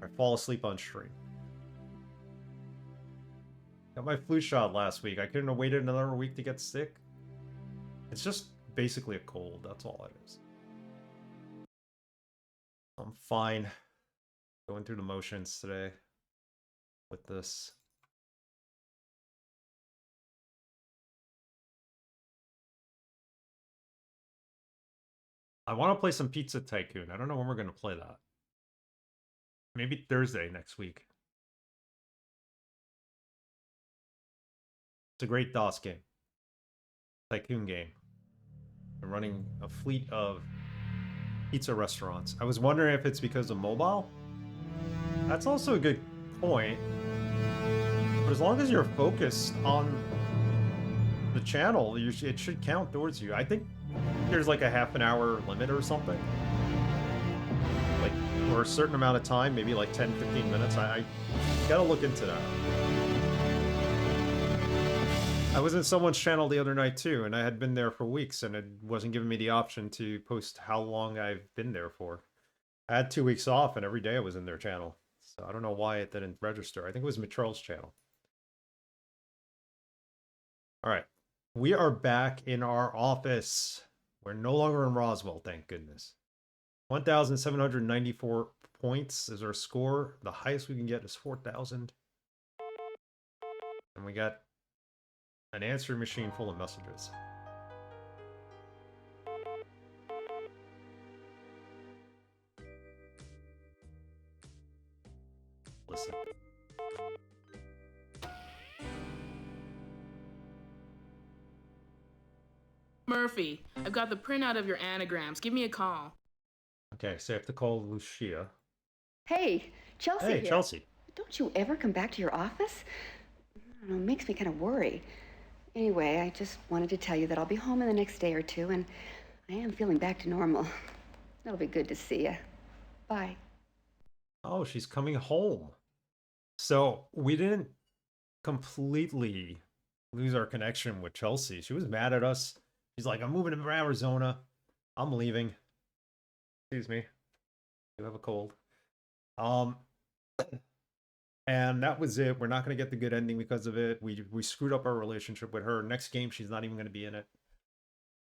I fall asleep on stream. Got my flu shot last week. I couldn't have waited another week to get sick. It's just basically a cold. That's all it is. I'm fine. Going through the motions today with this. I want to play some Pizza Tycoon. I don't know when we're going to play that. Maybe Thursday next week. It's a great DOS game. Tycoon game. I'm running a fleet of pizza restaurants. I was wondering if it's because of mobile. That's also a good point. But as long as you're focused on the channel, it should count towards you. I think there's like a half an hour limit or something. Like, for a certain amount of time, maybe like 10, 15 minutes. I gotta look into that. I was in someone's channel the other night too, and I had been there for weeks, and it wasn't giving me the option to post how long I've been there for. I had 2 weeks off, and every day I was in their channel. So I don't know why it didn't register. I think it was Mitrell's channel. All right. We are back in our office. We're no longer in Roswell, thank goodness. 1,794 points is our score. The highest we can get is 4,000. And we got an answering machine full of messages. Listen. Murphy, I've got the printout of your anagrams. Give me a call. Okay, so I have to call Lucia. Hey, Chelsea Hey, here. Chelsea. Don't you ever come back to your office? I don't know, it makes me kind of worry. Anyway, I just wanted to tell you that I'll be home in the next day or two, and I am feeling back to normal. It'll be good to see you. Bye. Oh, she's coming home. So we didn't completely lose our connection with Chelsea. She was mad at us. She's like, I'm moving to Arizona. I'm leaving. Excuse me. You have a cold. And that was it. We're not going to get the good ending because of it. We screwed up our relationship with her. Next game, she's not even going to be in it.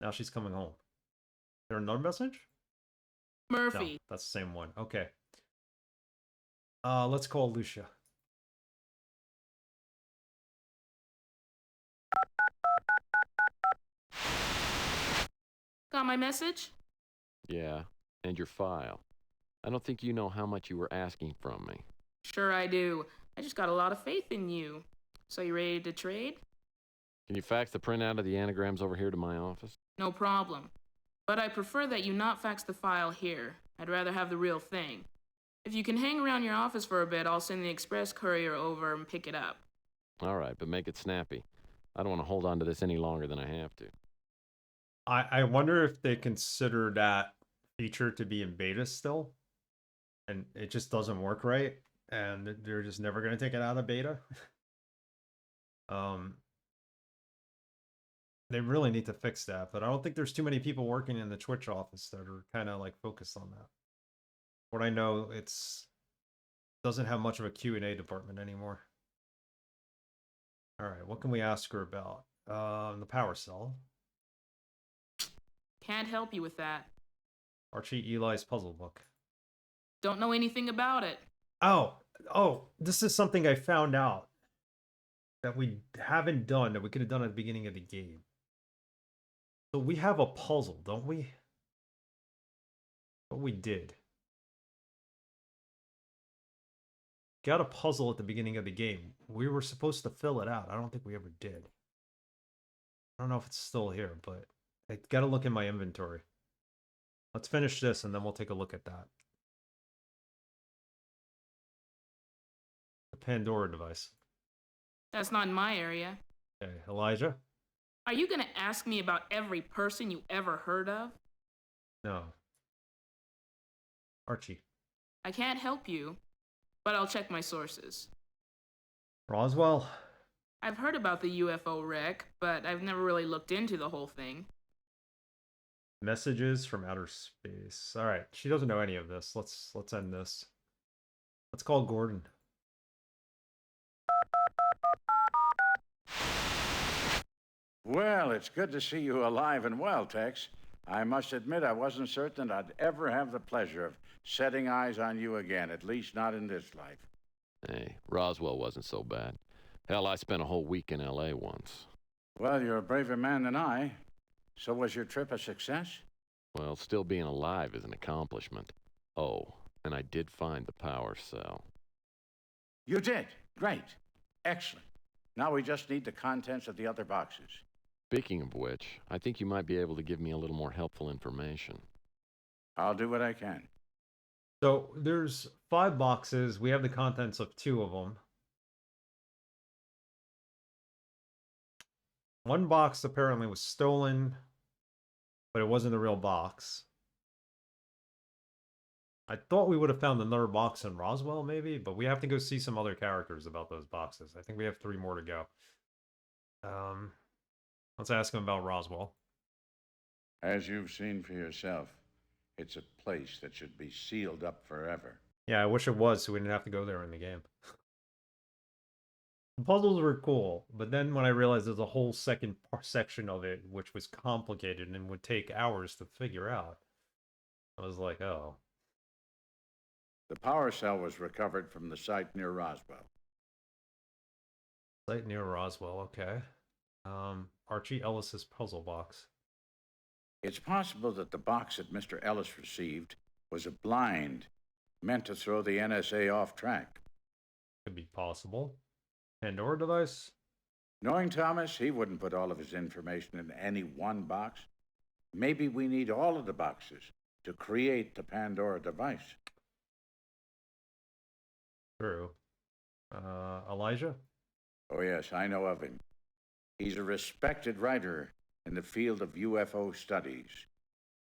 Now she's coming home. Is there another message? Murphy. No, that's the same one. Okay. Let's call Lucia. Got my message? Yeah, and your file. I don't think you know how much you were asking from me. Sure I do. I just got a lot of faith in you. So you ready to trade? Can you fax the printout of the anagrams over here to my office? No problem. But I prefer that you not fax the file here. I'd rather have the real thing. If you can hang around your office for a bit, I'll send the express courier over and pick it up. All right, but make it snappy. I don't want to hold on to this any longer than I have to. I wonder if they consider that feature to be in beta still, and it just doesn't work right, and they're just never going to take it out of beta. They really need to fix that, but I don't think there's too many people working in the Twitch office that are kind of like focused on that. What I know, doesn't have much of a Q&A department anymore. All right, what can we ask her about? The power cell. Can't help you with that. Archie Eli's puzzle book. Don't know anything about it. Oh, this is something I found out that we haven't done, that we could have done at the beginning of the game. So we have a puzzle, don't we? What we did. Got a puzzle at the beginning of the game. We were supposed to fill it out. I don't think we ever did. I don't know if it's still here, but I gotta look in my inventory. Let's finish this and then we'll take a look at that. The Pandora device. That's not in my area. Okay, Elijah? Are you gonna ask me about every person you ever heard of? No. Archie. I can't help you, but I'll check my sources. Roswell? I've heard about the UFO wreck, but I've never really looked into the whole thing. Messages from outer space. All right, she doesn't know any of this. Let's end this. Let's call Gordon. Well, it's good to see you alive and well, Tex. I must admit I wasn't certain I'd ever have the pleasure of setting eyes on you again, at least not in this life. Hey, Roswell wasn't so bad. Hell, I spent a whole week in L.A. once. Well, you're a braver man than I. So was your trip a success? Well, still being alive is an accomplishment. Oh, and I did find the power cell. You did? Great. Excellent. Now we just need the contents of the other boxes. Speaking of which, I think you might be able to give me a little more helpful information. I'll do what I can. So there's 5 boxes. We have the contents of 2 of them. One box apparently was stolen, but it wasn't the real box. I thought we would have found another box in Roswell, maybe, but we have to go see some other characters about those boxes. I think we have 3 more to go. Let's ask him about Roswell. As you've seen for yourself, it's a place that should be sealed up forever. Yeah, I wish it was so we didn't have to go there in the game. The puzzles were cool, but then when I realized there's a whole second section of it which was complicated and would take hours to figure out, I was like, oh. The power cell was recovered from the site near Roswell. Site near Roswell, okay. Archie Ellis's puzzle box. It's possible that the box that Mr. Ellis received was a blind meant to throw the NSA off track. Could be possible. Pandora device? Knowing Thomas, he wouldn't put all of his information in any one box. Maybe we need all of the boxes to create the Pandora device. True. Elijah? Oh, yes, I know of him. He's a respected writer in the field of UFO studies.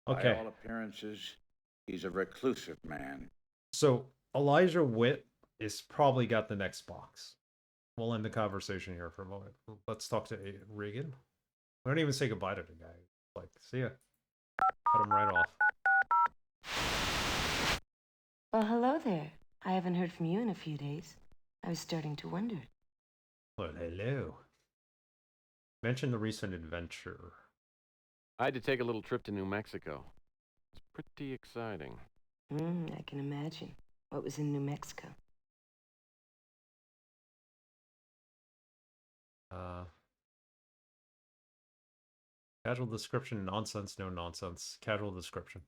Okay. By all appearances, he's a reclusive man. So Elijah Witt is probably got the next box. We'll end the conversation here for a moment. Let's talk to Regan. We don't even say goodbye to the guy. Like, see ya. Cut him right off. Well, hello there. I haven't heard from you in a few days. I was starting to wonder. Well, hello. Mention the recent adventure. I had to take a little trip to New Mexico. It's pretty exciting. I can imagine. What was in New Mexico? Casual description, nonsense, no nonsense. Casual description.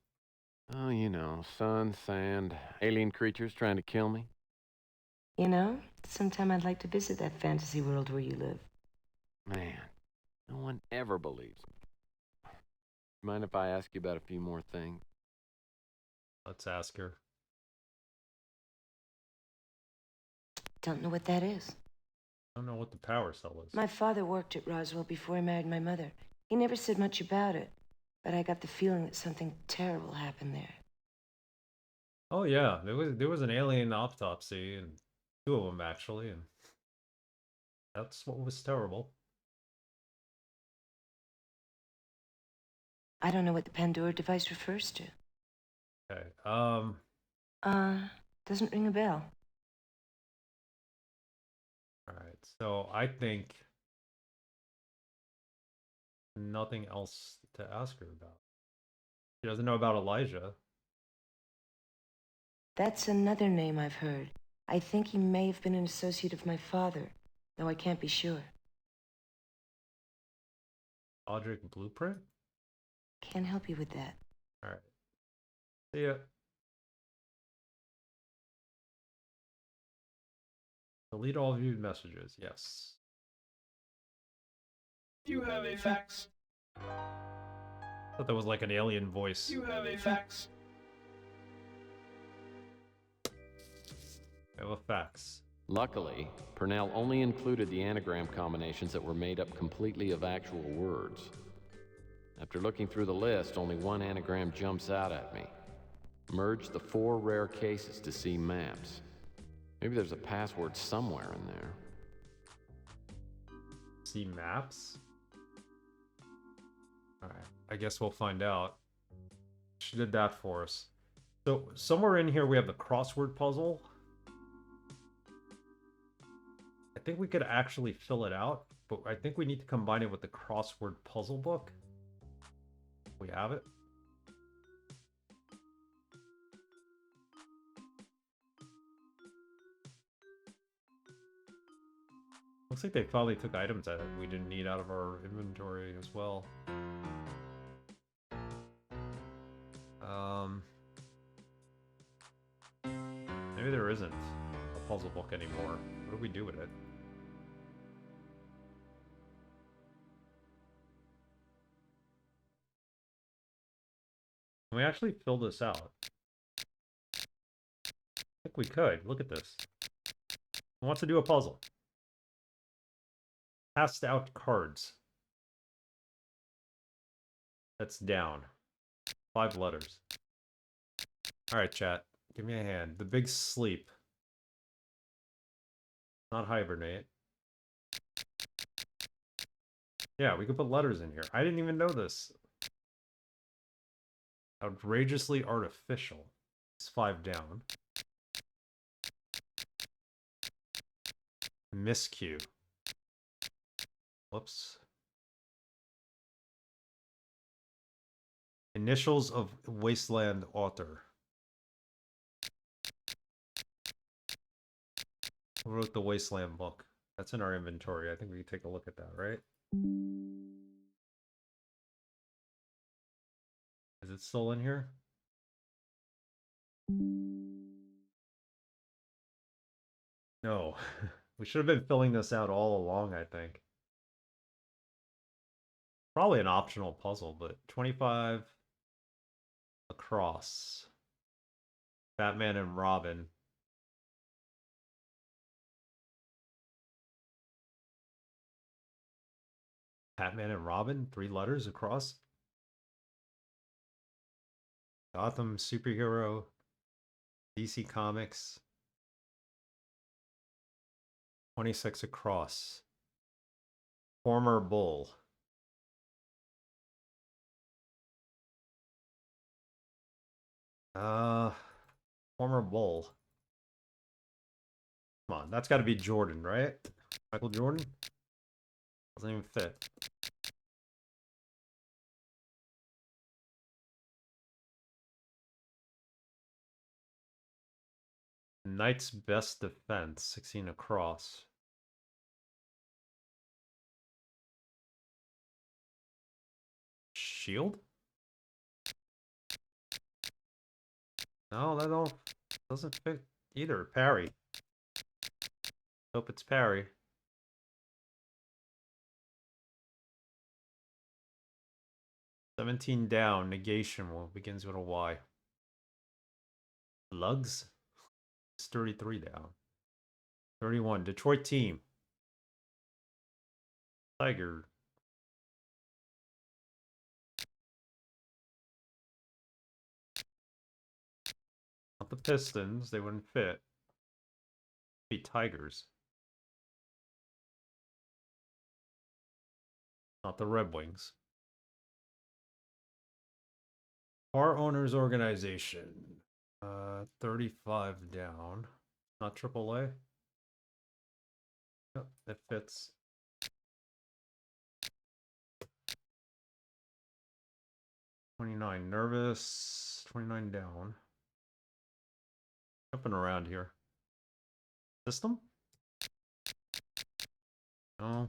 Oh, you know, sun, sand, alien creatures trying to kill me. You know, sometime I'd like to visit that fantasy world where you live. Man, no one ever believes me. Mind if I ask you about a few more things? Let's ask her. Don't know what that is. I don't know what the power cell is. My father worked at Roswell before he married my mother. He never said much about it, but I got the feeling that something terrible happened there. Oh yeah, there was an alien autopsy, and 2 of them actually, and that's what was terrible. I don't know what the Pandora device refers to. Okay. Doesn't ring a bell. All right. So I think nothing else to ask her about. She doesn't know about Elijah. That's another name I've heard. I think he may have been an associate of my father, though I can't be sure. Audric Blueprint? Can't help you with that. All right. See ya. Delete all viewed messages. Yes. You have a fax. Thought that was like an alien voice. You have a fax. I have a fax. Luckily, Purnell only included the anagram combinations that were made up completely of actual words. After looking through the list, only one anagram jumps out at me. Merge the 4 rare cases to see maps. Maybe there's a password somewhere in there. See maps? Alright, I guess we'll find out. She did that for us. So, somewhere in here we have the crossword puzzle. think we could actually fill it out, but I think we need to combine it with the crossword puzzle book. We have it. Looks like they finally took items that we didn't need out of our inventory as well. Maybe there isn't a puzzle book anymore. What do we do with it? Can we actually fill this out? I think we could. Look at this. Who wants to do a puzzle? Passed out cards. That's down. 5 letters. Alright, chat. Give me a hand. The big sleep. Not hibernate. Yeah, we could put letters in here. I didn't even know this. Outrageously artificial. It's 5 down. Miscue. Whoops. Initials of Wasteland author. Who wrote the Wasteland book? That's in our inventory. I think we can take a look at that, right? Is it still in here? No. We should have been filling this out all along, I think. Probably an optional puzzle, but 25 across. Batman and Robin. Batman and Robin? 3 letters across? Gotham superhero. DC Comics. 26 across. Former Bull. Former Bull. Come on, that's got to be Jordan, right? Michael Jordan? Doesn't even fit. Knight's best defense, 16 across. Shield? No, that doesn't fit either. Parry. Hope it's parry. $17 down. Negation begins with a Y. Lugs? It's 33 down. 31. Detroit team. Tiger. Not the Pistons. They wouldn't fit. Be Tigers. Not the Red Wings. Car Owners Organization. 35 down. Not AAA. Yep, that fits. $29 nervous. 29 down. Jumping around here. System? No.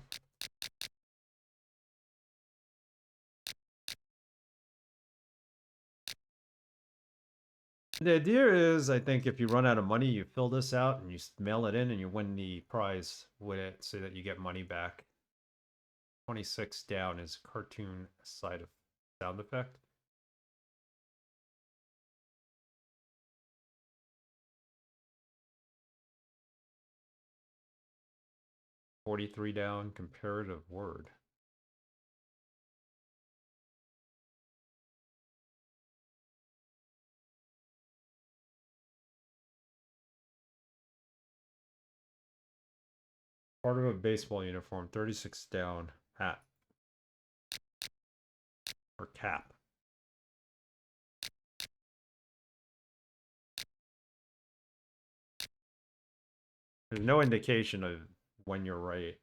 The idea is, I think, if you run out of money, you fill this out and you mail it in and you win the prize with it so that you get money back. 26 down is cartoon side of sound effect. $43 down, comparative word. Part of a baseball uniform, 36 down, hat. Or cap. There's no indication of when you're right.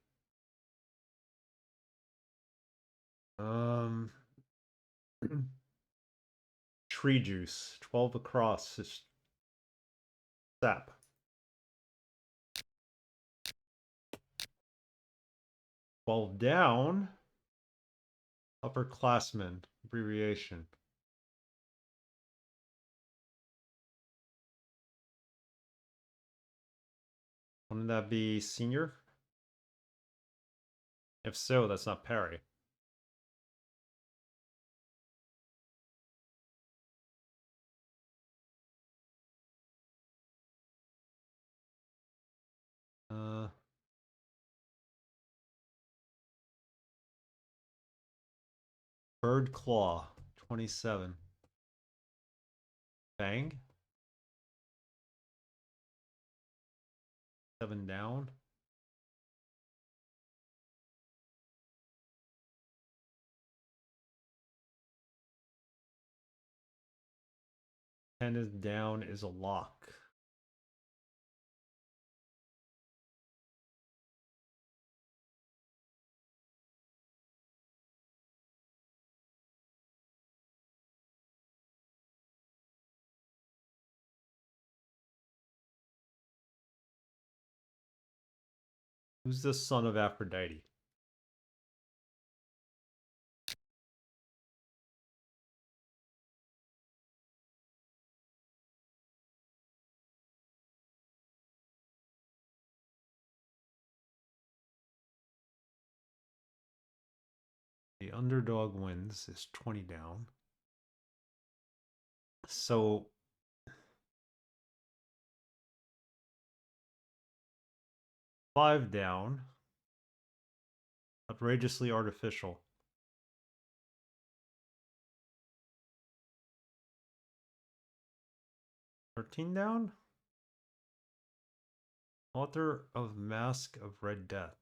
Tree juice, 12 across is sap. 12 down, upperclassmen, abbreviation. Wouldn't that be senior? If so, that's not Perry. Bird claw, 27. Bang. 7 down. Ten is down is a lock. Who's the son of Aphrodite? The underdog wins is 20 down. So 5 down. Outrageously artificial. 13 down? Author of Mask of Red Death.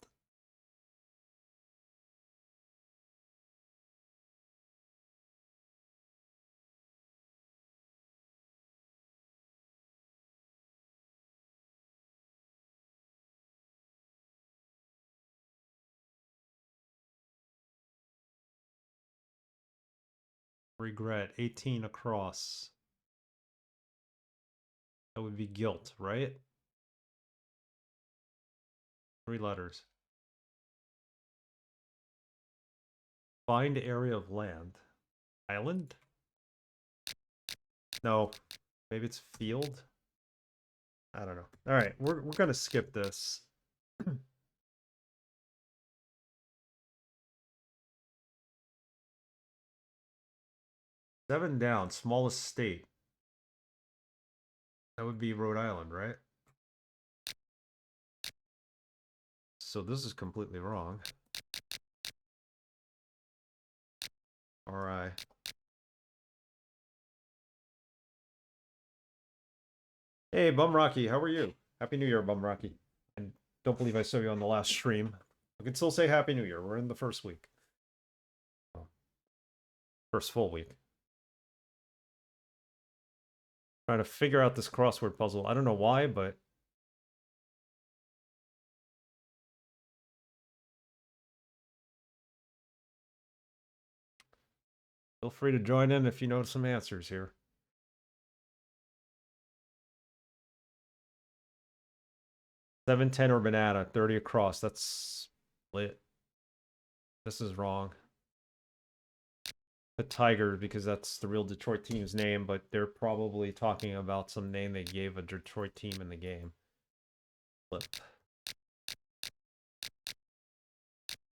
Regret, 18 across. That would be guilt, right? 3 letters. Find area of land. Island? No. Maybe it's field? I don't know. Alright, we're gonna skip this. Seven down, smallest state. That would be Rhode Island, right? So this is completely wrong. Alright. Hey, Bum Rocky, how are you? Happy New Year, Bum Rocky. I don't believe I saw you on the last stream. I can still say Happy New Year. We're in the first week. Oh. First full week. Trying to figure out this crossword puzzle. I don't know why, but feel free to join in if you know some answers here. 7, 10 or banana, 30 across. That's lit. This is wrong. The Tigers, because that's the real Detroit team's name, but they're probably talking about some name they gave a Detroit team in the game. Flip.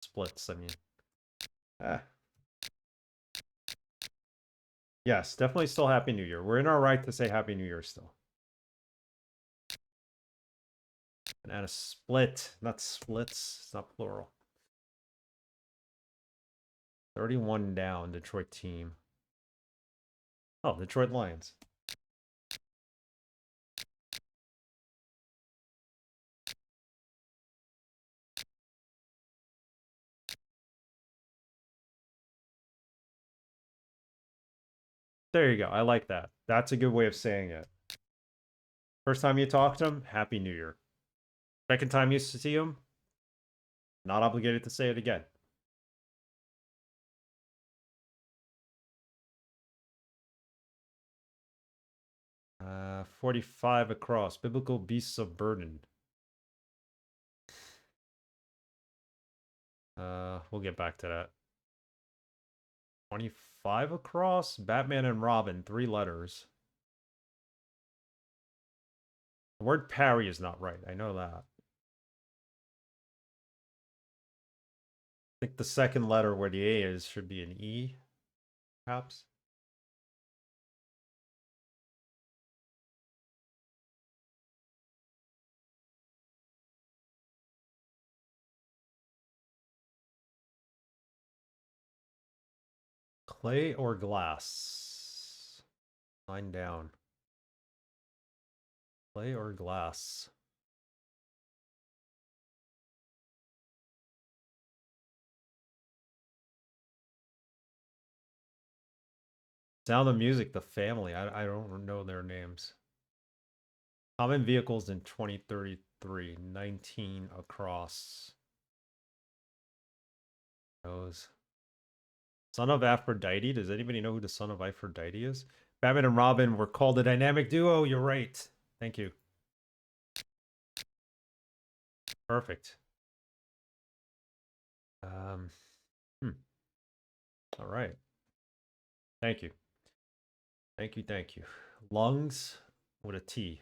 Splits, I mean. Ah. Yes, definitely still Happy New Year. We're in our right to say Happy New Year still. Banana split, not splits. It's not plural. 31 down, Detroit team. Oh, Detroit Lions. There you go. I like that. That's a good way of saying it. First time you talk to him, Happy New Year. Second time you see him, Not obligated to say it again. Uh, 45 across. Biblical beasts of burden. We'll get back to that. 25 across. Batman and Robin, 3 letters. The word parry is not right. I know that. I think the second letter where the A is should be an E, perhaps. Clay or glass? Line down. Clay or glass? Sound of Music, The Family. I don't know their names. Common vehicles in 2033. 19 across. Those. Son of Aphrodite. Does anybody know who the Son of Aphrodite is? Batman and Robin were called a dynamic duo. You're right. Thank you. Perfect. All right. Thank you. Thank you. Thank you. Lungs with a T.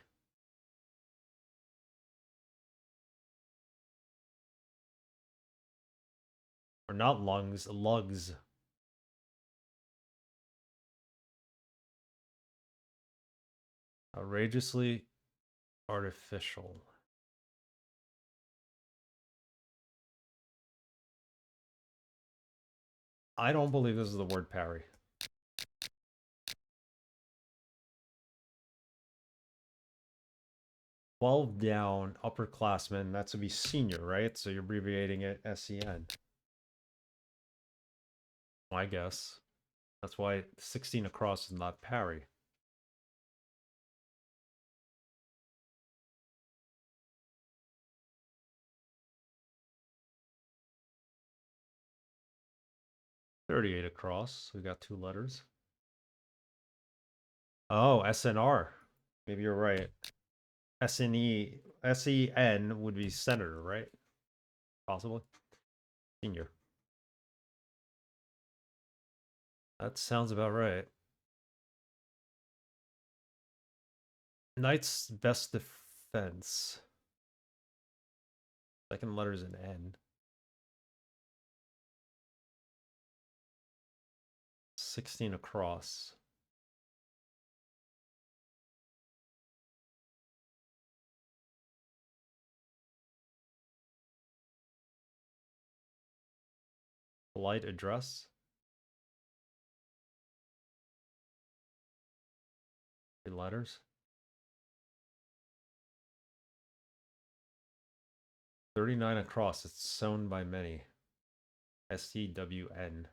Or not lungs, lugs. Outrageously artificial. I don't believe this is the word parry. Twelve down, upperclassmen. That's to be senior, right? So you're abbreviating it SEN. I guess. That's why 16 across is not parry. $38 across. We got 2 letters. Oh, SNR. Maybe you're right. SNE, SEN would be senator, right? Possibly. Senior. That sounds about right. Knight's best defense. Second letter's an N. 16 across. Polite address. 3 letters. 39 across. It's sown by many. STWN.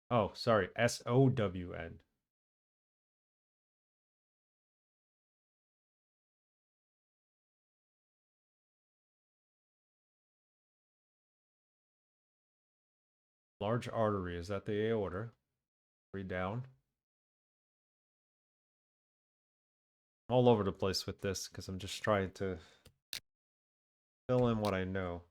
Oh, sorry. SOWN. Large artery. Is that the aorta? 3 down. I'm all over the place with this because I'm just trying to fill in what I know.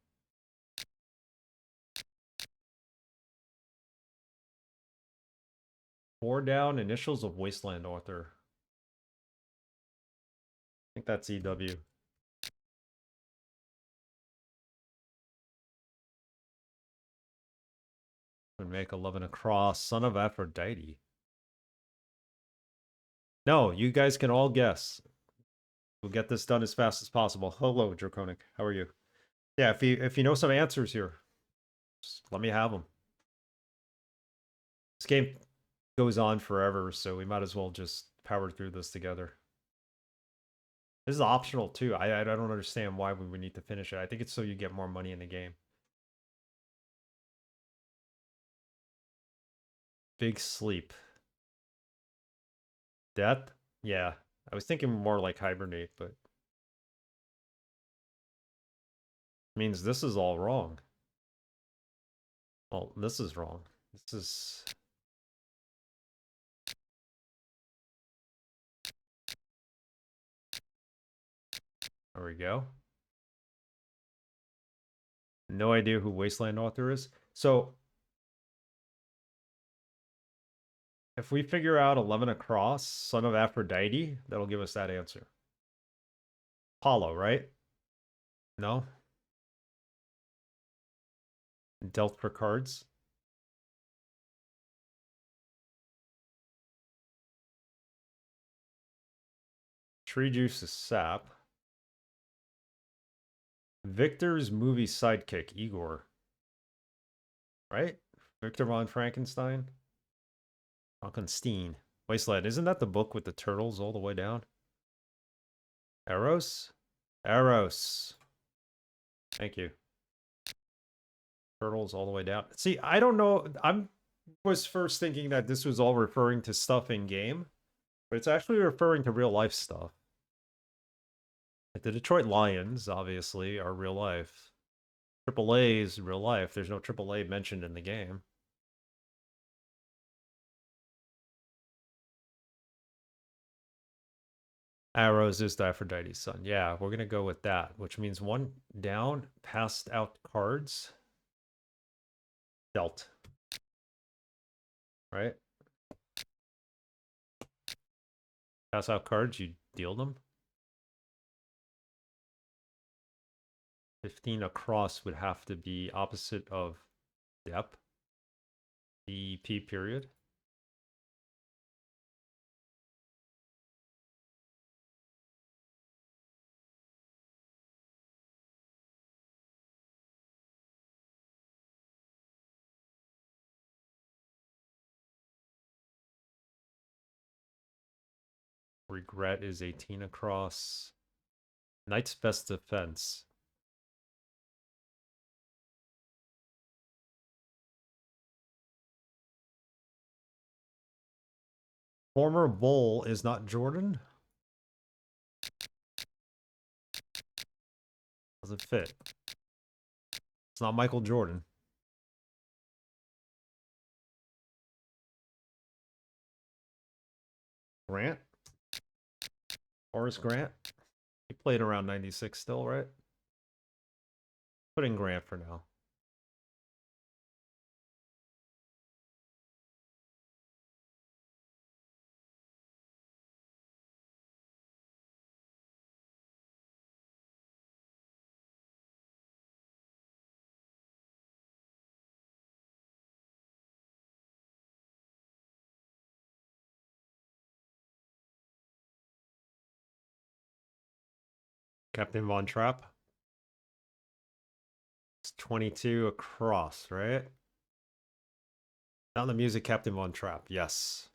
Four down, initials of Wasteland author. I think that's EW. Would make 11 across. Son of Aphrodite. No, you guys can all guess. We'll get this done as fast as possible. Hello, Draconic. How are you? Yeah, if you know some answers here, just let me have them. This game goes on forever, so we might as well just power through this together. This is optional too. I don't understand why we would need to finish it. I think it's so you get more money in the game. Big Sleep. Death? Yeah. I was thinking more like hibernate, but means this is all wrong. Well, this is wrong. This is... There we go. No idea who Wasteland Author is. So, if we figure out 11 across, son of Aphrodite, that'll give us that answer. Apollo, right? No? Dealt for cards. Tree juice is sap. Victor's movie sidekick, Igor. Right? Victor von Frankenstein? Frankenstein. Wasteland. Isn't that the book with the turtles all the way down? Eros? Eros. Thank you. Turtles all the way down. See, I don't know. Was first thinking that this was all referring to stuff in game, but it's actually referring to real life stuff. Like the Detroit Lions, obviously, are real life. AAA is real life. There's no AAA mentioned in the game. Arrows is the Aphrodite's son. Yeah, we're going to go with that, which means one down, passed out cards. Dealt. Right? Pass out cards, you deal them. 15 across would have to be opposite of depth. DP period. Regret is 18 across. Knight's best defense. Former Bull is not Jordan? Doesn't fit. It's not Michael Jordan. Grant? Horace Grant? He played around 96 still, right? Put in Grant for now. Captain Von Trapp. It's 22 across, right? Sound of Music, Captain Von Trapp. Yes.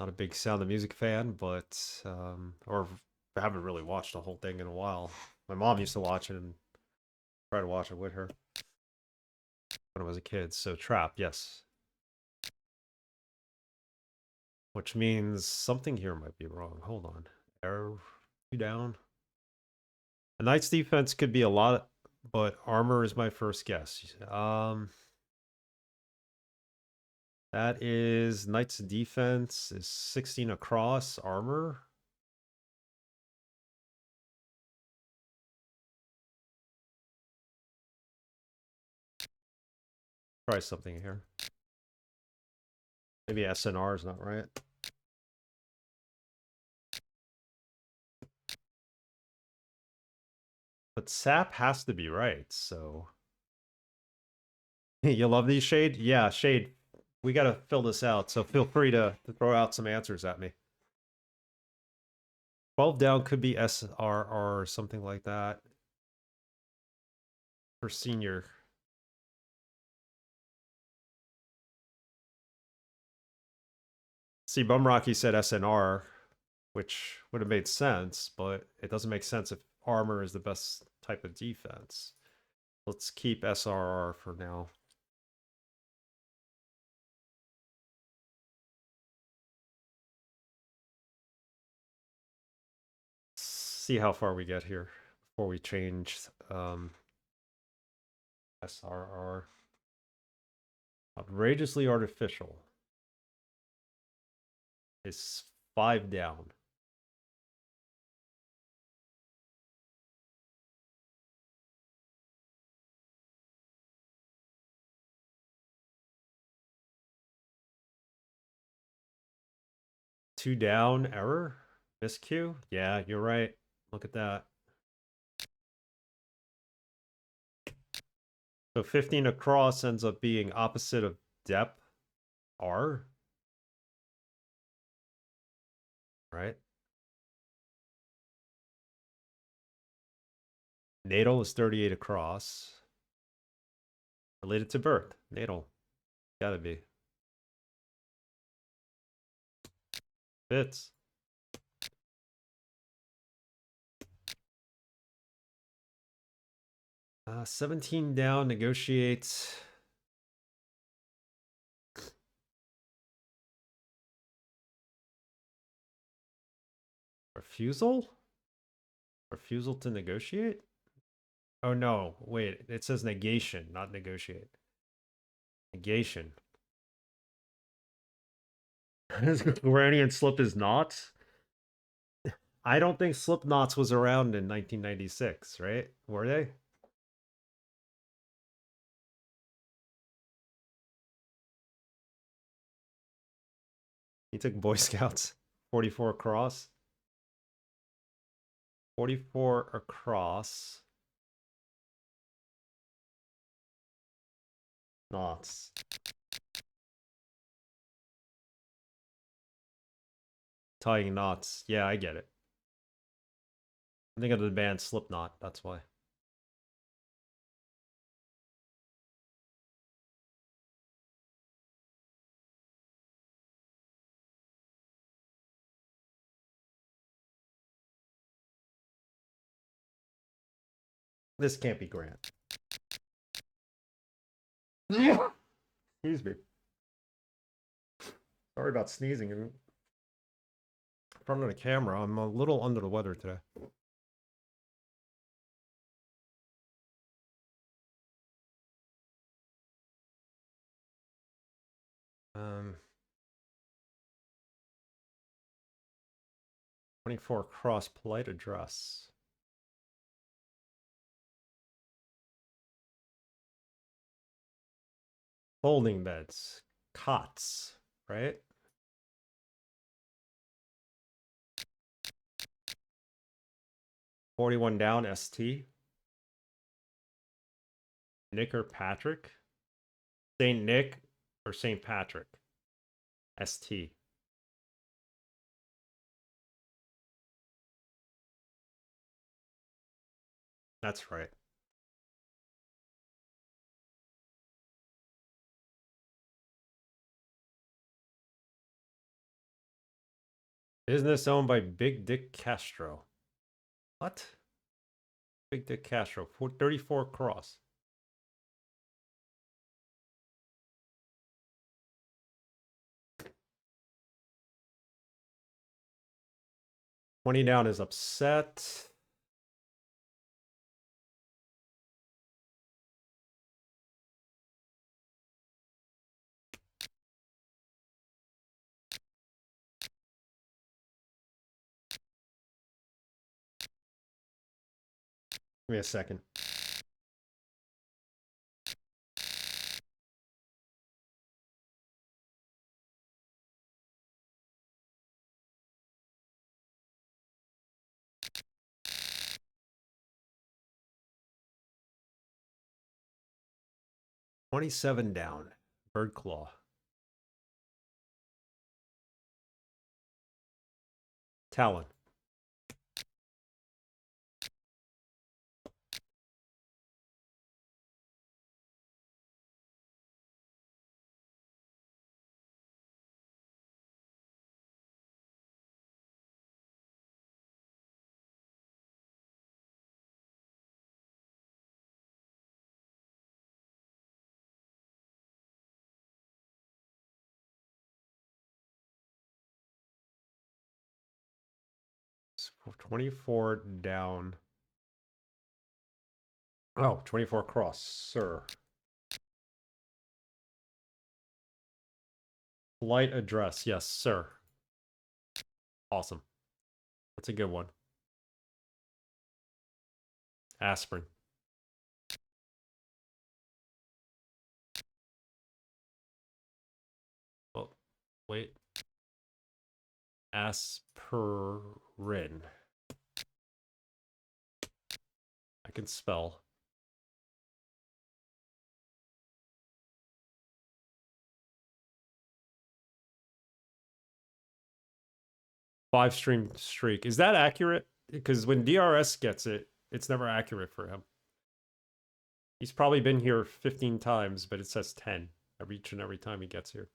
Not a big Sound of Music fan, but or I haven't really watched the whole thing in a while. My mom used to watch it and try to watch it with her when I was a kid. So Trap, yes. Which means something here might be wrong. Hold on. Arrow, you down. A knight's defense could be a lot, but armor is my first guess. That is knight's defense is 16 across, armor. Try something here. Maybe SNR is not right. But SAP has to be right, so... You love these, Shade? Yeah, Shade. We gotta fill this out, so feel free to throw out some answers at me. 12 down could be SRR or something like that. For senior. See, Bumrocky said SNR, which would have made sense, but it doesn't make sense if armor is the best type of defense. Let's keep SRR for now. see how far we get here before we change SRR. Outrageously artificial is 5 down. Two down, error? Miscue? Yeah, you're right. Look at that. So 15 across ends up being opposite of depth, R. Right? Natal is 38 across. Related to birth. Natal. Gotta be. Fits. Uh, 17 down, negotiates. Refusal? Refusal to negotiate? Oh no, wait, it says negation, not negotiate. Negation. Iranian slip is knots? I don't think slip knots was around in 1996, right? Were they? He took Boy Scouts. 44 across. 44 across. Knots. Tying knots. Yeah, I get it. I think of the band Slipknot, that's why. This can't be Grant. Excuse me. Sorry about sneezing in front of the camera. I'm a little under the weather today. 24 cross polite address. Folding beds. Cots, right? $41 down, ST. Nick or Patrick? Saint Nick or Saint Patrick? ST. That's right. Business owned by Big Dick Castro. What? Big Dick Castro. 34 cross. $20 down is upset. Give me a second. $27 down. Bird Claw. Talon. 24 down. Oh, 24 across, sir. Light address, yes, sir. Awesome. That's a good one. Aspirin. Oh, wait. Aspirin. I can spell. Five-stream streak. Is that accurate? Because when DRS gets it, it's never accurate for him. He's probably been here 15 times, but it says 10 each and every time he gets here.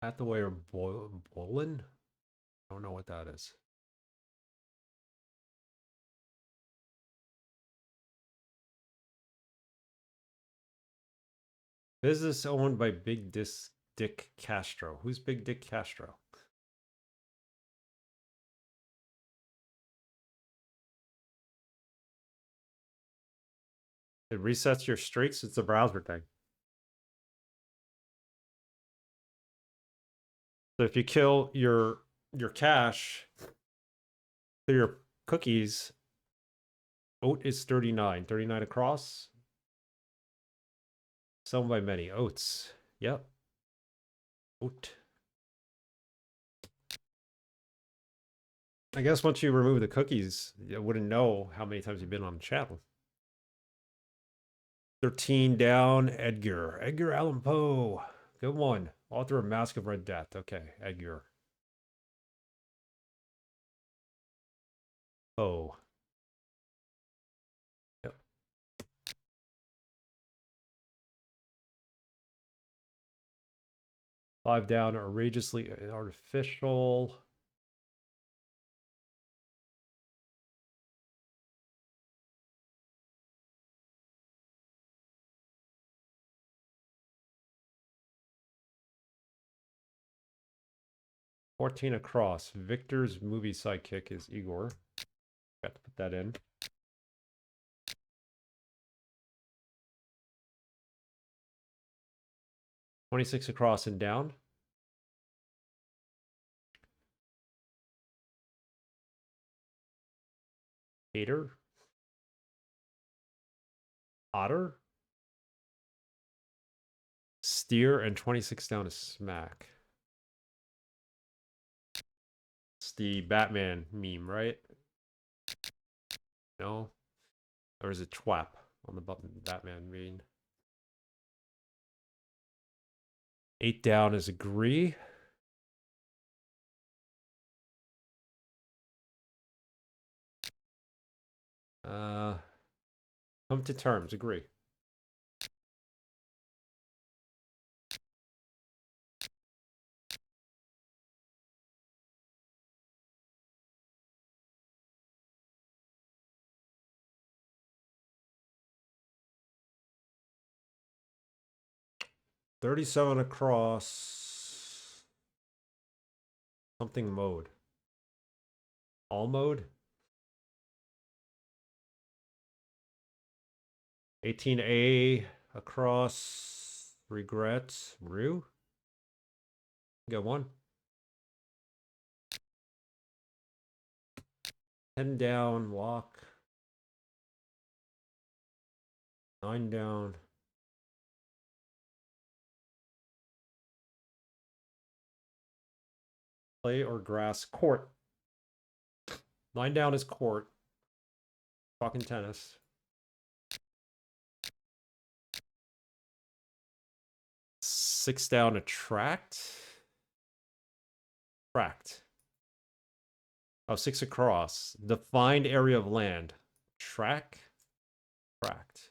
Hathaway or Bolin? I don't know what that is. Business owned by Big Dick Castro. Who's Big Dick Castro? It resets your streaks. It's a browser thing. So if you kill your cache to your cookies, oat is 39. 39 across. Sown by many. Oats. Yep. Oat. I guess once you remove the cookies, you wouldn't know how many times you've been on the channel. 13 down, Edgar. Edgar Allan Poe. Good one. Author of Mask of Red Death. Okay, Edgar. Poe. Yep. Five down, outrageously artificial. $14 across. Victor's movie sidekick is Igor. Got to put that in. $26 across and down. Hater. Otter. Steer and 26 down to smack. It's the Batman meme, right? No? Or is it twap on the button Batman meme? 8 down is agree. Come to terms, agree. $37 across. Something mode. All mode. 18A across. Regrets. Rue. Got one. 10 down. Walk. 9 down. Play or grass. Court. 9 down is court. Talking tennis. 6 down, attract. Tract. Oh, 6 across. Defined area of land. Track. Tract.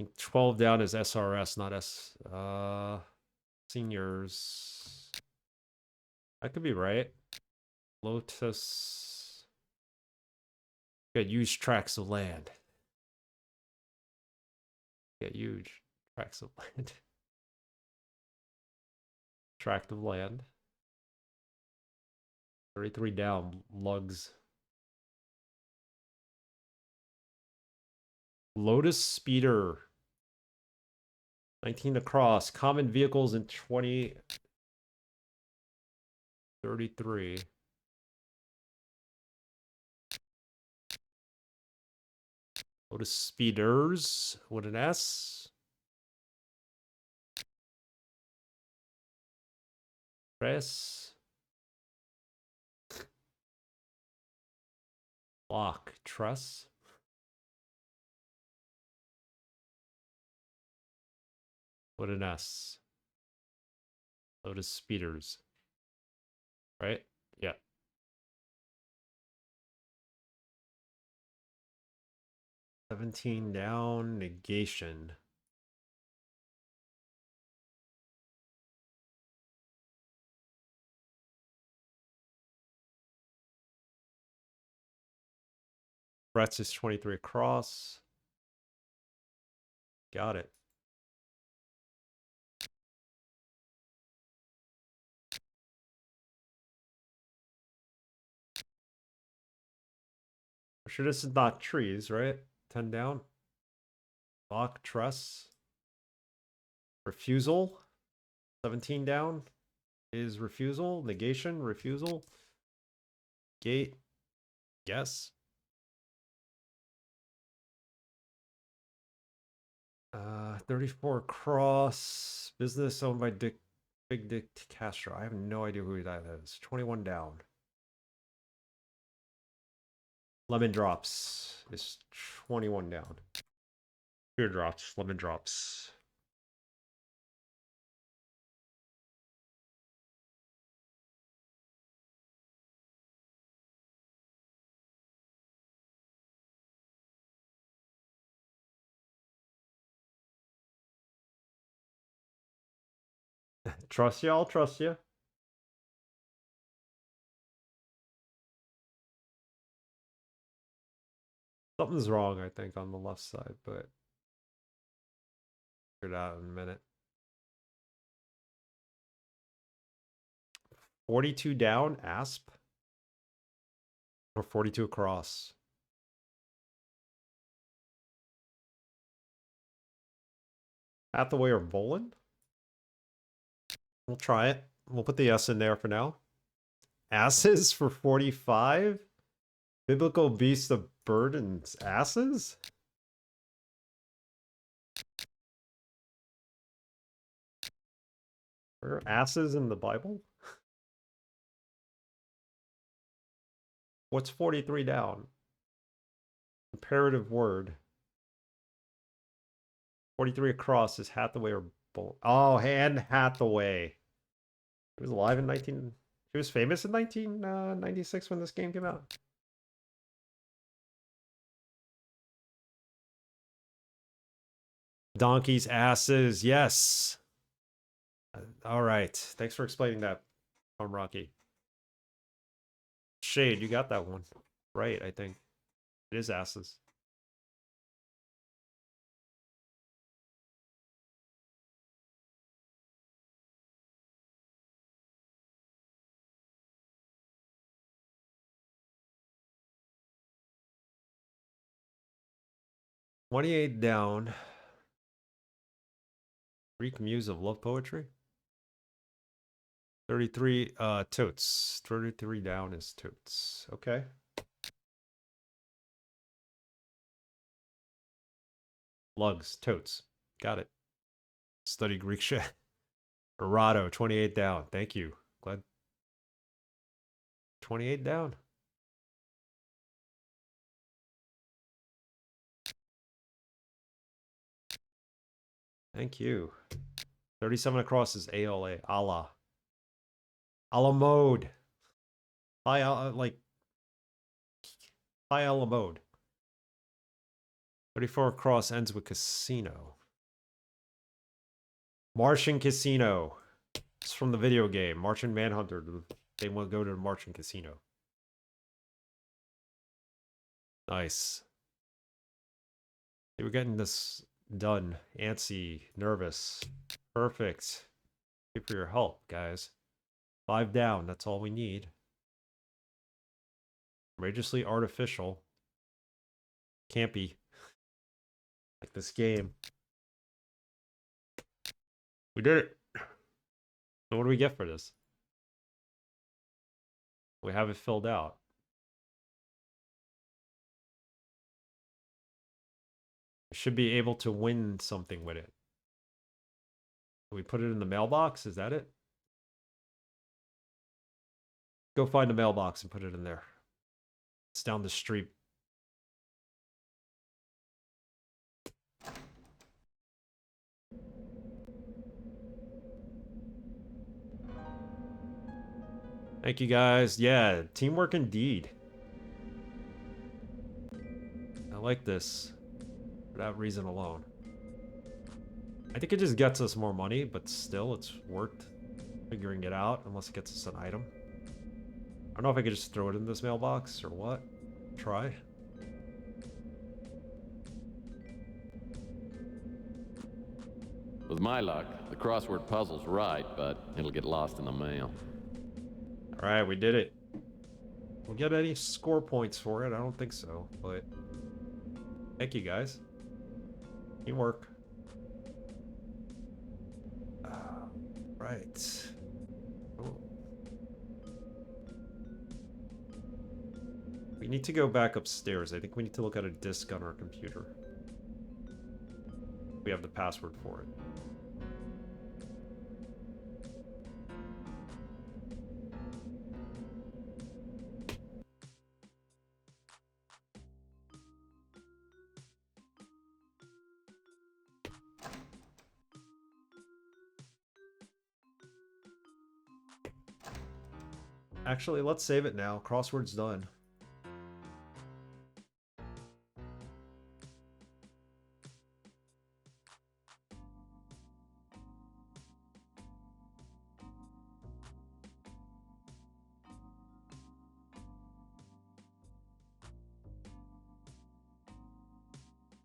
think 12 down is SRS, not seniors. That could be right. Lotus. Got huge tracts of land. Got huge tracts of land. Tract of land. 33 down. Lugs. Lotus Speeder. 19 across. Common vehicles in 2033. Lotus Speeders with an S. Press. Lock. Truss. With an S. Lotus Speeders. Right? Yeah. $17 down. Negation. Brett's is 23 across. Got it. I'm sure this is not trees, right? 10 down. Lock, truss. Refusal. 17 down is refusal. Negation, refusal. Gate. Yes. 34 across. Business owned by Big Dick Castro. I have no idea who that is. 21 down. Lemon Drops is 21 down. Teardrops, lemon drops. Trust you, I'll trust you. Something's wrong, I think, on the left side, but figure it out in a minute. 42 down, Asp. Or 42 across. Hathaway or Boland? We'll try it. We'll put the S in there for now. Asses for 45? Biblical beast of burdens. Asses? Are there asses in the Bible? What's 43 down? Imperative word. 43 across is Hathaway or Boland. Oh, Anne Hathaway. She was alive in 19... She was famous in 1996 when this game came out. Donkeys, asses, yes. All right. Thanks for explaining that, Farm Rocky. Shade, you got that one. Right, I think. It is asses. $28 down. Greek muse of love poetry. 33 totes. 33 down is totes. Okay. Lugs, totes. Got it. Study Greek shit. Errato, 28 down. Thank you. Glad. 28 down. Thank you. 37 across is ALA. Allah. Allah mode. High, like, high Allah mode. 34 across ends with casino. Martian Casino. It's from the video game. Martian Manhunter. They want to go to the Martian Casino. Nice. Hey, we're getting this done. Antsy. Nervous. Perfect. Thank you for your help, guys. 5 down. That's all we need. Outrageously artificial. Campy. Like this game. We did it. So what do we get for this? We have it filled out. I should be able to win something with it. Can we put it in the mailbox? Is that it? Go find a mailbox and put it in there. It's down the street. Thank you guys. Yeah, teamwork indeed. I like this for that reason alone. I think it just gets us more money, but still it's worth figuring it out unless it gets us an item. I don't know if I could just throw it in this mailbox or what. Try. With my luck, the crossword puzzle's right, but it'll get lost in the mail. Alright, we did it. We'll get any score points for it? I don't think so, but thank you guys. Teamwork. Right. Oh. We need to go back upstairs. I think we need to look at a disk on our computer. We have the password for it. Actually, let's save it now. Crossword's done.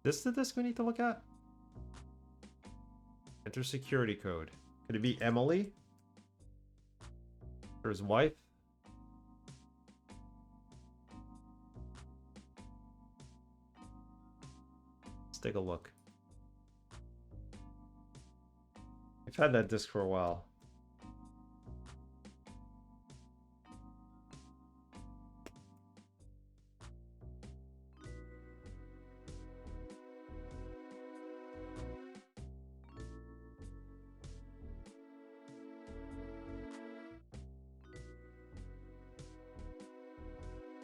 This the disc we need to look at? Enter security code. Could it be Emily? Or his wife? Let's take a look. I've had that disc for a while.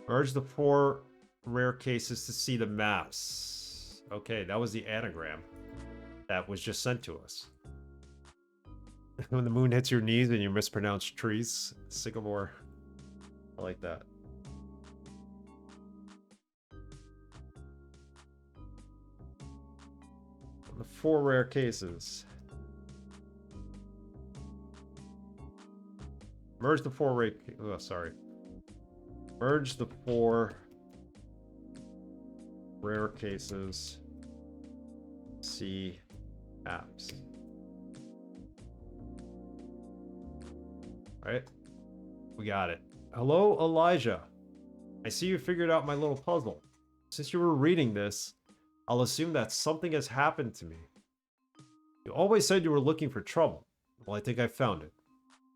Merge the 4 rare cases to see the maps. Okay, that was the anagram that was just sent to us. When the moon hits your knees and you mispronounce trees. Sycamore. I like that. The 4 rare cases. Merge the 4 rare... Oh, sorry. Merge the 4 rare cases. See apps. Alright. We got it. Hello, Elijah. I see you figured out my little puzzle. Since you were reading this, I'll assume that something has happened to me. You always said you were looking for trouble. Well, I think I found it.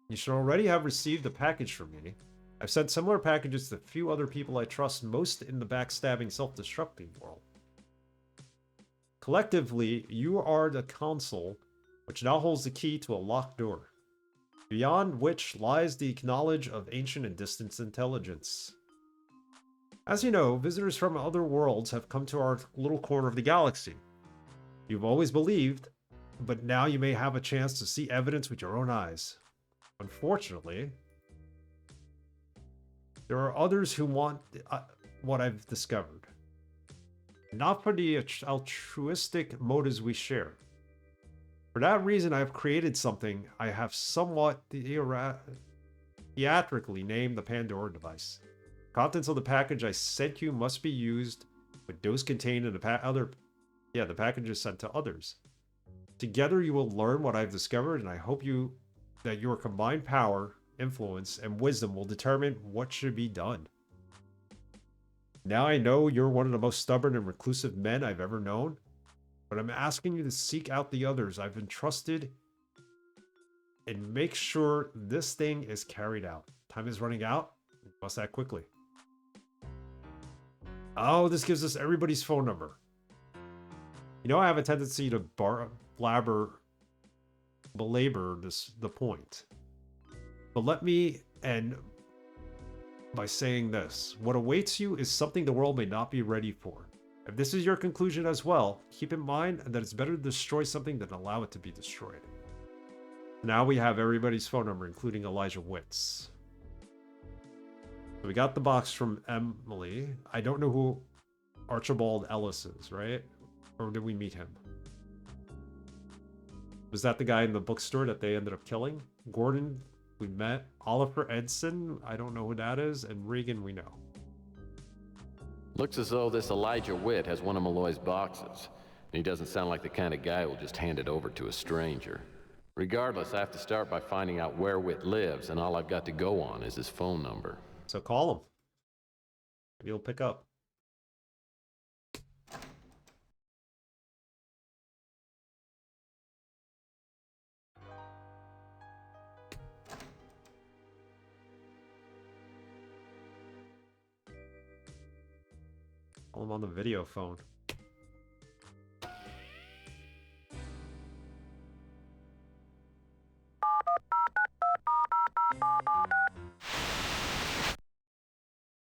You should already have received a package from me. I've sent similar packages to a few other people I trust most in the backstabbing, self-destructing world. Collectively, you are the console which now holds the key to a locked door, beyond which lies the knowledge of ancient and distant intelligence. As you know, visitors from other worlds have come to our little corner of the galaxy. You've always believed, but now you may have a chance to see evidence with your own eyes. Unfortunately, there are others who want what I've discovered. and not for the altruistic motives we share. For that reason, I have created something I have somewhat theatrically named the Pandora device. Contents of the package I sent you must be used with those contained in the the packages sent to others. Together, you will learn what I've discovered, and I hope that your combined power, influence, and wisdom will determine what should be done. Now I know you're one of the most stubborn and reclusive men I've ever known, but I'm asking you to seek out the others I've entrusted and make sure this thing is carried out. Time is running out. We must act quickly. Oh, this gives us everybody's phone number. You know, I have a tendency to belabor the point. But let me end by saying this. What awaits you is something the world may not be ready for. If this is your conclusion as well, keep in mind that it's better to destroy something than allow it to be destroyed. Now we have everybody's phone number, including Elijah Witt's. So we got the box from Emily. I don't know who Archibald Ellis is, right? Or did we meet him? Was that the guy in the bookstore that they ended up killing? Gordon, we met. Oliver Edson, I don't know who that is. And Regan, we know. Looks as though this Elijah Witt has one of Malloy's boxes. He doesn't sound like the kind of guy who'll just hand it over to a stranger. Regardless, I have to start by finding out where Witt lives, and all I've got to go on is his phone number. So call him. Maybe he'll pick up. Call him on the video phone.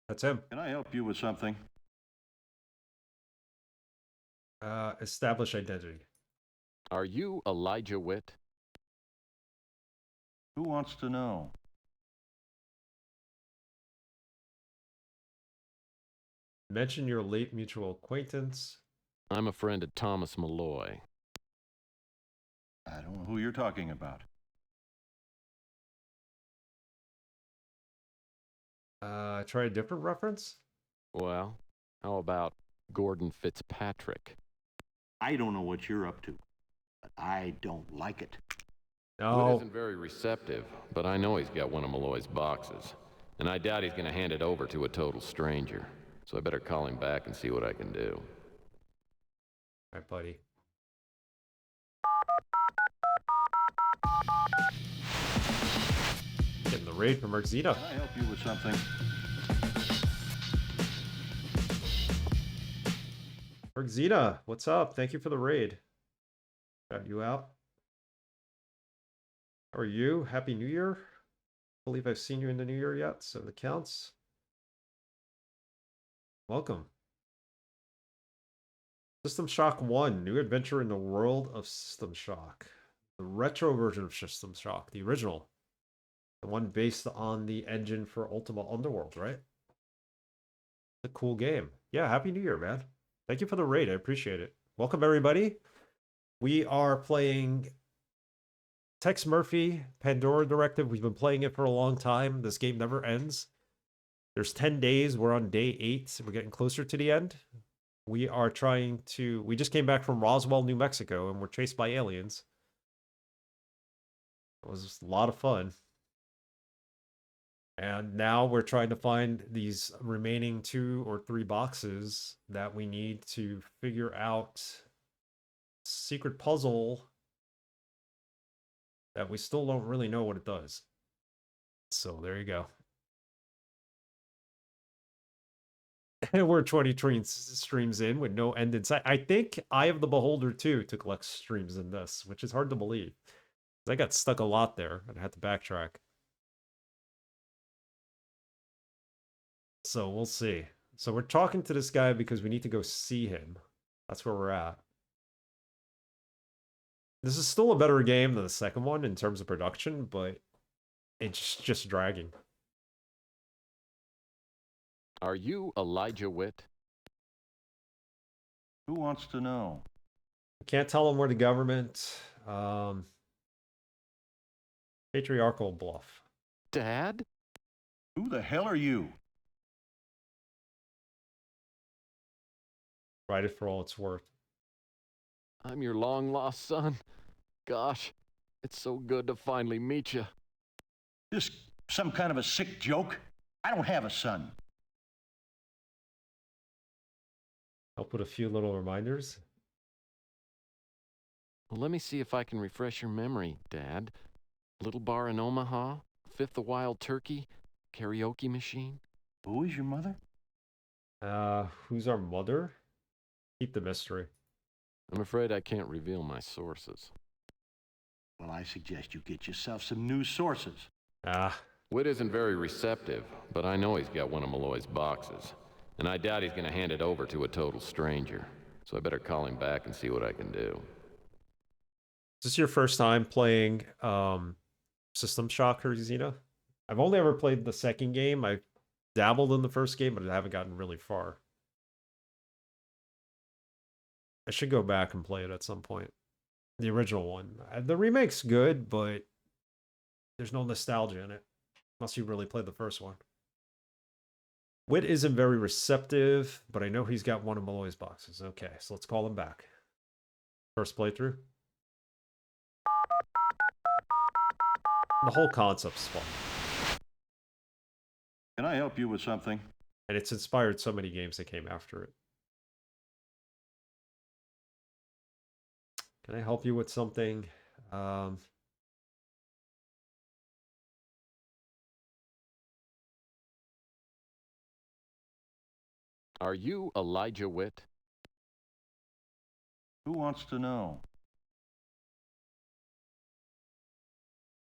That's him. Can I help you with something? Establish identity. Are you Elijah Witt? Who wants to know? Mention your late mutual acquaintance. I'm a friend of Thomas Malloy. I don't know who you're talking about. Try a different reference? Well, how about Gordon Fitzpatrick? I don't know what you're up to, but I don't like it. Wood No. isn't very receptive, but I know he's got one of Malloy's boxes. And I doubt he's going to hand it over to a total stranger. So I better call him back and see what I can do. All right, buddy. Getting the raid from Merczita. Can I help you with something? Merczita, what's up? Thank you for the raid. Got you out. How are you? Happy New Year. I believe I've seen you in the New Year yet, so that counts. Welcome. System Shock 1, new adventure in the world of System Shock. The retro version of System Shock, the original. The one based on the engine for Ultima Underworld, right? It's a cool game. Yeah, Happy New Year, man. Thank you for the raid. I appreciate it. Welcome, everybody. We are playing Tex Murphy, Pandora Directive. We've been playing it for a long time. This game never ends. There's 10 days. We're on day 8. We're getting closer to the end. We are trying to... We just came back from Roswell, New Mexico, and we're chased by aliens. It was a lot of fun. And now we're trying to find these remaining 2 or 3 boxes that we need to figure out secret puzzle that we still don't really know what it does. So there you go. And we're 20 streams in with no end in sight. I think Eye of the Beholder 2 to collect streams in this, which is hard to believe. I got stuck a lot there and I had to backtrack. So we'll see. So we're talking to this guy because we need to go see him. That's where we're at. This is still a better game than the second one in terms of production, but it's just dragging. Are you Elijah Witt? Who wants to know? Can't tell them we're the government. Patriarchal bluff. Dad? Who the hell are you? Write it for all it's worth. I'm your long-lost son. Gosh, it's so good to finally meet you. This some kind of a sick joke? I don't have a son. Help with a few little reminders. Well, let me see if I can refresh your memory, Dad. Little bar in Omaha, Fifth of Wild Turkey, karaoke machine. Who is your mother? Who's our mother? Keep the mystery. I'm afraid I can't reveal my sources. Well, I suggest you get yourself some news sources. Whit isn't very receptive, but I know he's got one of Malloy's boxes. And I doubt he's gonna hand it over to a total stranger. So I better call him back and see what I can do. Is this your first time playing System Shock, Xena? I've only ever played the second game. I dabbled in the first game, but I haven't gotten really far. I should go back and play it at some point. The original one. The remake's good, but there's no nostalgia in it. Unless you really played the first one. Whit isn't very receptive, but I know he's got one of Malloy's boxes. Okay, so let's call him back. First playthrough. The whole concept's fun. Can I help you with something? And it's inspired so many games that came after it. Can I help you with something? Are you Elijah Whit? Who wants to know?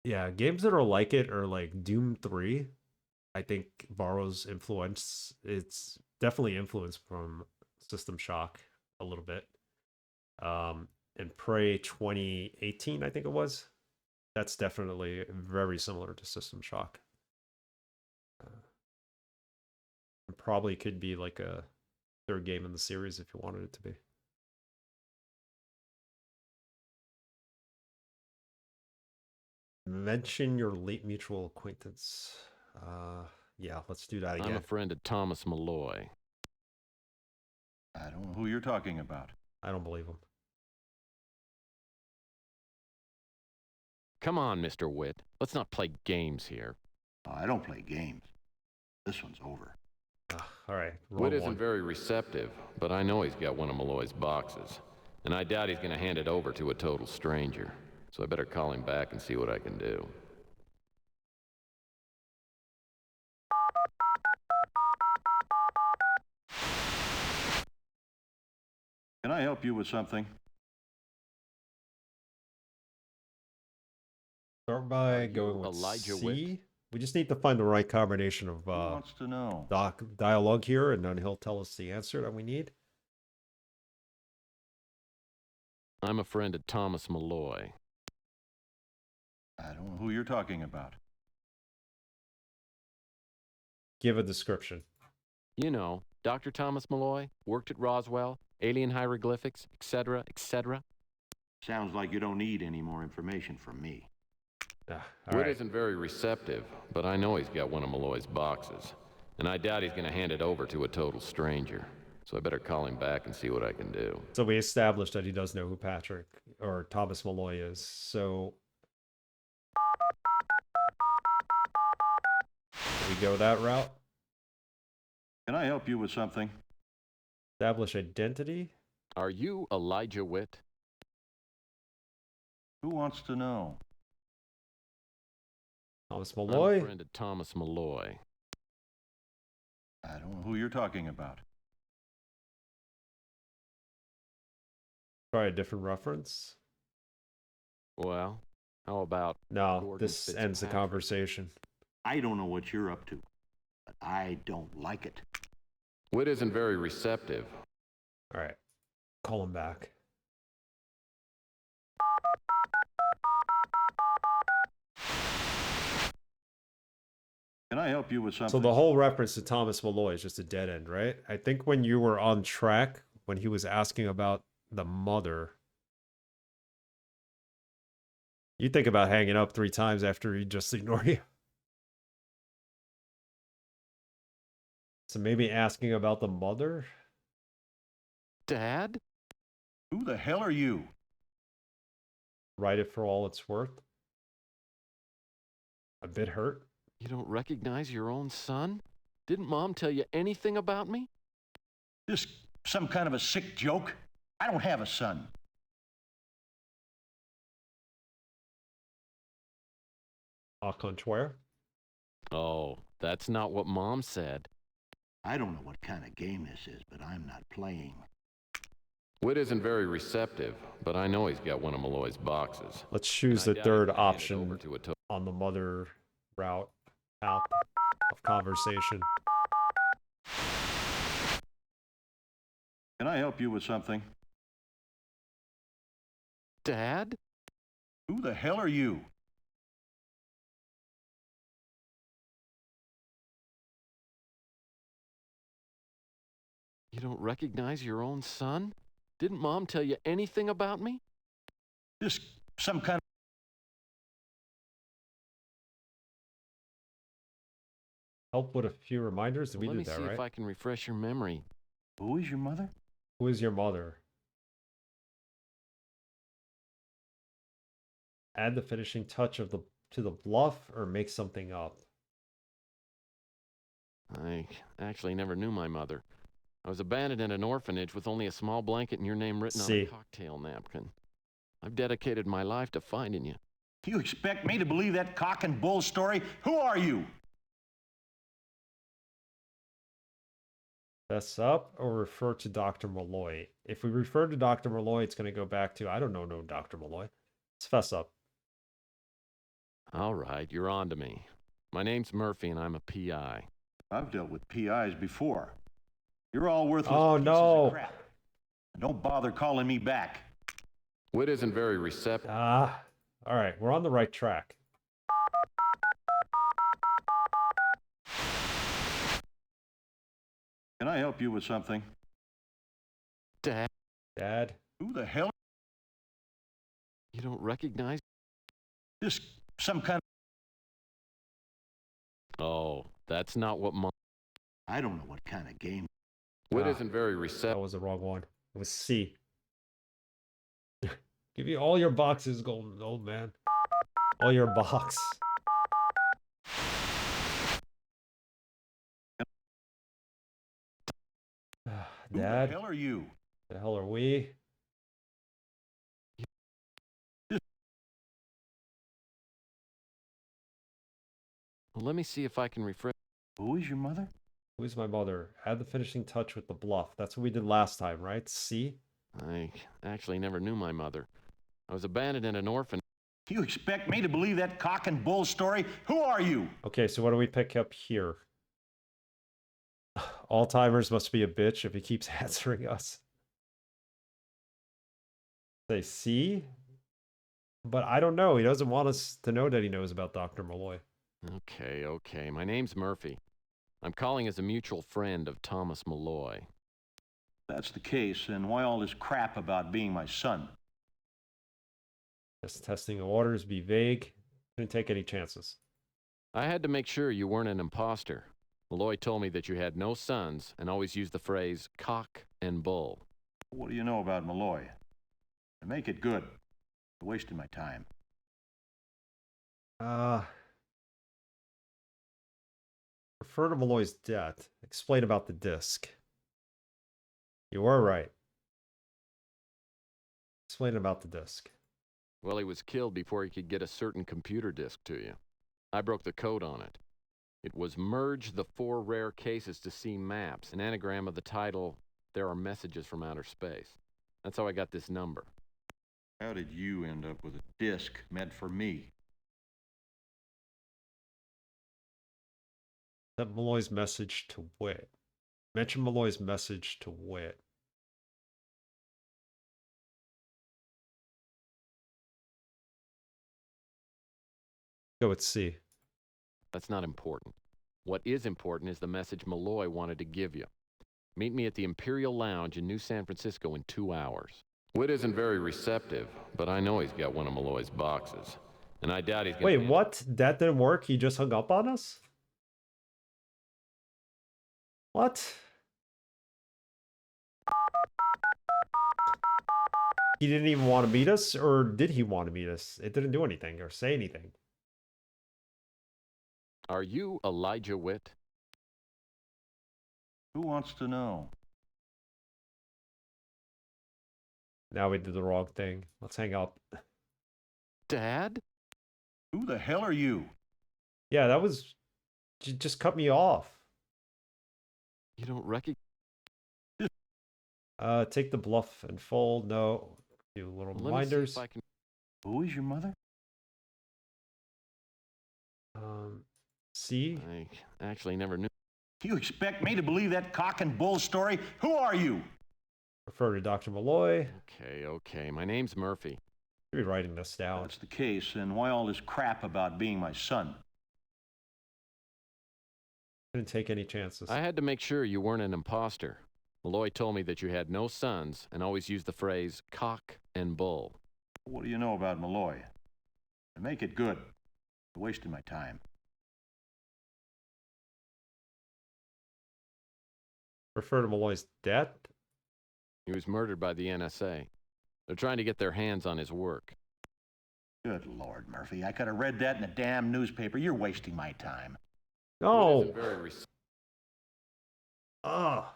Yeah, games that are like it are like Doom 3. I think borrows influence. It's definitely influenced from System Shock a little bit. And Prey 2018, I think it was. That's definitely very similar to System Shock. Probably could be like a third game in the series if you wanted it to be. Mention your late mutual acquaintance. Yeah, let's do that again. I'm a friend of Thomas Malloy. I don't know who you're talking about. I don't believe him. Come on, Mr. Whit. Let's not play games here. Oh, I don't play games. This one's over. All right. Whit isn't very receptive, but I know he's got one of Malloy's boxes. And I doubt he's going to hand it over to a total stranger. So I better call him back and see what I can do. Can I help you with something? Start by going with Elijah C. Whit? We just need to find the right combination of Who wants to know? dialogue here, and then he'll tell us the answer that we need. I'm a friend of Thomas Malloy. I don't know who you're talking about. Give a description. You know, Dr. Thomas Malloy, worked at Roswell, alien hieroglyphics, etc., etc. Sounds like you don't need any more information from me. All Whit right. isn't very receptive, but I know he's got one of Malloy's boxes. And I doubt he's going to hand it over to a total stranger. So I better call him back and see what I can do. So we established that he does know who Patrick or Thomas Malloy is. So we go that route. Can I help you with something? Establish identity. Are you Elijah Whit? Who wants to know? Thomas I'm a Malloy. friend of Thomas Malloy. I don't know who you're talking about. Try a different reference. Well, how about No, Gordon this ends the Fitzpatrick? conversation. I don't know what you're up to, but I don't like it. Whit isn't very receptive. All right. Call him back. Can I help you with something? So the whole reference to Thomas Malloy is just a dead end, right? I think when you were on track, when he was asking about the mother. You think about hanging up 3 times after he just ignored you. So maybe asking about the mother? Dad? Who the hell are you? Write it for all it's worth. A bit hurt. You don't recognize your own son? Didn't Mom tell you anything about me? This some kind of a sick joke? I don't have a son. Au contraire. Oh, that's not what Mom said. I don't know what kind of game this is, but I'm not playing. Whit isn't very receptive, but I know he's got one of Malloy's boxes. Let's choose And the I doubt third he'd hand it option over to a on the mother route out of conversation. Can I help you with something? Dad? Who the hell are you? You don't recognize your own son? Didn't Mom tell you anything about me? This some kind Help with a few reminders. Well, We let me did that, see right? if I can refresh your memory. Who is your mother? Who is your mother? Add the finishing touch of to the bluff or make something up. I actually never knew my mother. I was abandoned in an orphanage with only a small blanket and your name written on See. a cocktail napkin. I've dedicated my life to finding you. You expect me to believe that cock and bull story? Who are you? Fess up or refer to Dr. Malloy. If we refer to Dr. Malloy, it's going to go back to, I don't know no Dr. Malloy. Let's fess up. All right, you're on to me. My name's Murphy and I'm a PI. I've dealt with PIs before. You're all worthless Oh, pieces no. of crap. Don't bother calling me back. Whit isn't very receptive. All right, we're on the right track. Can I help you with something? Dad? Dad? Who the hell? You don't recognize? This some kind Oh, that's not what Mom... I don't know what kind of game. Whit Ah. isn't very That receptive. was the wrong one. It was C. Give you all your boxes, golden old man. All your box. Who Dad? the hell are you? The hell are we? Well, let me see if I can refresh... Who is your mother? Who's my mother? Add the finishing touch with the bluff. That's what we did last time, right? C? I actually never knew my mother. I was abandoned in an orphanage. You expect me to believe that cock and bull story? Who are you? Okay, so what do we pick up here? All-timers must be a bitch if he keeps answering us. Say C? But I don't know. He doesn't want us to know that he knows about Dr. Malloy. Okay. My name's Murphy. I'm calling as a mutual friend of Thomas Malloy. That's the case, and why all this crap about being my son? Just testing the waters, be vague. Didn't take any chances. I had to make sure you weren't an imposter. Malloy told me that you had no sons and always used the phrase cock and bull. What do you know about Malloy? And make it good. You're wasting my time. Refer to Malloy's death. Explain about the disc. You were right. Explain about the disc. Well, he was killed before he could get a certain computer disk to you. I broke the code on it. It was merge the 4 rare cases to see maps, an anagram of the title, There Are Messages from Outer Space. That's how I got this number. How did you end up with a disc meant for me? Sent Malloy's message to Wit. Mention Malloy's message to Wit. Go with C. That's not important. What is important is the message Malloy wanted to give you. Meet me at the Imperial Lounge in New San Francisco in 2 hours. Whit isn't very receptive, but I know he's got one of Malloy's boxes. And I doubt he's gonna... Wait, what? That didn't work? He just hung up on us? What? He didn't even want to meet us, or did he want to meet us? It didn't do anything or say anything. Are you Elijah Whit? Who wants to know? Now we did the wrong thing. Let's hang up. Dad? Who the hell are you? Yeah, that was... Just cut me off. You don't recognize... Take the bluff and fold. No. Do little reminders. Let me see if Who is your mother? See? I actually never knew. You expect me to believe that cock and bull story? Who are you? Refer to Dr. Malloy. Okay. My name's Murphy. Should be writing this down. That's the case, and why all this crap about being my son? Didn't take any chances. I had to make sure you weren't an imposter. Malloy told me that you had no sons and always used the phrase cock and bull. What do you know about Malloy? And make it good. You're wasting my time. Refer to Malloy's death? He was murdered by the NSA. They're trying to get their hands on his work. Good Lord, Murphy. I could have read that in a damn newspaper. You're wasting my time. No. Whit isn't very Ah.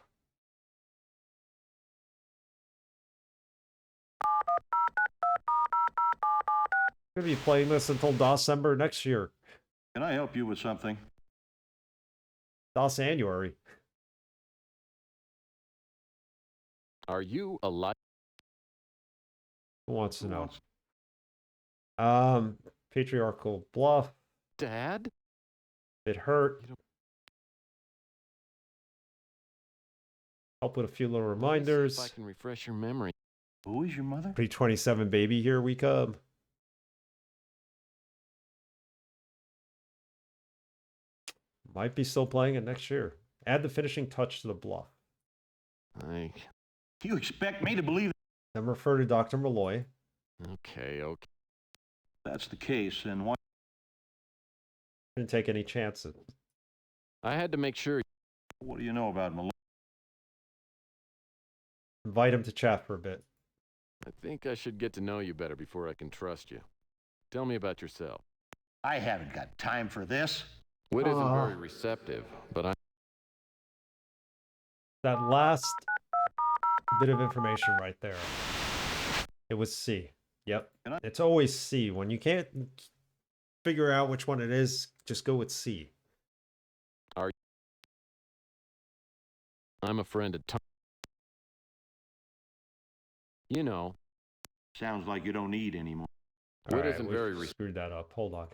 Gonna be playing this until December next year. Can I help you with something? January. Are you alive? Who wants to Who know? wants- Patriarchal bluff. Dad? It hurt. You don't- Help with a few little Let me see reminders. if I can refresh your memory. Who is your mother? Pre-27 baby, here we come. Might be still playing it next year. Add the finishing touch to the bluff. You expect me to believe Then refer to Dr. Malloy. Okay. that's the case, and why? Didn't take any chances. I had to make sure. What do you know about Malloy? Invite him to chat for a bit. I think I should get to know you better before I can trust you. Tell me about yourself. I haven't got time for this. Whit isn't very receptive, but That last bit of information right there. It was C. Yep. It's always C. When you can't figure out which one it is, just go with C. I'm a friend of Tom. You know. Sounds like you don't need any more. All Whit right, isn't we very screwed that up. Hold on.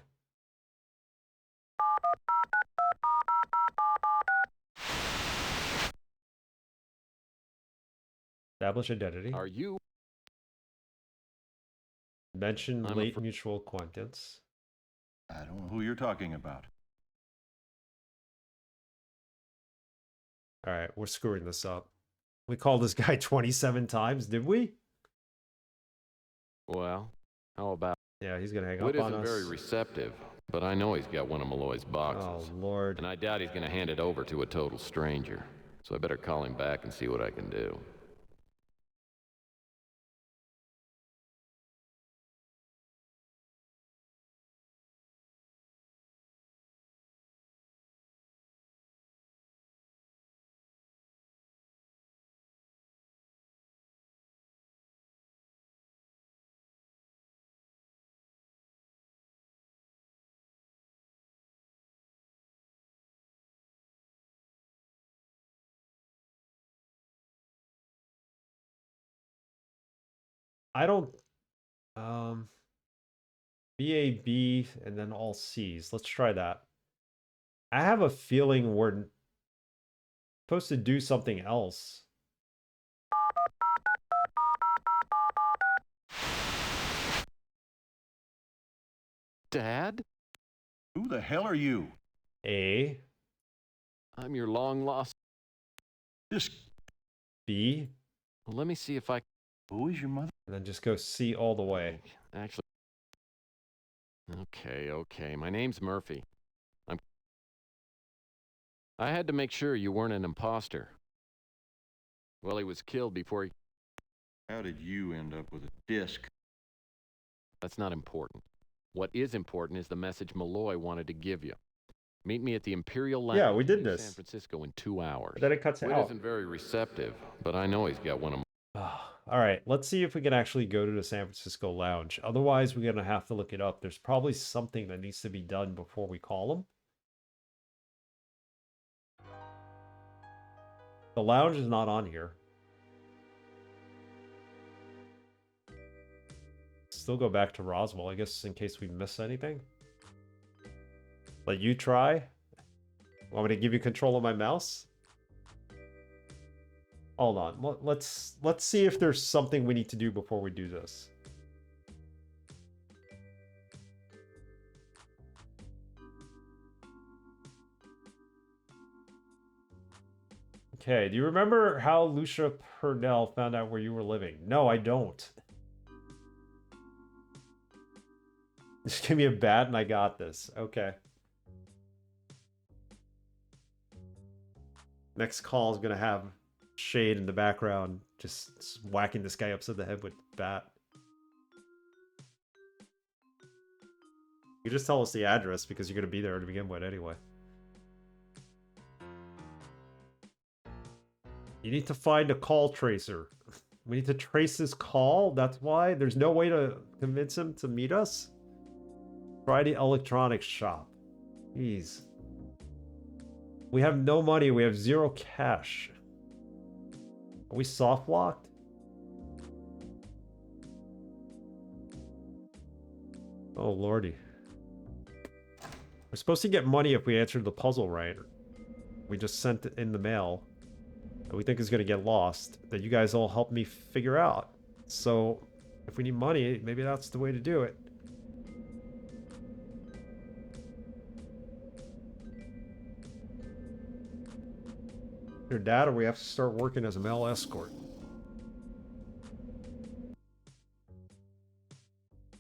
Establish identity. Are you? Mention I'm a late mutual acquaintance. I don't know who you're talking about. All right, we're screwing this up. We called this guy 27 times, did we? Well, how about? Yeah, he's gonna hang Whit up on isn't us. very receptive, but I know he's got one of Malloy's boxes. Oh, Lord. And I doubt he's going to hand it over to a total stranger. So I better call him back and see what I can do. I don't... BAB and then all C's. Let's try that. I have a feeling we're supposed to do something else. Dad? Who the hell are you? A. I'm your long lost. This B, Well, let me see if I... Who is your mother? and then just go C all the way. Actually... Okay. My name's Murphy. I had to make sure you weren't an imposter. Well, he was killed before he... How did you end up with a disc? That's not important. What is important is the message Malloy wanted to give you. Meet me at the Imperial Lounge Yeah, we did in this. San Francisco in 2 hours. Then it cuts Whit out. isn't very receptive, but I know he's got one of... All right, let's see if we can actually go to the San Francisco Lounge. Otherwise, we're going to have to look it up. There's probably something that needs to be done before we call them. The lounge is not on here. Still go back to Roswell, I guess, in case we miss anything. Let you try. Want me to give you control of my mouse? Hold on. Let's see if there's something we need to do before we do this. Okay, do you remember how Lucia Purnell found out where you were living? No, I don't. Just give me a bat and I got this. Okay. Next call is going to have Shade in the background just whacking this guy upside the head with a bat. You just tell us the address because you're going to be there to begin with anyway. You need to find a call tracer. We need to trace this call. That's why. There's no way to convince him to meet us. Try the electronics shop. Jeez. We have no money. We have 0 cash. Are we soft locked? Oh lordy. We're supposed to get money if we answered the puzzle right. We just sent it in the mail. That we think is going to get lost. That you guys all help me figure out. So, if we need money, maybe that's the way to do it. Your dad, or we have to start working as a male escort.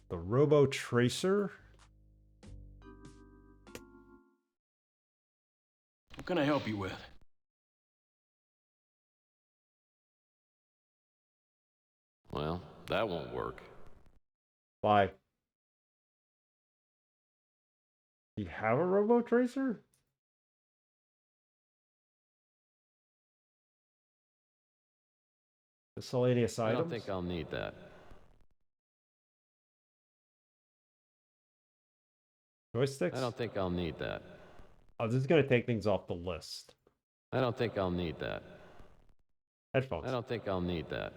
The Robo Tracer. What can I help you with? Well, that won't work. Why? Do you have a Robo Tracer? Miscellaneous I items? don't think I'll need that. Joysticks? I don't think I'll need that. Oh, this is going to take things off the list. I don't think I'll need that. Headphones. I don't think I'll need that.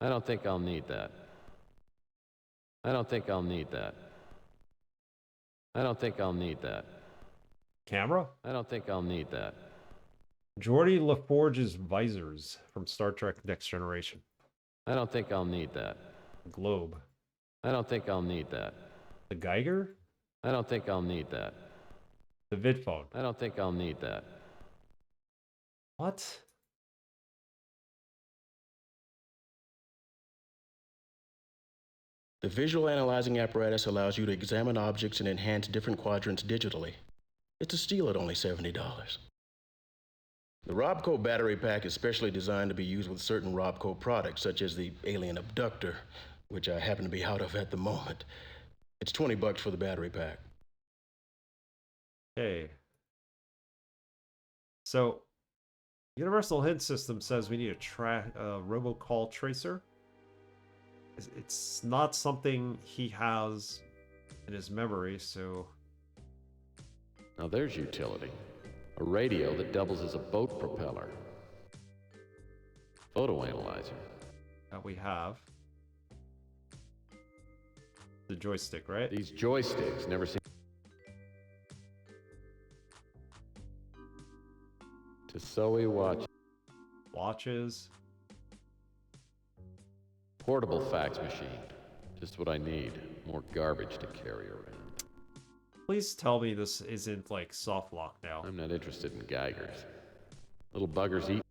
I don't think I'll need that. I don't think I'll need that. I don't think I'll need that. Camera? I don't think I'll need that. Geordi LaForge's visors from Star Trek Next Generation. I don't think I'll need that. Globe. I don't think I'll need that. The Geiger? I don't think I'll need that. The VidPhone. I don't think I'll need that. What? The visual analyzing apparatus allows you to examine objects and enhance different quadrants digitally. It's a steal at only $70. The Robco battery pack is specially designed to be used with certain Robco products, such as the Alien Abductor, which I happen to be out of at the moment. It's $20 for the battery pack. Okay. So, Universal Hint System says we need a robocall tracer. It's not something he has in his memory, so... Now there's utility. A radio that doubles as a boat propeller. Photo analyzer. That we have. The joystick, right? These joysticks never seem to Zoe watch. Watches. Portable fax machine. Just what I need. More garbage to carry around. Please tell me this isn't like soft lock now. I'm not interested in Geigers. Little buggers eat.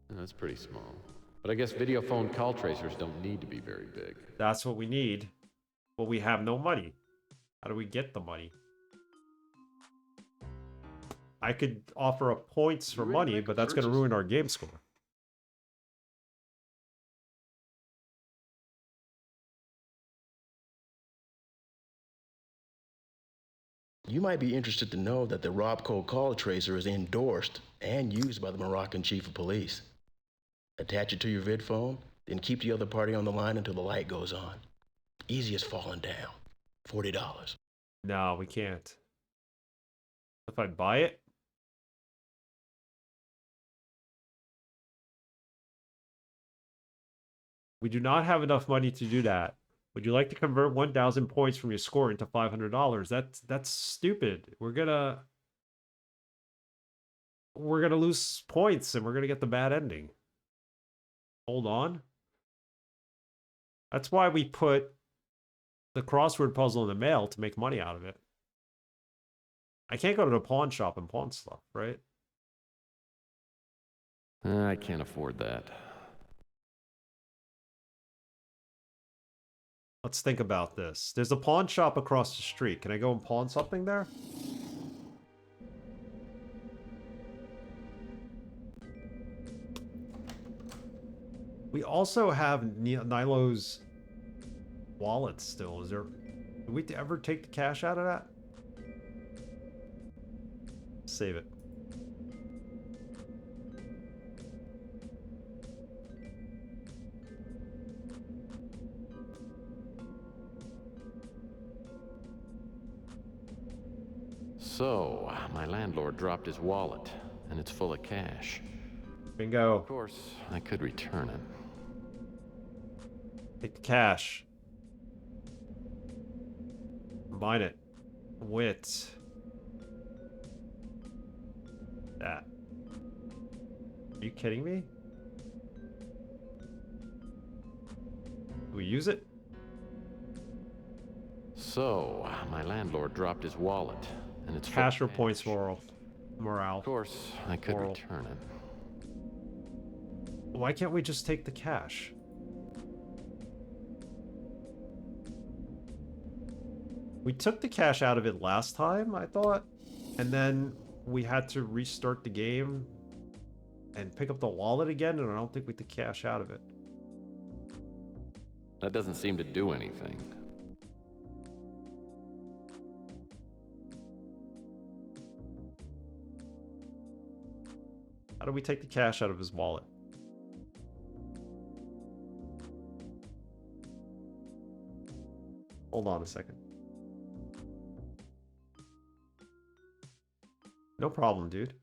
That's pretty small. But I guess video phone call tracers don't need to be very big. That's what we need. But we have no money. How do we get the money? I could offer up points for money, but that's going to ruin our game score. You might be interested to know that the Robco call tracer is endorsed and used by the Moroccan chief of police. Attach it to your vid phone, then keep the other party on the line until the light goes on. Easy as falling down. $40. No, we can't. If I buy it? We do not have enough money to do that. Would you like to convert 1,000 points from your score into $500? That's stupid. We're gonna lose points and we're gonna get the bad ending. Hold on. That's why we put the crossword puzzle in the mail to make money out of it. I can't go to the pawn shop and pawn stuff, right? I can't afford that. Let's think about this. There's a pawn shop across the street. Can I go and pawn something there? We also have Nilo's wallet still. Is there... Did we ever take the cash out of that? Save it. So, my landlord dropped his wallet, and it's full of cash. Bingo. Of course, I could return it. Take the cash. Combine it with that. Are you kidding me? Do we use it? So, my landlord dropped his wallet, and it's Cash full or of points cash. morale? Of course, I could Moral. return it. Why can't we just take the cash? We took the cash out of it last time, I thought. And then we had to restart the game and pick up the wallet again, and I don't think we took cash out of it. That doesn't seem to do anything. How do we take the cash out of his wallet? Hold on a second. No problem, dude.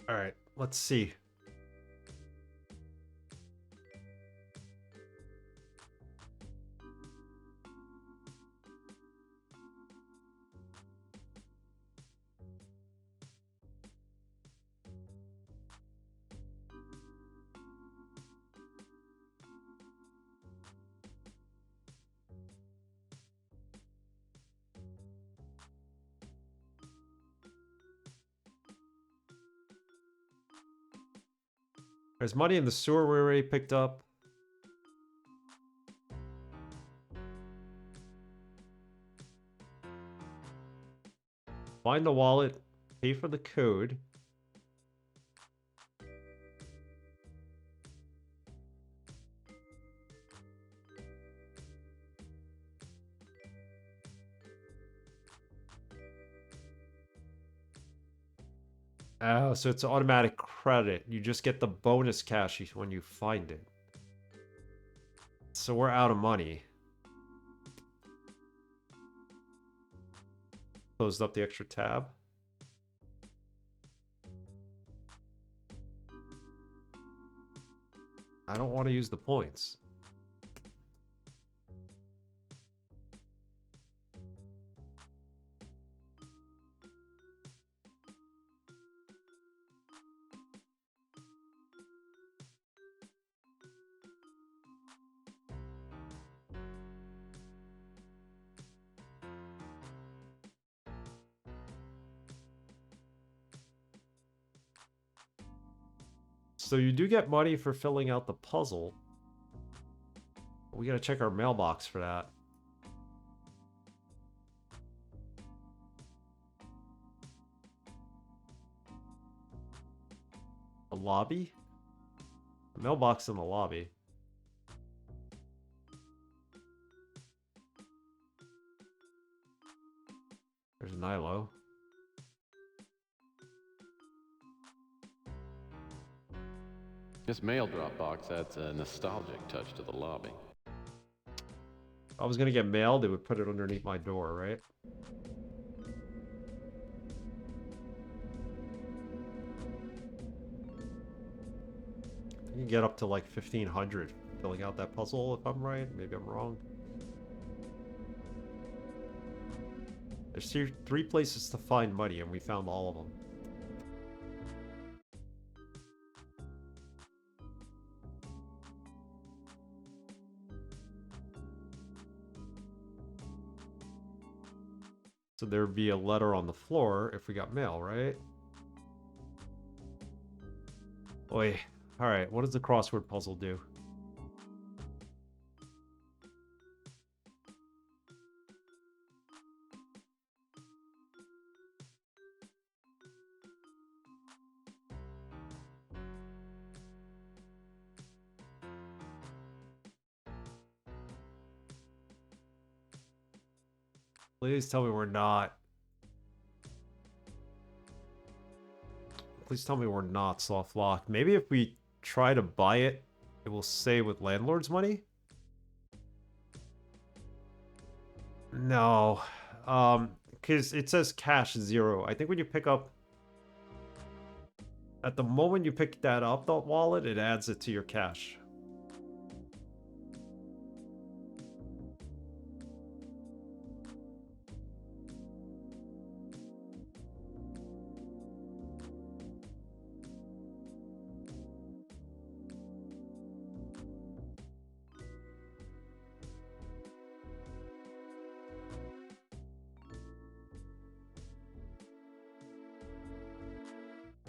All right, let's see. There's money in the sewer we already picked up. Find the wallet, pay for the code. Oh, so it's automatic credit. You just get the bonus cash when you find it. So we're out of money. Closed up the extra tab. I don't want to use the points. So you do get money for filling out the puzzle. We gotta check our mailbox for that. The lobby? The mailbox in the lobby. There's Nilo. This mail drop box adds a nostalgic touch to the lobby. If I was gonna get mail, they would put it underneath my door, right? You can get up to like 1,500 filling out that puzzle if I'm right. Maybe I'm wrong. There's three places to find money, and we found all of them. So there'd be a letter on the floor if we got mail, right? Oi. Alright, what does the crossword puzzle do? Please tell me we're not. Please tell me we're not soft locked. Maybe if we try to buy it, it will say with landlord's money? No. Because it says cash 0. I think when you pick up... At the moment you pick that up, the wallet, it adds it to your cash.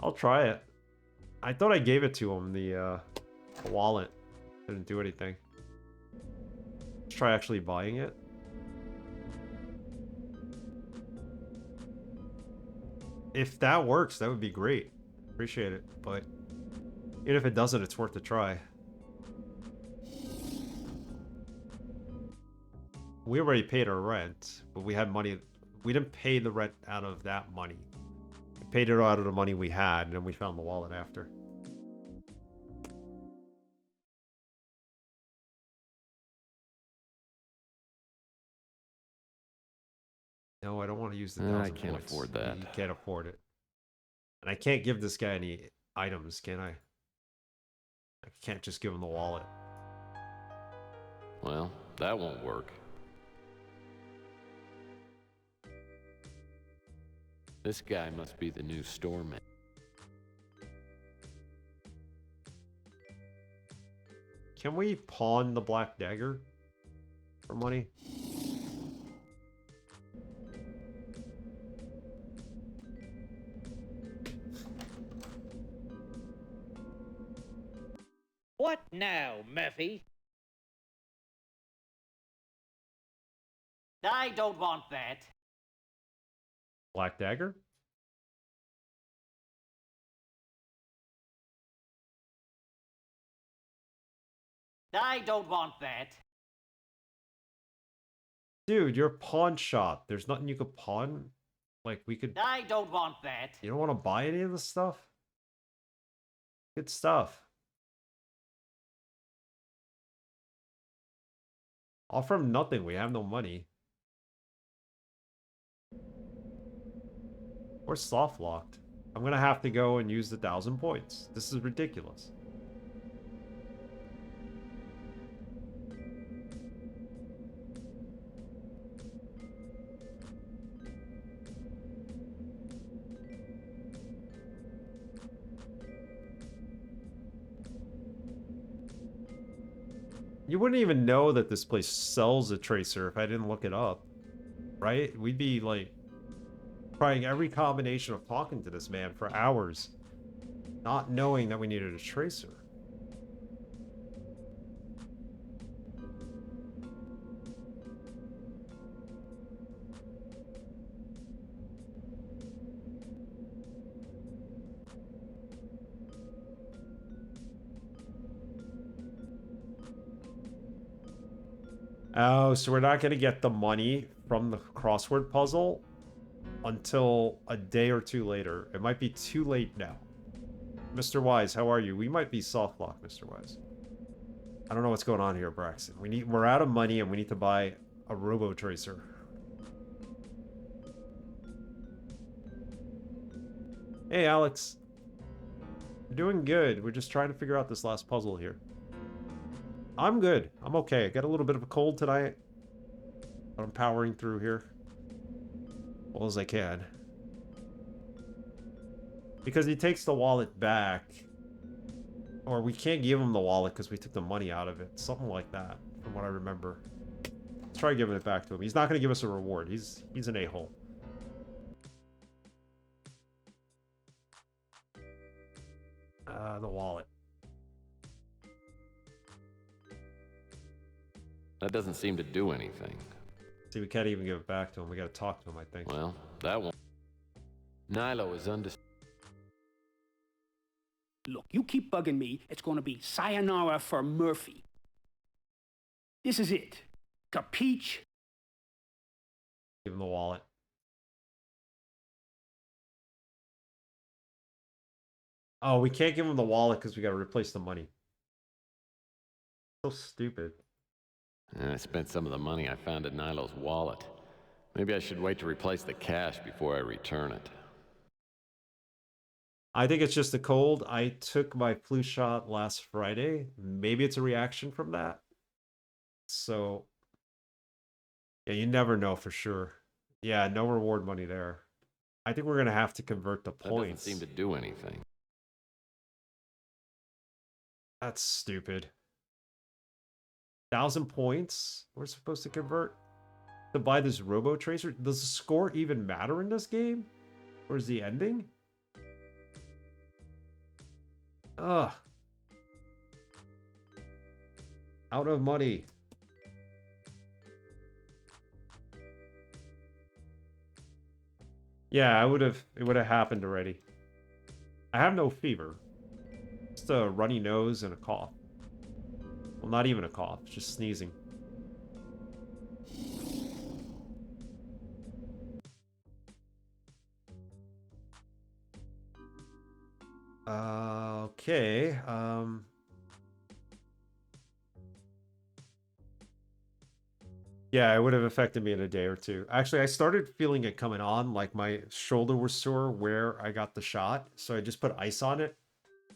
I'll try it. I thought I gave it to him, the wallet. Didn't do anything. Let's try actually buying it. If that works, that would be great. Appreciate it, but even if it doesn't, it's worth a try. We already paid our rent, but we had money. We didn't pay the rent out of that money. We paid it out of the money we had, and then we found the wallet after. No, I don't want to use the 1,000 I can't points. afford that. You can't afford it. And I can't give this guy any items, can I? I can't just give him the wallet. Well, that won't work. This guy must be the new storeman. Can we pawn the black dagger for money? What now, Murphy? I don't want that. Black dagger? I don't want that. Dude, you're a pawn shop. There's nothing you could pawn? Like, we could... I don't want that. You don't want to buy any of this stuff? Good stuff. Offer him nothing. We have no money. We're soft locked. I'm gonna have to go and use the 1,000 points. This is ridiculous. You wouldn't even know that this place sells a tracer if I didn't look it up. Right? We'd be, like, trying every combination of talking to this man for hours, not knowing that we needed a tracer. Oh, so we're not going to get the money from the crossword puzzle until a day or two later. It might be too late now. Mr. Wise, how are you? We might be soft locked, Mr. Wise. I don't know what's going on here, Braxton. We're out of money and we need to buy a robo tracer. Hey, Alex. We're doing good. We're just trying to figure out this last puzzle here. I'm good. I'm okay. I got a little bit of a cold tonight, but I'm powering through here as well as I can. Because he takes the wallet back. Or we can't give him the wallet because we took the money out of it. Something like that, from what I remember. Let's try giving it back to him. He's not going to give us a reward. He's an a-hole. The wallet. That doesn't seem to do anything. See, we can't even give it back to him. We got to talk to him, I think. Well, that one. Nilo is Look, you keep bugging me, it's going to be sayonara for Murphy. This is it. Capiche? Give him the wallet. Oh, we can't give him the wallet because we got to replace the money. So stupid. I spent some of the money I found in Nilo's wallet. Maybe I should wait to replace the cash before I return it. I think it's just a cold. I took my flu shot last Friday. Maybe it's a reaction from that. So, yeah, you never know for sure. Yeah, no reward money there. I think we're going to have to convert the That doesn't points. seem to do anything. That's stupid. 1,000 points we're supposed to convert to buy this robo tracer. Does the score even matter in this game? Or is the ending? Ugh. Out of money. Yeah, it would have happened already. I have no fever. Just a runny nose and a cough. Well, not even a cough, just sneezing. Okay. Yeah, it would have affected me in a day or two. Actually, I started feeling it coming on, like my shoulder was sore where I got the shot. So I just put ice on it,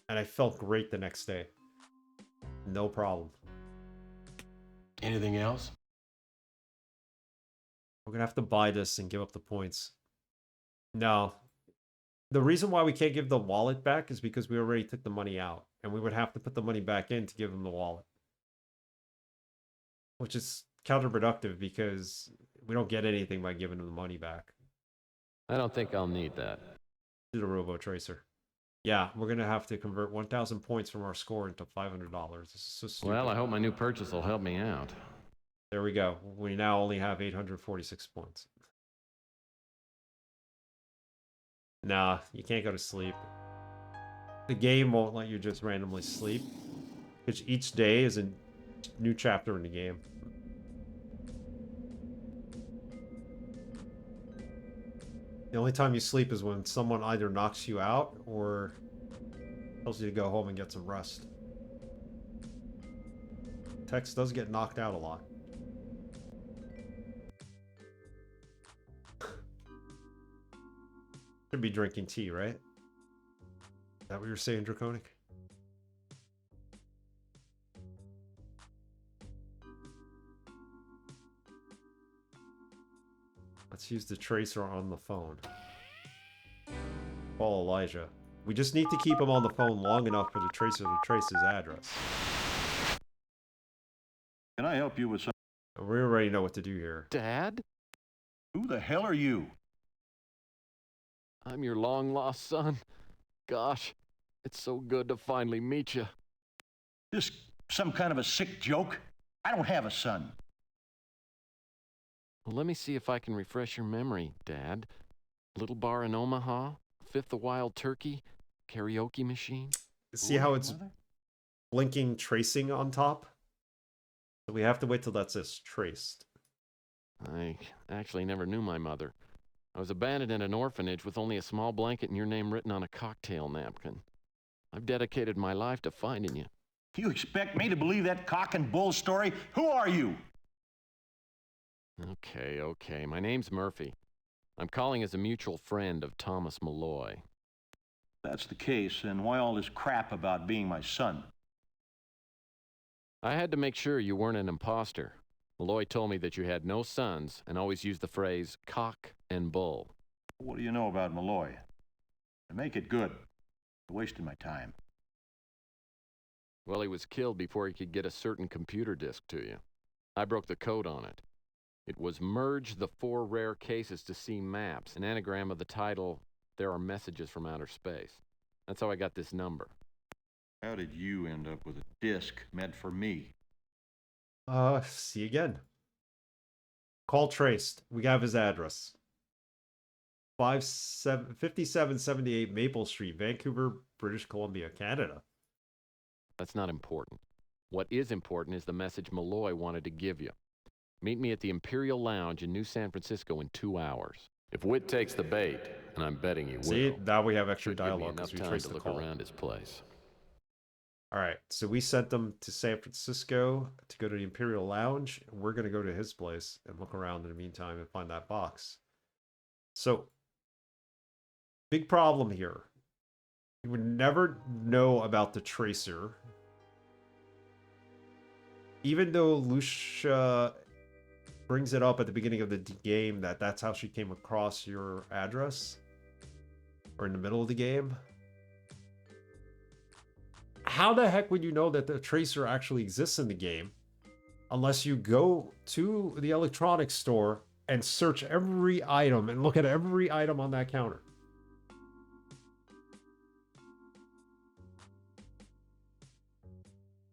and I felt great the next day. No problem. Anything else? We're gonna have to buy this and give up the points. No. The reason why we can't give the wallet back is because we already took the money out. And we would have to put the money back in to give them the wallet. Which is counterproductive because we don't get anything by giving them the money back. I don't think I'll need that. Do the Robo Tracer. Yeah, we're going to have to convert 1,000 points from our score into $500. This is so stupid. Well, I hope my new purchase will help me out. There we go. We now only have 846 points. Nah, you can't go to sleep. The game won't let you just randomly sleep. Because each day is a new chapter in the game. The only time you sleep is when someone either knocks you out or tells you to go home and get some rest. Tex does get knocked out a lot. Should be drinking tea, right? Is that what you're saying, Draconic? Let's use the tracer on the phone. Call Elijah. We just need to keep him on the phone long enough for the tracer to trace his address. Can I help you with some? We already know what to do here. Dad? Who the hell are you? I'm your long-lost son. Gosh, it's so good to finally meet you. This some kind of a sick joke? I don't have a son. Well, let me see if I can refresh your memory, Dad. Little bar in Omaha, Fifth of Wild Turkey, karaoke machine. See how it's blinking tracing on top? So we have to wait till that says traced. I actually never knew my mother. I was abandoned in an orphanage with only a small blanket and your name written on a cocktail napkin. I've dedicated my life to finding you. You expect me to believe that cock and bull story? Who are you? Okay. My name's Murphy. I'm calling as a mutual friend of Thomas Malloy. That's the case, and why all this crap about being my son? I had to make sure you weren't an imposter. Malloy told me that you had no sons and always used the phrase cock and bull. What do you know about Malloy? And make it good. You're wasting my time. Well, he was killed before he could get a certain computer disk to you. I broke the code on it. It was merge the 4 rare cases to see maps, an anagram of the title, There Are Messages from Outer Space. That's how I got this number. How did you end up with a disc meant for me? See again. Call traced. We have his address. 5778 Maple Street, Vancouver, British Columbia, Canada. That's not important. What is important is the message Malloy wanted to give you. Meet me at the Imperial Lounge in New San Francisco in 2 hours. If Whit takes the bait, and I'm betting he will. See, now we have extra should give me dialogue enough because we time traced to the look call. around his place. All right, so we sent them to San Francisco to go to the Imperial Lounge. We're going to go to his place and look around in the meantime and find that box. So, big problem here. You would never know about the tracer. Even though Lucia brings it up at the beginning of the game that that's how she came across your address. Or in the middle of the game. How the heck would you know that the tracer actually exists in the game unless you go to the electronics store and search every item and look at every item on that counter?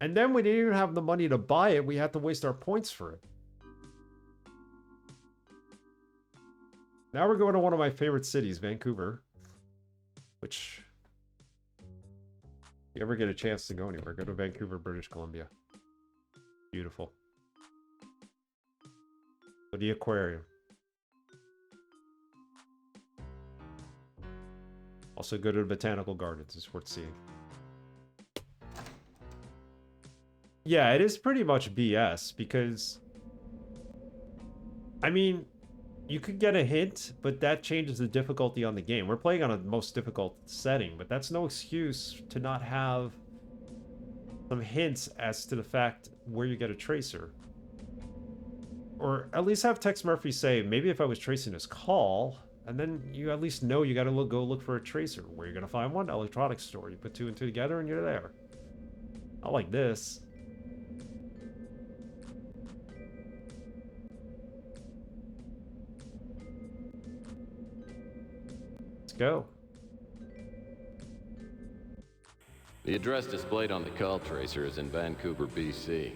And then we didn't even have the money to buy it. We had to waste our points for it. Now we're going to one of my favorite cities, Vancouver. Which... If you ever get a chance to go anywhere, go to Vancouver, British Columbia. Beautiful. Go to the aquarium. Also go to the botanical gardens. It's worth seeing. Yeah, it is pretty much BS because... I mean, you could get a hint, but that changes the difficulty on the game. We're playing on a most difficult setting, but that's no excuse to not have some hints as to the fact where you get a tracer. Or at least have Tex Murphy say, maybe if I was tracing his call, and then you at least know you gotta go look for a tracer. Where you're gonna find one? Electronics store. You put 2 and 2 together and you're there. Not like this. Go. The address displayed on the call tracer is in Vancouver, BC.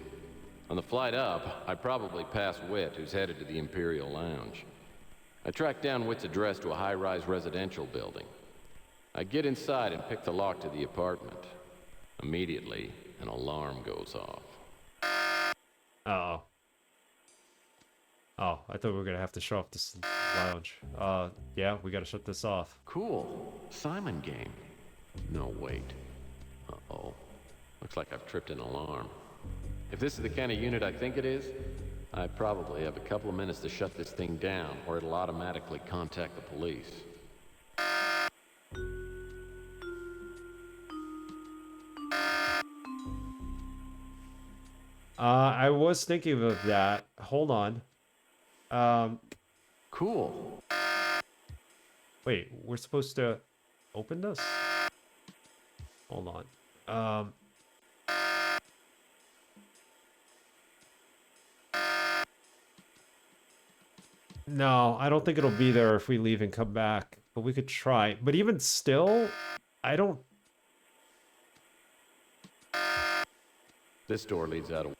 On the flight up, I probably passed Whit, who's headed to the Imperial Lounge. I tracked down Whit's address to a high-rise residential building. I get inside and pick the lock to the apartment. Immediately, an alarm goes off. Uh-oh. Oh, I thought we were gonna have to shut off this lounge. Yeah, we gotta shut this off. Cool. Simon game. No, wait. Uh-oh. Looks like I've tripped an alarm. If this is the kind of unit I think it is, I probably have a couple of minutes to shut this thing down, or it'll automatically contact the police. I was thinking of that. Hold on. Cool. Wait, we're supposed to open this? Hold on. No, I don't think it'll be there if we leave and come back. But we could try. But even still, I don't... This door leads out of...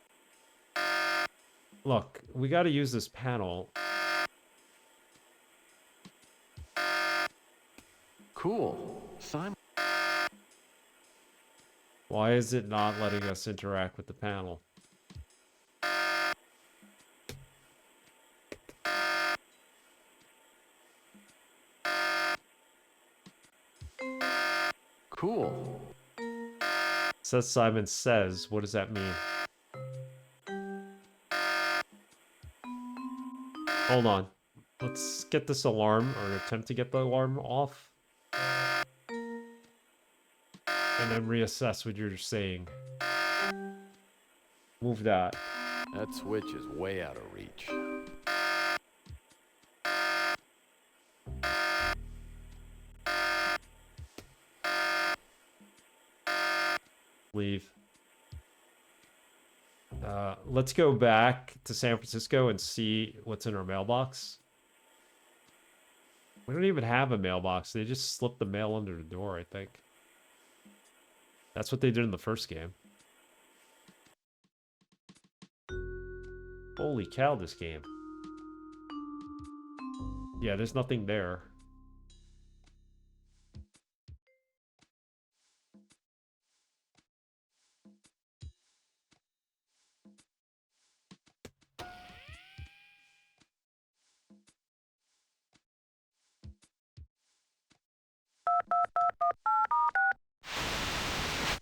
Look, we got to use this panel. Cool. Simon. Why is it not letting us interact with the panel? Cool. Says Simon says. What does that mean? Hold on. Let's get this alarm, or attempt to get the alarm off. And then reassess what you're saying. Move that. That switch is way out of reach. Leave. Let's go back to San Francisco and see what's in our mailbox. We don't even have a mailbox. They just slipped the mail under the door, I think. That's what they did in the first game. Holy cow, this game. Yeah, there's nothing there.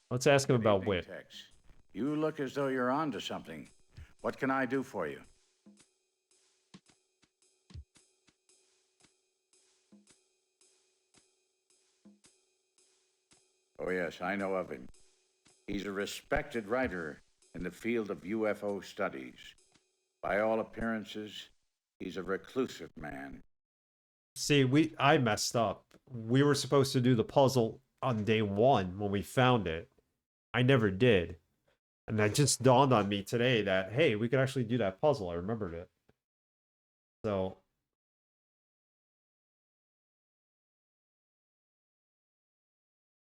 Let's ask him about Evening, wit. Tex. You look as though you're on to something. What can I do for you? Oh, yes, I know of him. He's a respected writer in the field of UFO studies. By all appearances, he's a reclusive man. See, I messed up. We were supposed to do the puzzle on day one when we found it. I never did. And that just dawned on me today that, hey, we could actually do that puzzle. I remembered it. So...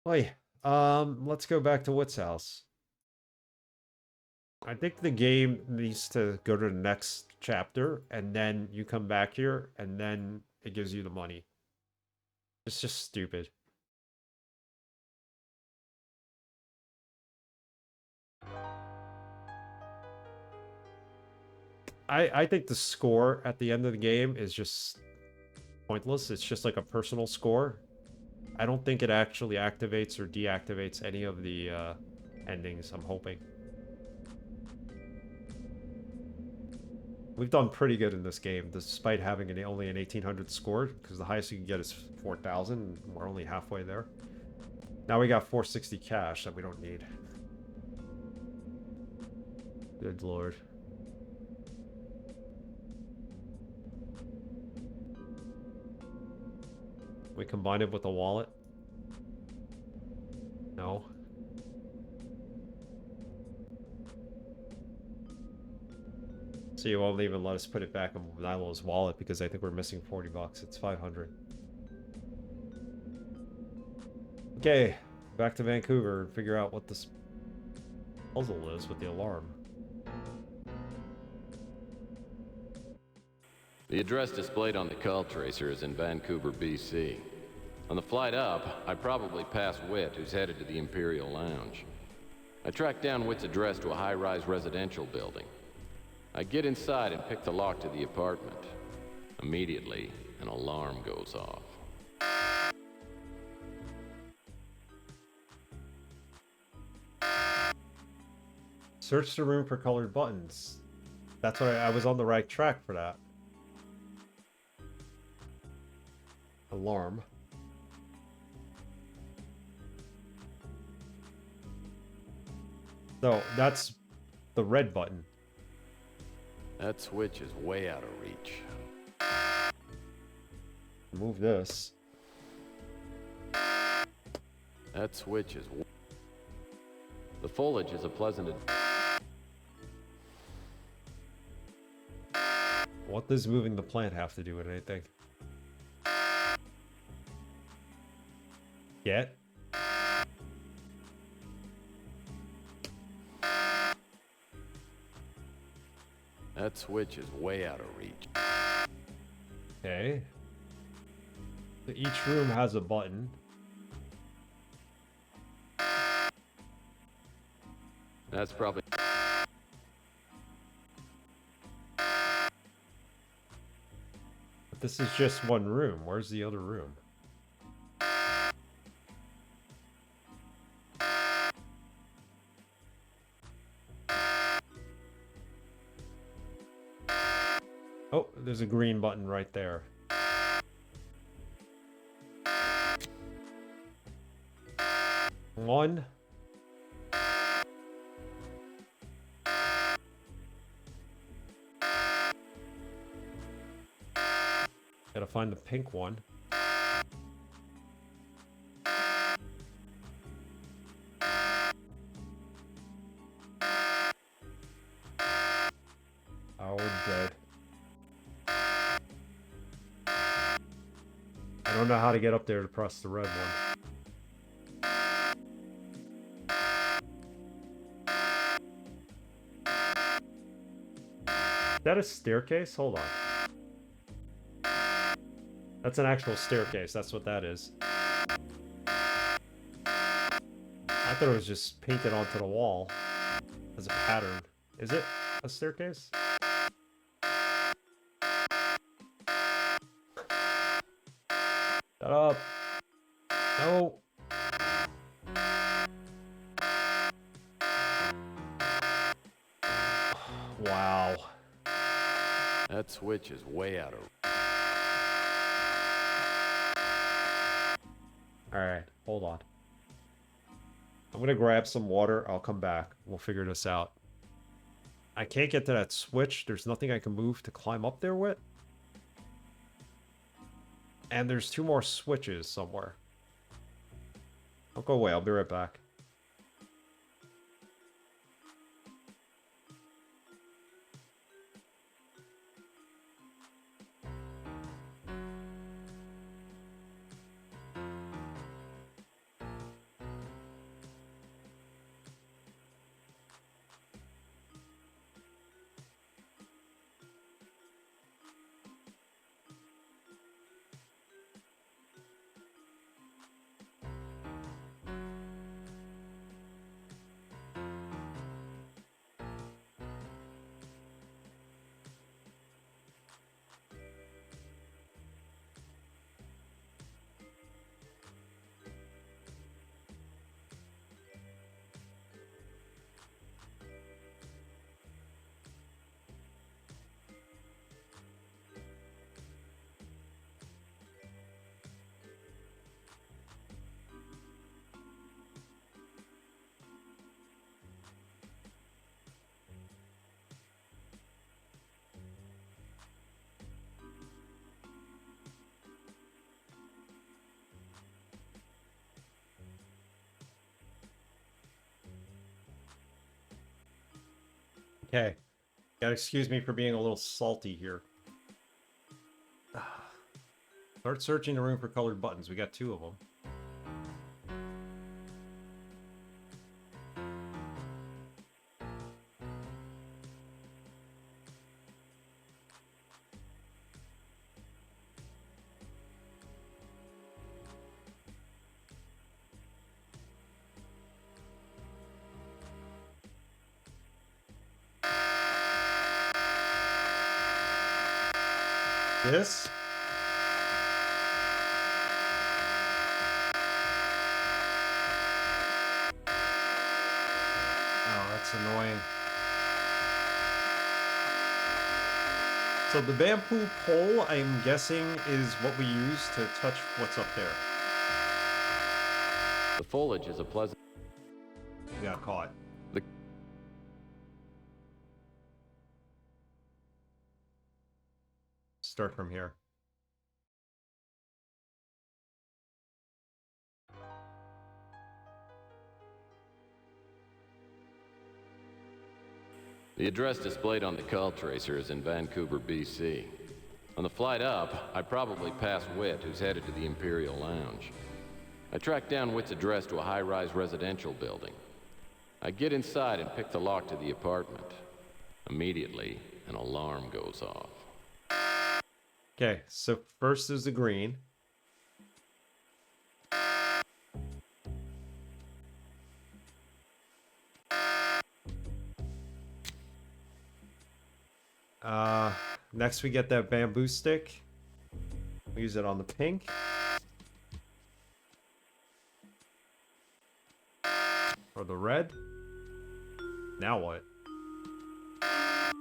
let's go back to Whit's house. I think the game needs to go to the next chapter, and then you come back here, and then it gives you the money. It's just stupid. I think the score at the end of the game is just pointless. It's just like a personal score. I don't think it actually activates or deactivates any of the endings, I'm hoping. We've done pretty good in this game, despite having only an 1800 score, because the highest you can get is 4,000, and we're only halfway there. Now we got 460 cash that we don't need. Good lord. We combine it with a wallet? No. So you won't even let us put it back in Nilo's wallet because I think we're missing 40 bucks. It's 500. Okay, back to Vancouver and figure out what this puzzle is with the alarm. The address displayed on the call tracer is in Vancouver, BC. On the flight up, I probably passed Whit, who's headed to the Imperial Lounge. I tracked down Whit's address to a high-rise residential building. I get inside and pick the lock to the apartment. Immediately, an alarm goes off. Search the room for colored buttons. That's what I was on the right track for that. Alarm. So that's the red button. That switch is way out of reach. Move this. That switch is... The foliage is a pleasant... What does moving the plant have to do with anything? Get? That switch is way out of reach. Okay. So each room has a button. That's probably... But this is just one room. Where's the other room? Oh, there's a green button right there. One. Gotta find the pink one. Oh, we're dead. I don't know how to get up there to press the red one. Is that a staircase? Hold on. That's an actual staircase. That's what that is. I thought it was just painted onto the wall as a pattern. Is it a staircase? Shut up. No. Wow. That switch is way out of... Alright, hold on. I'm gonna grab some water. I'll come back. We'll figure this out. I can't get to that switch. There's nothing I can move to climb up there with. And there's 2 more switches somewhere. Don't go away. I'll be right back. Okay. Gotta excuse me for being a little salty here. Start searching the room for colored buttons. We got 2 of them. This? Oh, that's annoying. So the bamboo pole, I'm guessing, is what we use to touch what's up there. The foliage is a pleasant... We got caught. The... Start from here. The address displayed on the call tracer is in Vancouver, BC. On the flight up, I probably passed Witt, who's headed to the Imperial Lounge. I tracked down Witt's address to a high-rise residential building. I get inside and pick the lock to the apartment. Immediately, an alarm goes off. Okay, so first is the green. Next we get that bamboo stick. We use it on the pink. Or the red. Now what? How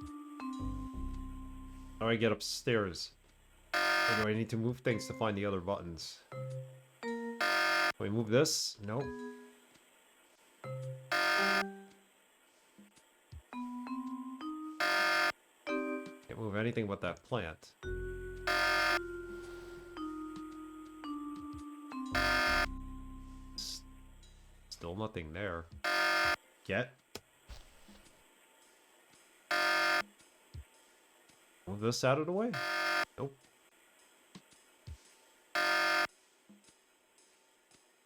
do I get upstairs? Or do I need to move things to find the other buttons? Can we move this? Nope. Can't move anything but that plant. Still nothing there. Get. Move this out of the way? Nope.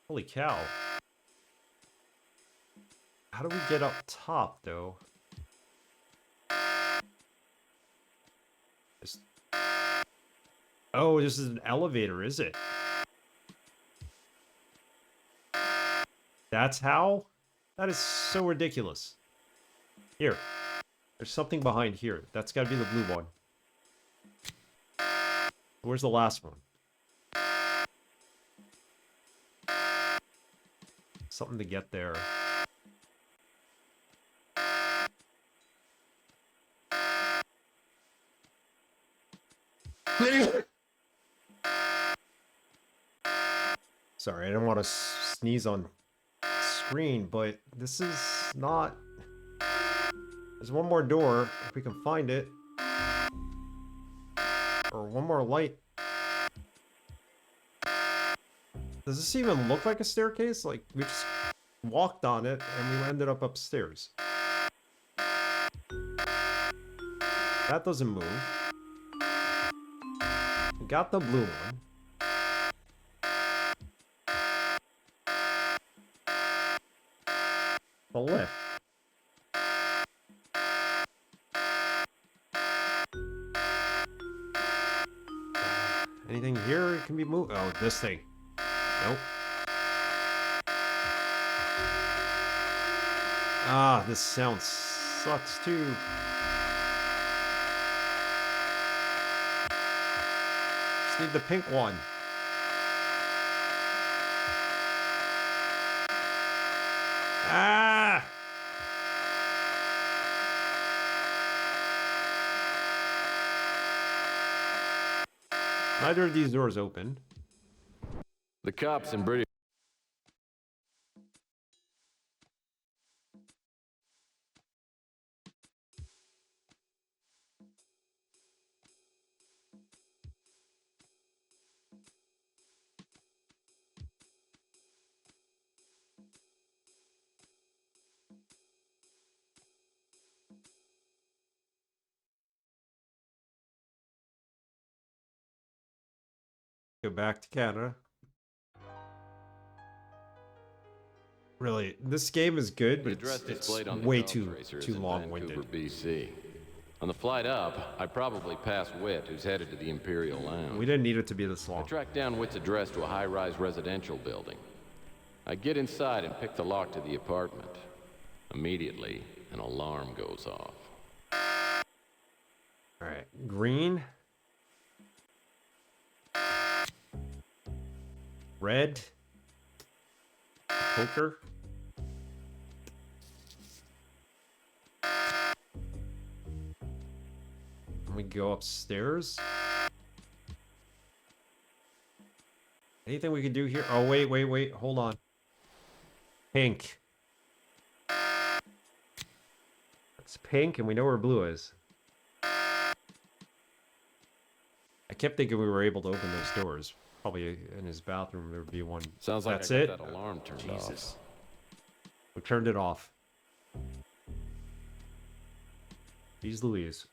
Holy cow. How do we get up top, though? Oh, this is an elevator, is it? That's how? That is so ridiculous. Here. There's something behind here. That's gotta be the blue one. Where's the last one? Something to get there. Sorry, I didn't want to sneeze on screen, but this is not... There's one more door, if we can find it. Or one more light. Does this even look like a staircase? Like, we just walked on it, and we ended up upstairs. That doesn't move. We got the blue one. The lift. Anything here can be moved? Oh, this thing. Nope. Ah, this sound sucks too. Just need the pink one. Ah! Neither of these doors open. The cops in British... Go back to Canada. Really, this game is good, but it's way too long-winded. BC. On the flight up, I probably passed Witt, who's headed to the Imperial Lounge. We didn't need it to be this I long. tracked down Witt's address to a high-rise residential building. I get inside and pick the lock to the apartment. Immediately, an alarm goes off. Alright, green. Red. Poker. And we go upstairs. Anything we can do here? Oh, wait. Hold on. Pink. It's pink, and we know where blue is. I kept thinking we were able to open those doors. Probably in his bathroom there would be one. Sounds like That's I it. got that alarm turned off. We turned it off. Jeez Louise.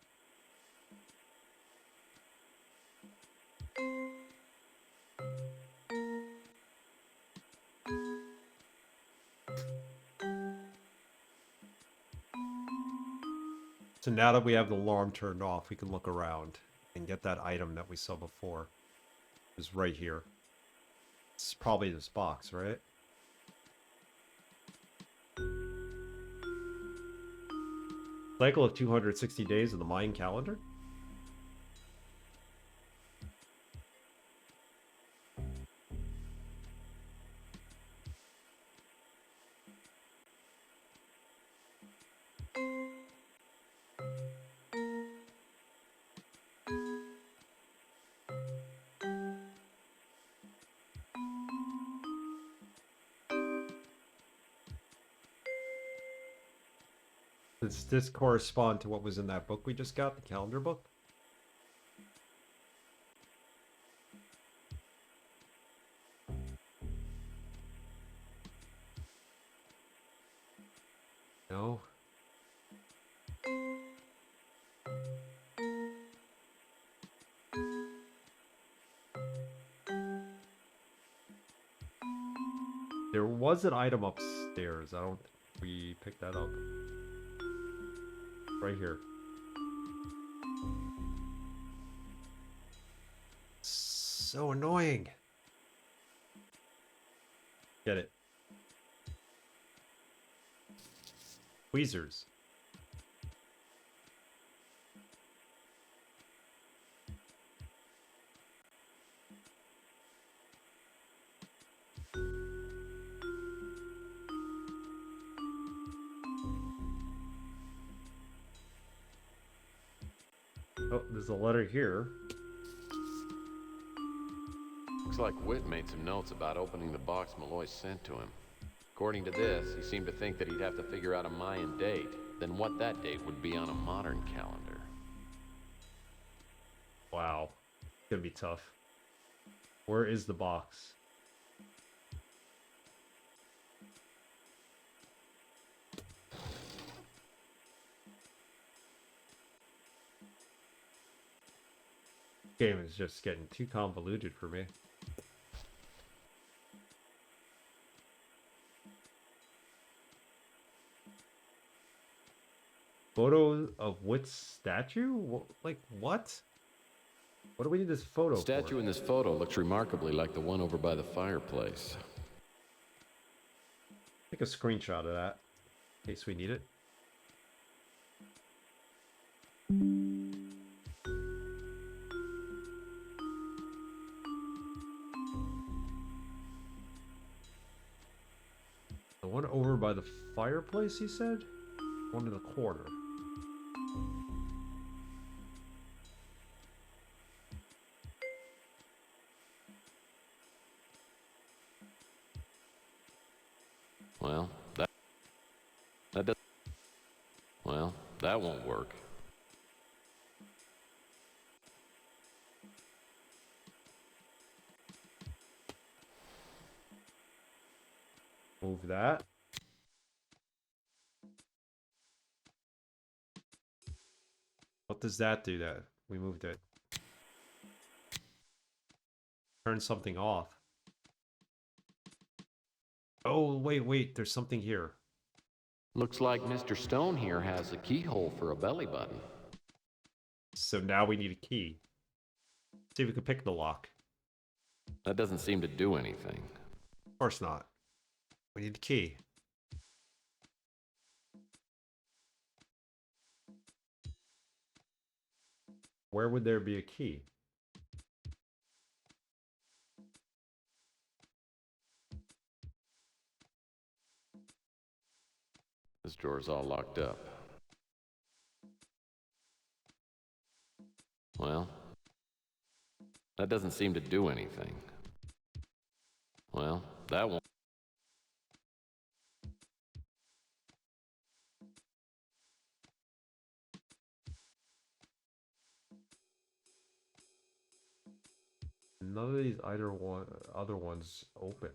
So now that we have the alarm turned off, we can look around and get that item that we saw before. It's right here. It's probably this box, right? Cycle of 260 days of the Mayan calendar? Does this correspond to what was in that book we just got, the calendar book? No. There was an item upstairs. I don't think we picked that up. Right here. So annoying. Get it. Tweezers. Oh, there's a letter here. Looks like Whit made some notes about opening the box Malloy sent to him. According to this, he seemed to think that he'd have to figure out a Mayan date, then what that date would be on a modern calendar. Wow. It's gonna be tough. Where is the box? Game is just getting too convoluted for me. Photo of Whit's statue? Like, what? What do we need this photo The statue for? in this photo looks remarkably like the one over by the fireplace. Take a screenshot of that, in case we need it. The one over by the fireplace, he said? One in the corner. Well, that won't work. Move that. What does that do that? We moved it. Turn something off. Oh, wait, there's something here. Looks like Mr. Stone here has a keyhole for a belly button. So now we need a key. See if we can pick the lock. That doesn't seem to do anything. Of course not. We need the key. Where would there be a key? This drawer's all locked up. Well, that doesn't seem to do anything. Well, that won't. None of these other ones open.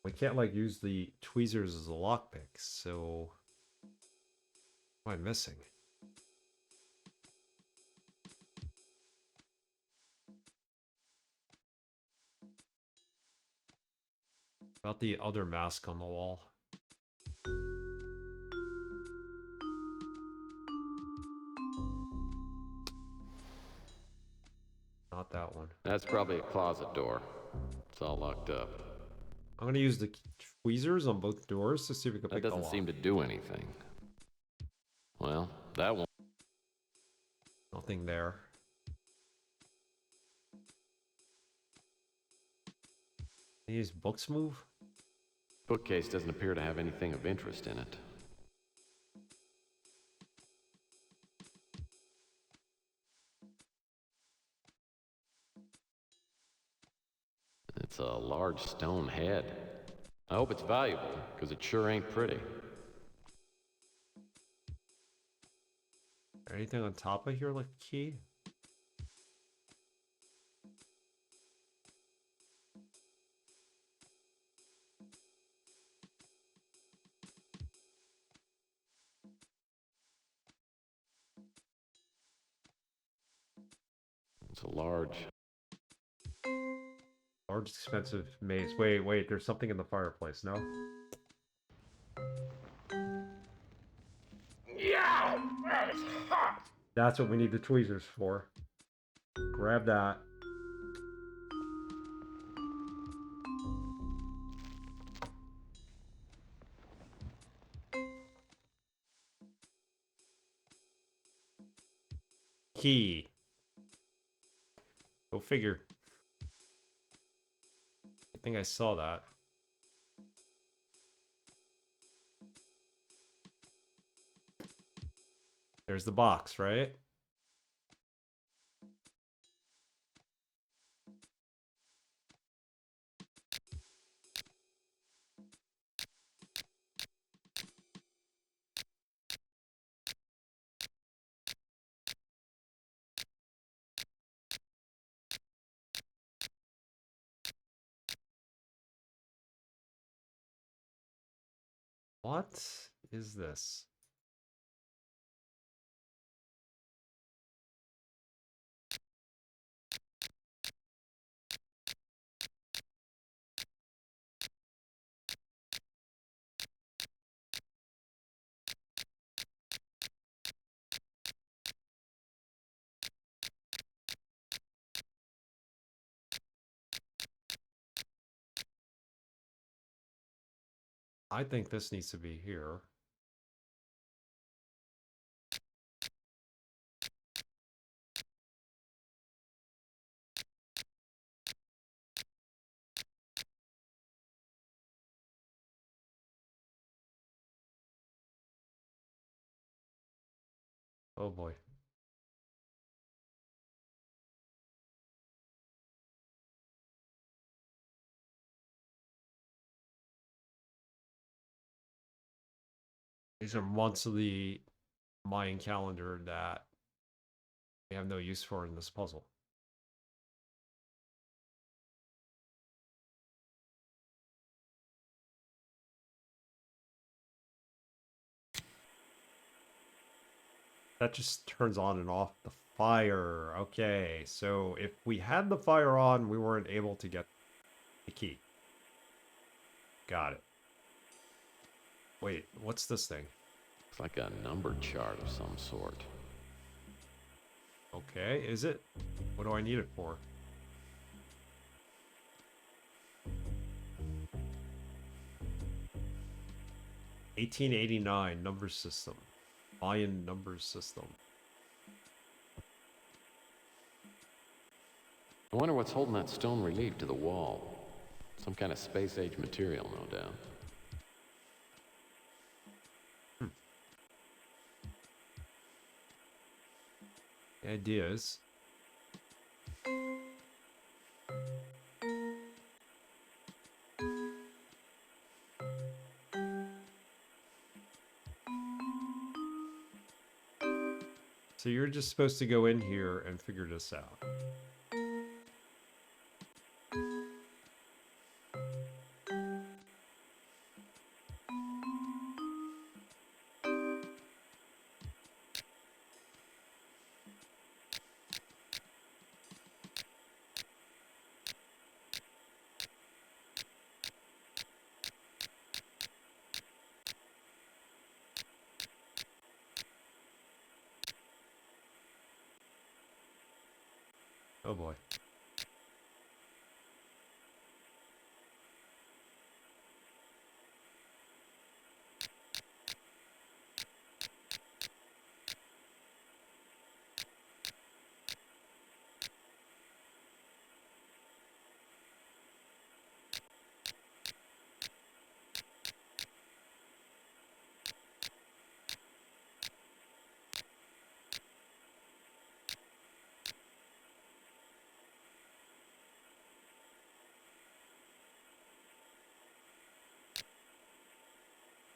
We can't like use the tweezers as a lockpick, so what am I missing? About the other mask on the wall. Not that one. That's probably a closet door. It's all locked up. I'm gonna use the tweezers on both doors to see if we can That pick the doesn't lock. seem to do anything. Well, that one. Nothing there. These books move? Bookcase doesn't appear to have anything of interest in it. It's a large stone head. I hope it's valuable, because it sure ain't pretty. Anything on top of here like a key? It's a large expensive maze. Wait, there's something in the fireplace, no? Yeah, it's hot. That's what we need the tweezers for. Grab that. Key. Go figure. I think I saw that. There's the box, right? What is this? I think this needs to be here. Oh boy. These are months of the Mayan calendar that we have no use for in this puzzle. That just turns on and off the fire. Okay, so if we had the fire on, we weren't able to get the key. Got it. Wait, what's this thing? It's like a number chart of some sort. Okay, is it? What do I need it for? (1889) number system. Mayan number system. I wonder what's holding that stone relief to the wall. Some kind of space-age material, no doubt. The idea is so you're just supposed to go in here and figure this out. Oh boy.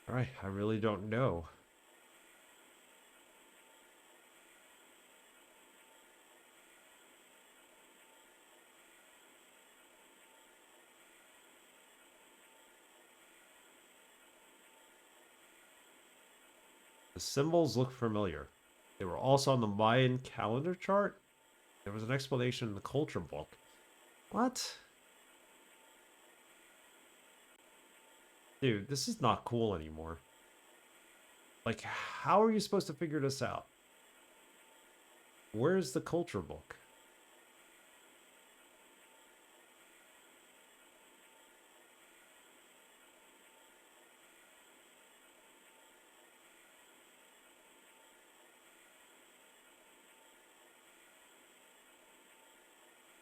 All right, I really don't know. The symbols look familiar. They were also on the Mayan calendar chart. There was an explanation in the culture book. What? Dude, this is not cool anymore. Like, how are you supposed to figure this out? Where's the culture book?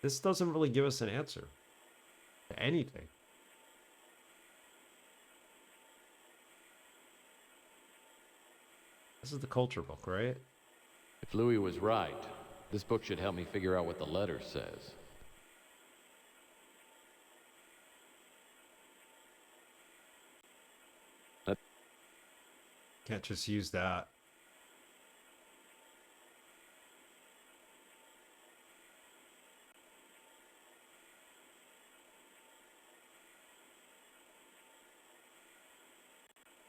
This doesn't really give us an answer to anything. This is the culture book, right? If Louis was right, this book should help me figure out what the letter says. Can't just use that.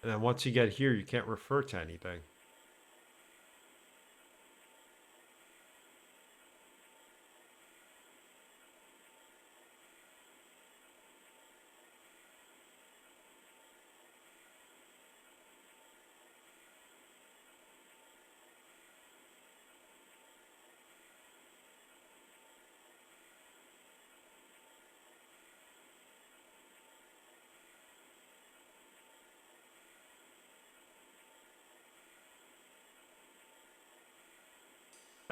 And then once you get here, you can't refer to anything.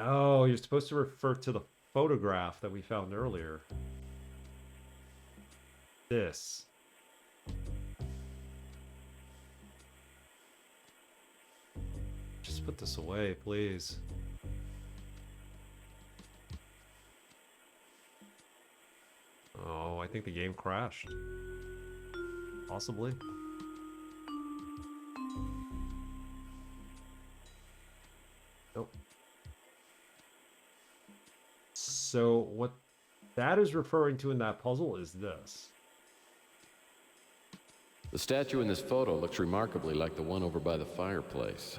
Oh, you're supposed to refer to the photograph that we found earlier. This. Just put this away, please. Oh, I think the game crashed. Possibly. Nope. So what that is referring to in that puzzle is this. The statue in this photo looks remarkably like the one over by the fireplace.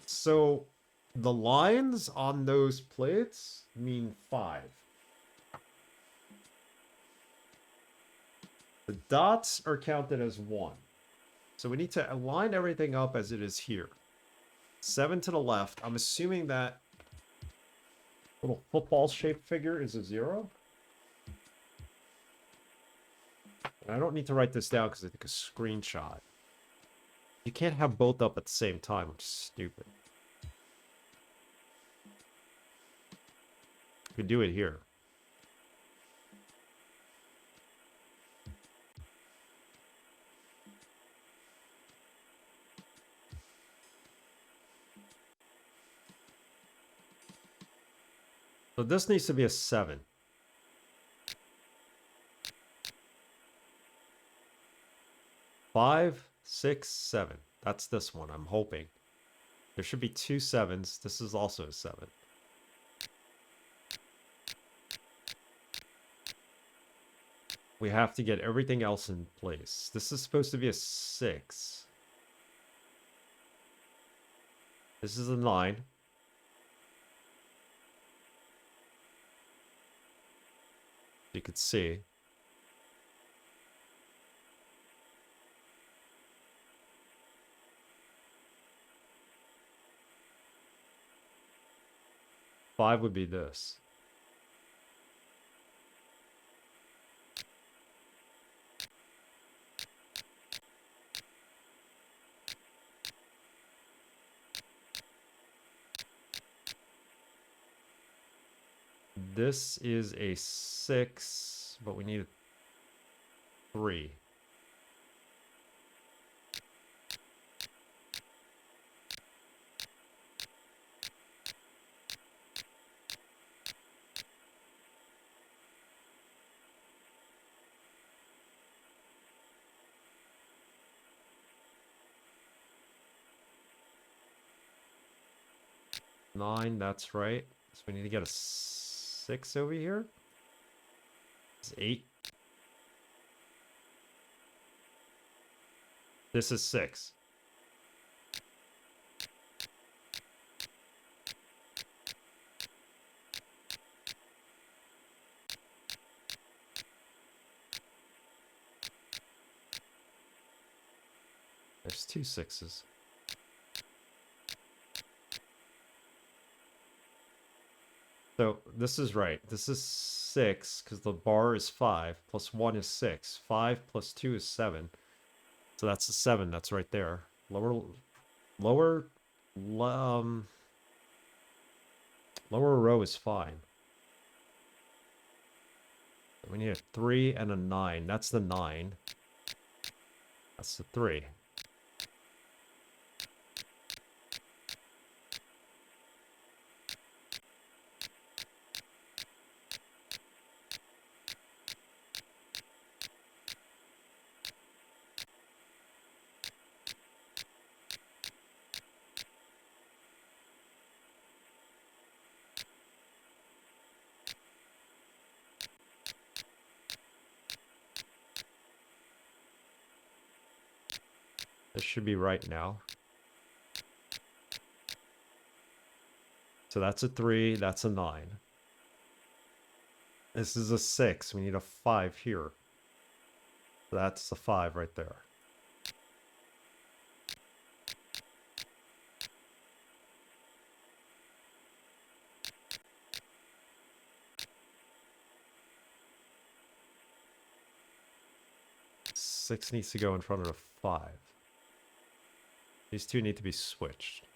So the lines on those plates mean 5. The dots are counted as 1. So we need to align everything up as it is here. 7 to the left. I'm assuming that little football-shaped figure is a 0. And I don't need to write this down because I think a screenshot. You can't have both up at the same time, which is stupid. You could do it here. So this needs to be a 7. Five, 6, 7. That's this one, I'm hoping. There should be 2 7s. This is also a 7. We have to get everything else in place. This is supposed to be a 6. This is a 9. You could see. 5 would be this. This is a 6, but we need a 3. Nine, that's right. So we need to get a 6 over here. It's 8. This is 6. There's 2 6s. So this is right. This is 6 because the bar is 5 plus 1 is 6. 5 plus 2 is 7. So that's the 7. That's right there. Lower row is fine. We need a 3 and a 9. That's the 9. That's the 3. This should be right now. So that's a 3, that's a 9. This is a 6. We need a 5 here. So that's a 5 right there. Six needs to go in front of the 5. These two need to be switched.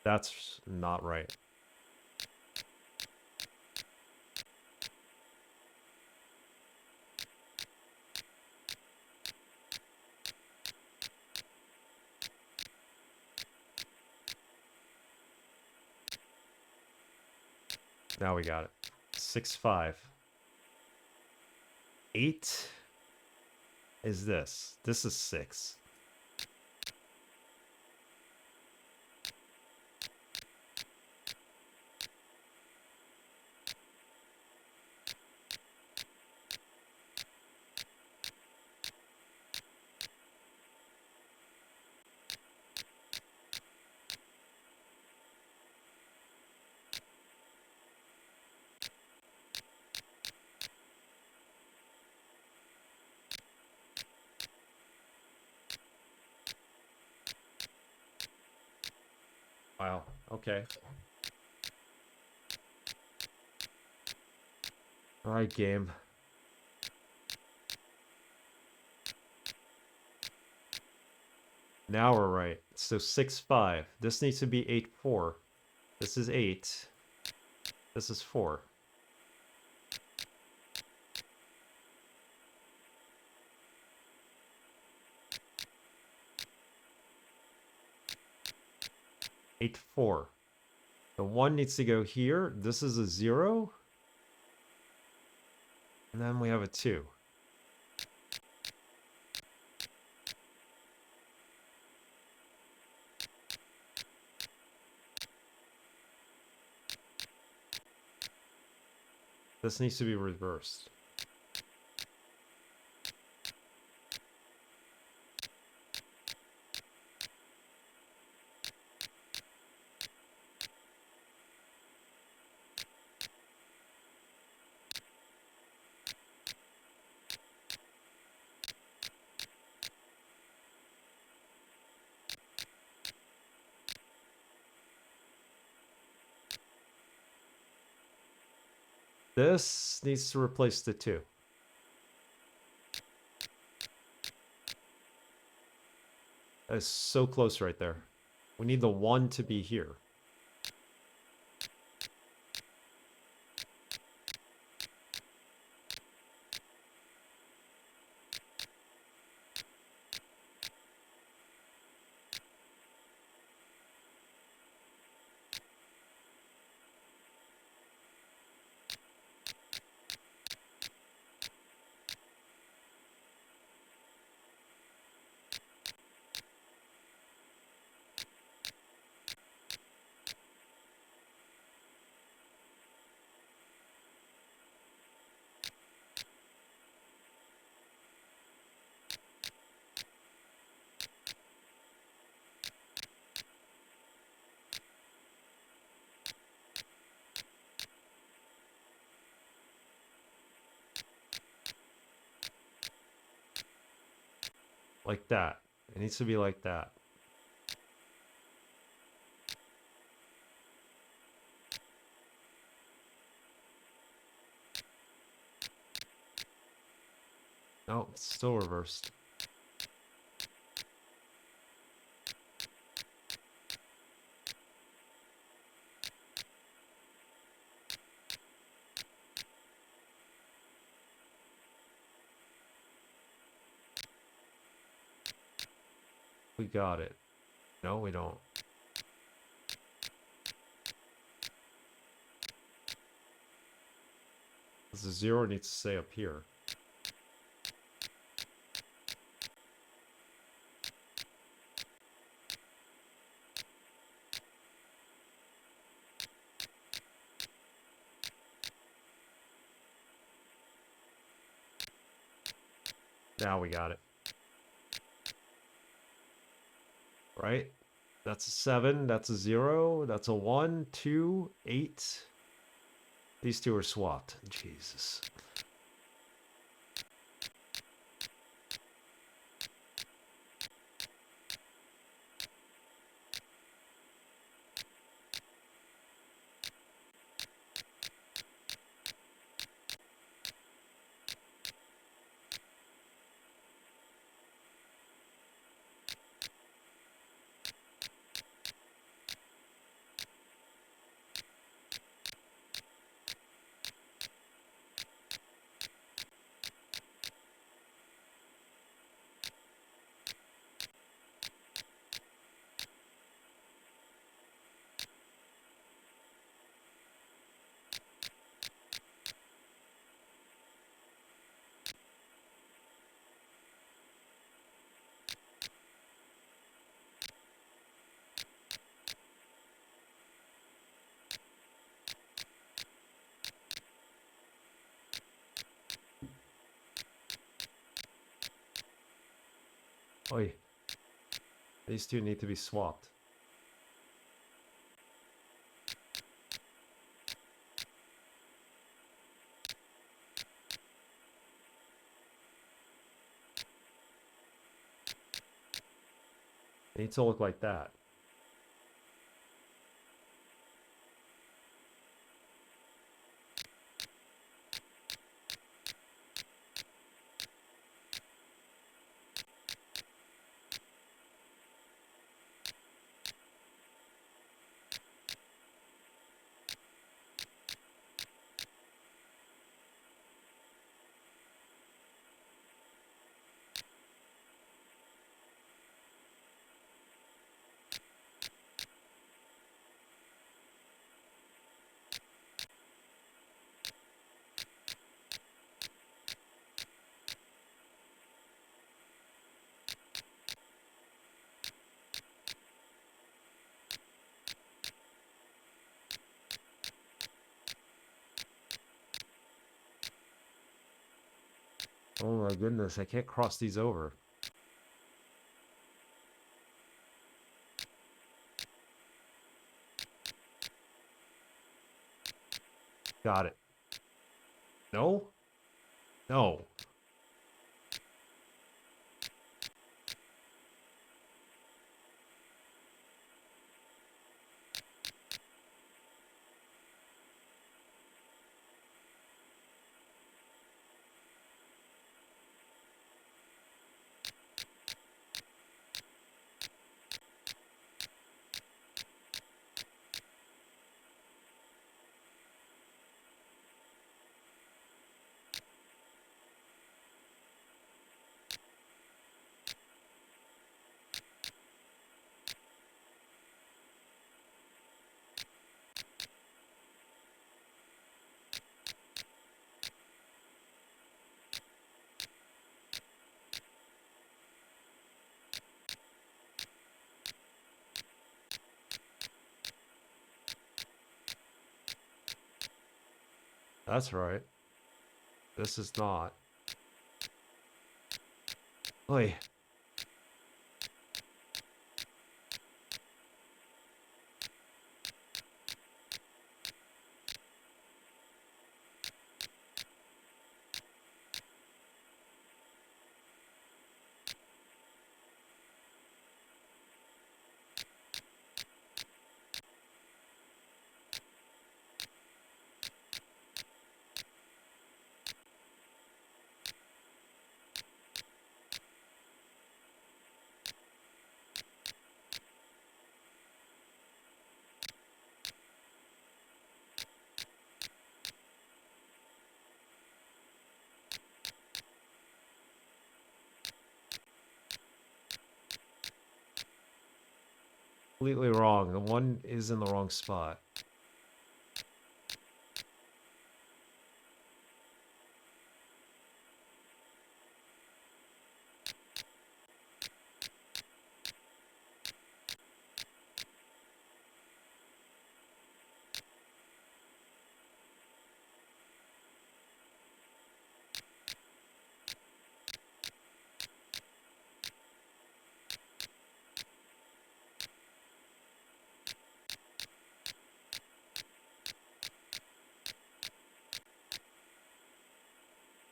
That's not right. Now we got it. 6 5. 8 is this. This is 6. Wow. Okay. All right, game. Now we're right. So 6 5. This needs to be 8 4. This is 8. This is 4. Eight 4. The 1 needs to go here. This is a 0. And then we have a 2. This needs to be reversed. This needs to replace the 2. That is so close right there. We need the 1 to be here. Like that. It needs to be like that. No, it's still reversed. We got it. No, we don't. The 0 needs to stay up here. Now we got it. Right? That's a 7, that's a 0, that's a 1, 2, 8. These 2 are swapped. Jesus. Oi. These 2 need to be swapped. They need to look like that. Oh my goodness, I can't cross these over. Got it. No? No. That's right. This is not. Oy. Completely wrong. The one is in the wrong spot.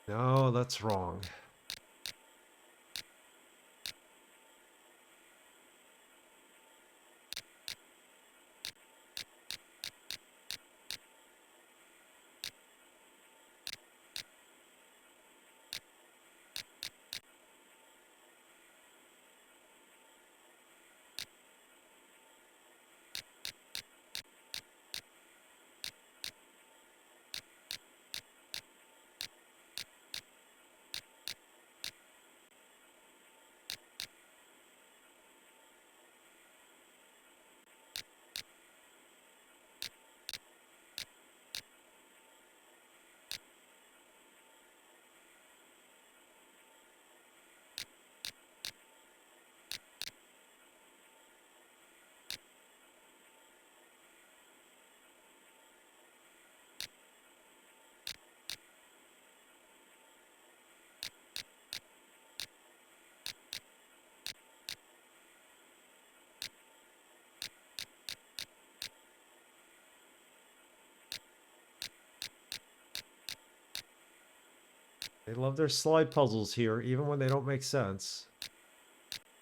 No, that's wrong. They love their slide puzzles here, even when they don't make sense.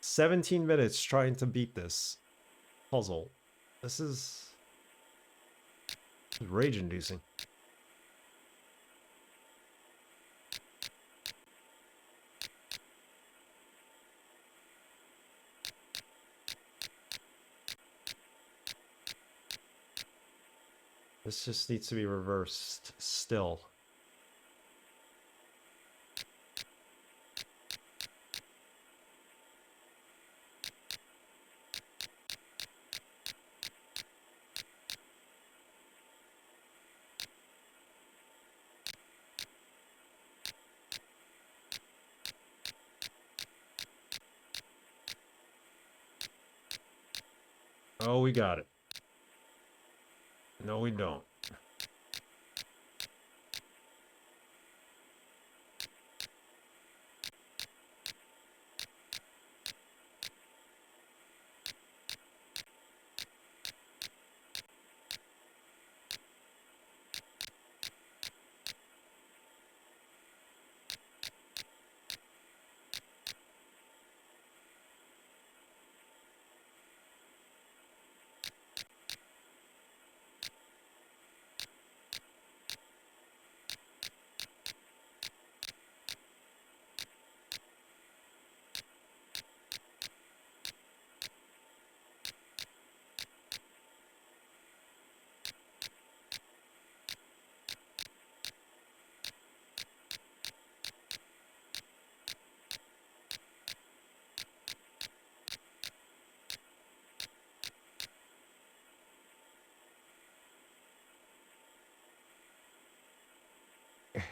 17 minutes trying to beat this puzzle. This is rage-inducing. This just needs to be reversed still. Oh, we got it. No, we don't.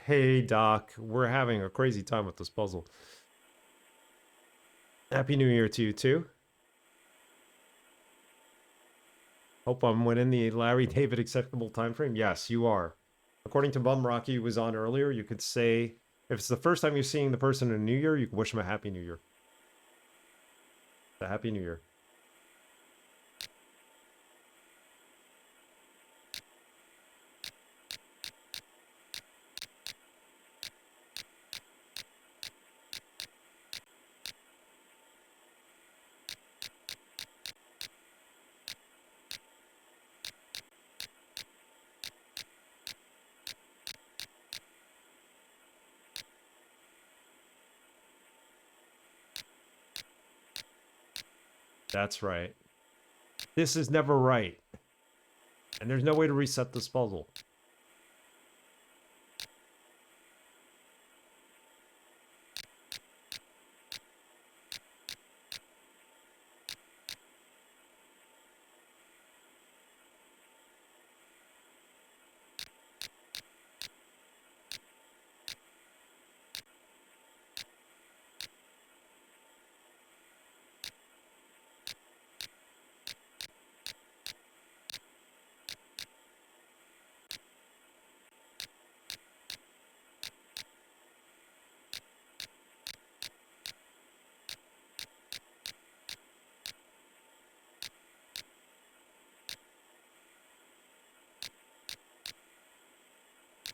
Hey, Doc, we're having a crazy time with this puzzle. Happy New Year to you, too. Hope I'm within the Larry David acceptable time frame. Yes, you are. According to Bum Rocky, who was on earlier, you could say, if it's the first time you're seeing the person in a New Year, you can wish them a Happy New Year. A Happy New Year. That's right. This is never right. And there's no way to reset this puzzle.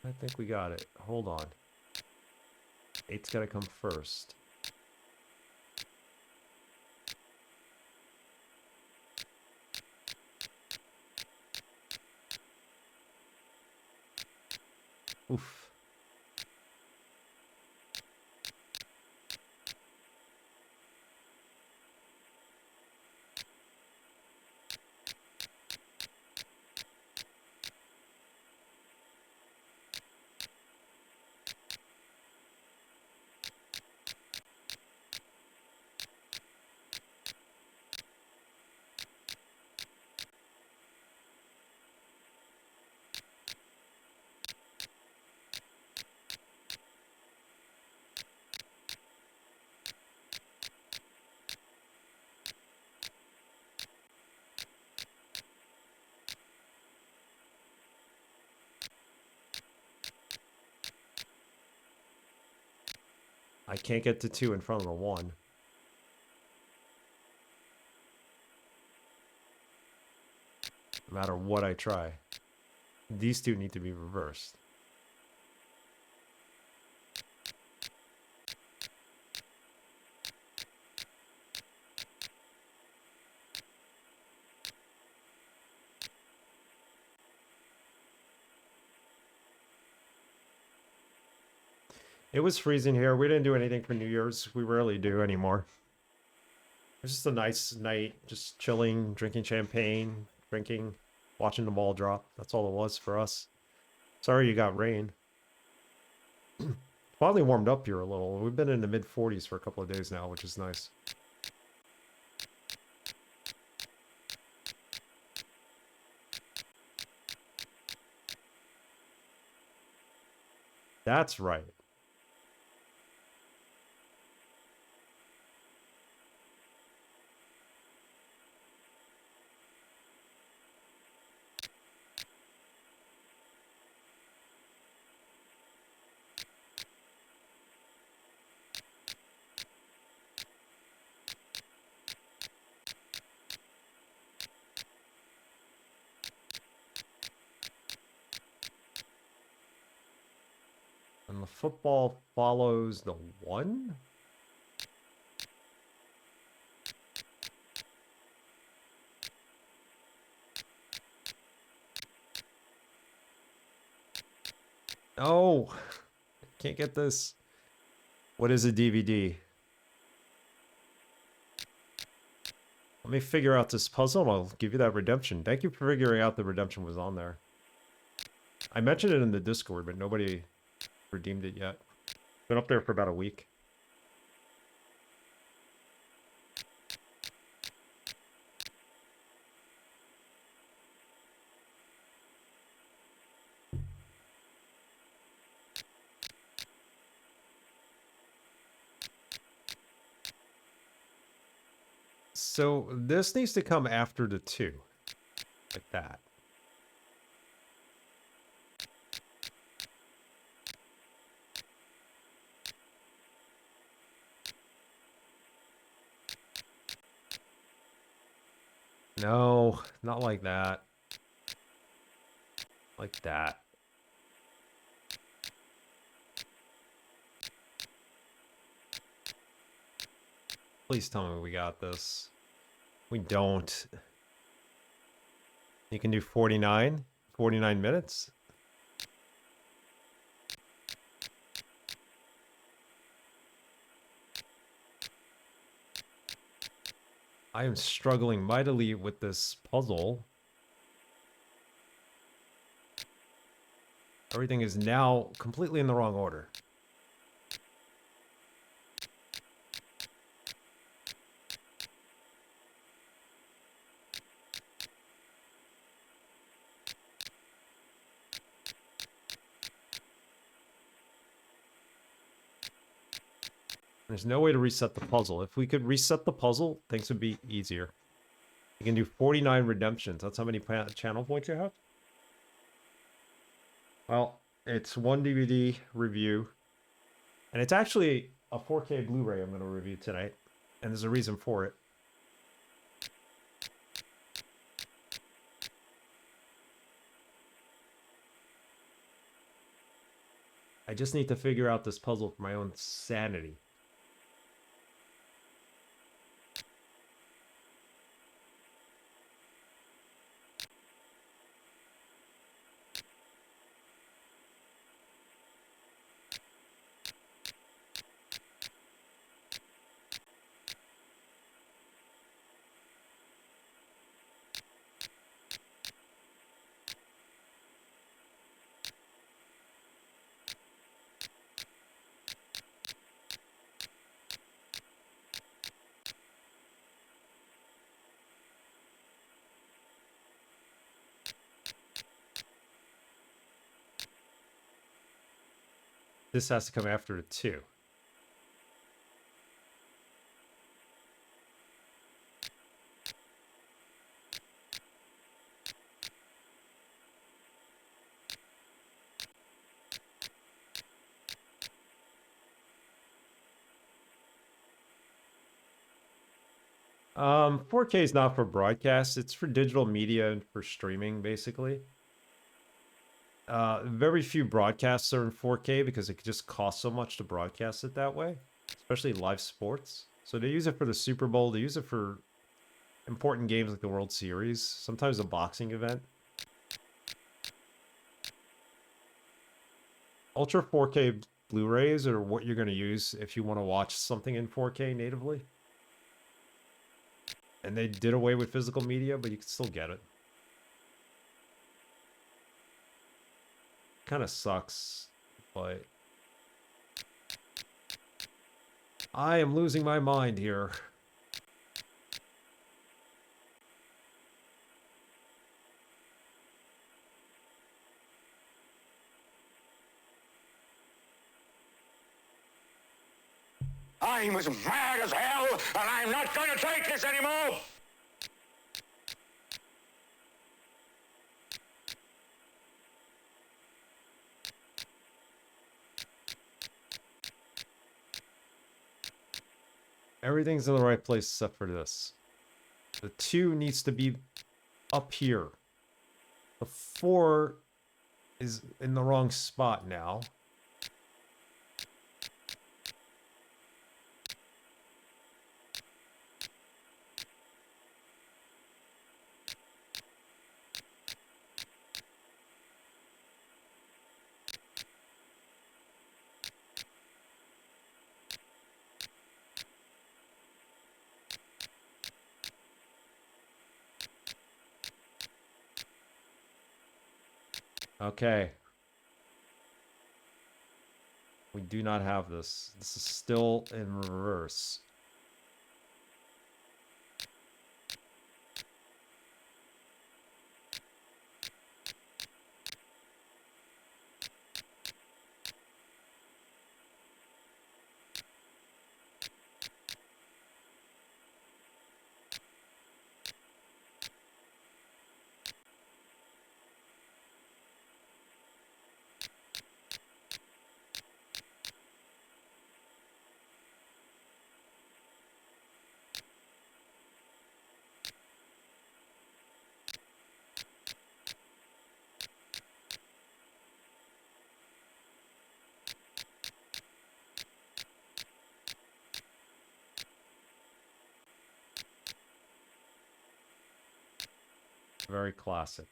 I think we got it. Hold on. 8's gotta come first. Oof. I can't get to 2 in front of the 1. No matter what I try. These two need to be reversed. It was freezing here. We didn't do anything for New Year's. We rarely do anymore. It was just a nice night, just chilling, drinking champagne, drinking, watching the ball drop. That's all it was for us. Sorry you got rain. Finally warmed up here a little. We've been in the mid-40s for a couple of days now, which is nice. That's right. And the football follows the 1? No! Can't get this. What is a DVD? Let me figure out this puzzle and I'll give you that redemption. Thank you for figuring out the redemption was on there. I mentioned it in the Discord, but nobody redeemed it yet. Been up there for about a week. So this needs to come after the 2. Like that. No, not like that. Like that. Please tell me we got this. We don't. You can do 49 minutes. I am struggling mightily with this puzzle. Everything is now completely in the wrong order. There's no way to reset the puzzle. If we could reset the puzzle, things would be easier. You can do 49 redemptions. That's how many channel points you have? Well, it's one DVD review. And it's actually a 4K Blu-ray I'm going to review tonight. And there's a reason for it. I just need to figure out this puzzle for my own sanity. This has to come after the 2. Um, 4K is not for broadcast. It's for digital media and for streaming, basically. Very few broadcasts are in 4K because it just costs so much to broadcast it that way, especially live sports. So they use it for the Super Bowl. They use it for important games like the World Series, sometimes a boxing event. Ultra 4K Blu-rays are what you're going to use if you want to watch something in 4K natively. And they did away with physical media, but you can still get it. Kind of sucks, but I am losing my mind here. I'm as mad as hell, and I'm not going to take this anymore! Everything's in the right place except for this. The 2 needs to be up here. The 4 is in the wrong spot now. Okay. We do not have this. This is still in reverse. Very classic.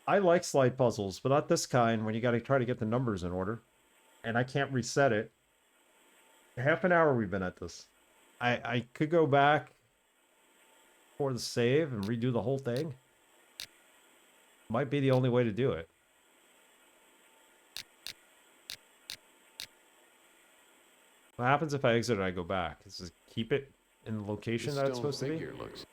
I like slide puzzles, but not this kind when you got to try to get the numbers in order. And I can't reset it. Half an hour we've been at this. I could go back for the save and redo the whole thing. Might be the only way to do it. What happens if I exit and I go back? Is it keep it in the location that it's supposed to be? Looks...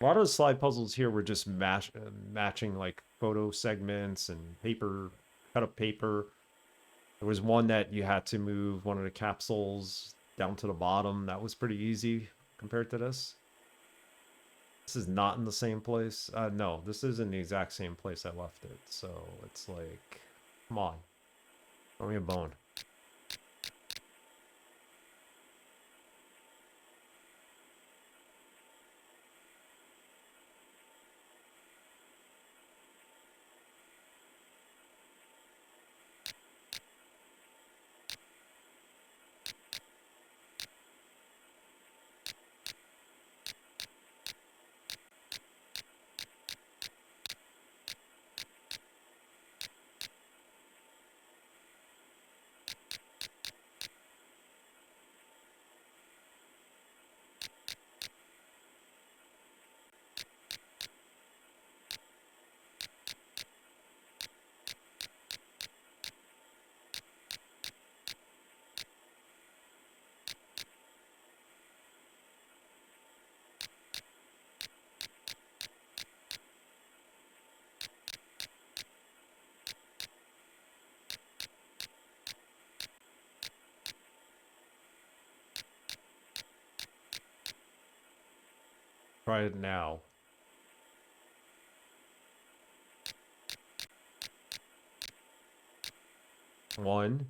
A lot of the slide puzzles here were just matching like photo segments and paper, cut up paper. There was one that you had to move one of the capsules down to the bottom. That was pretty easy compared to this. This is not in the same place. No, this is in the exact same place I left it. So it's like, come on. Throw me a bone. Try it now. One.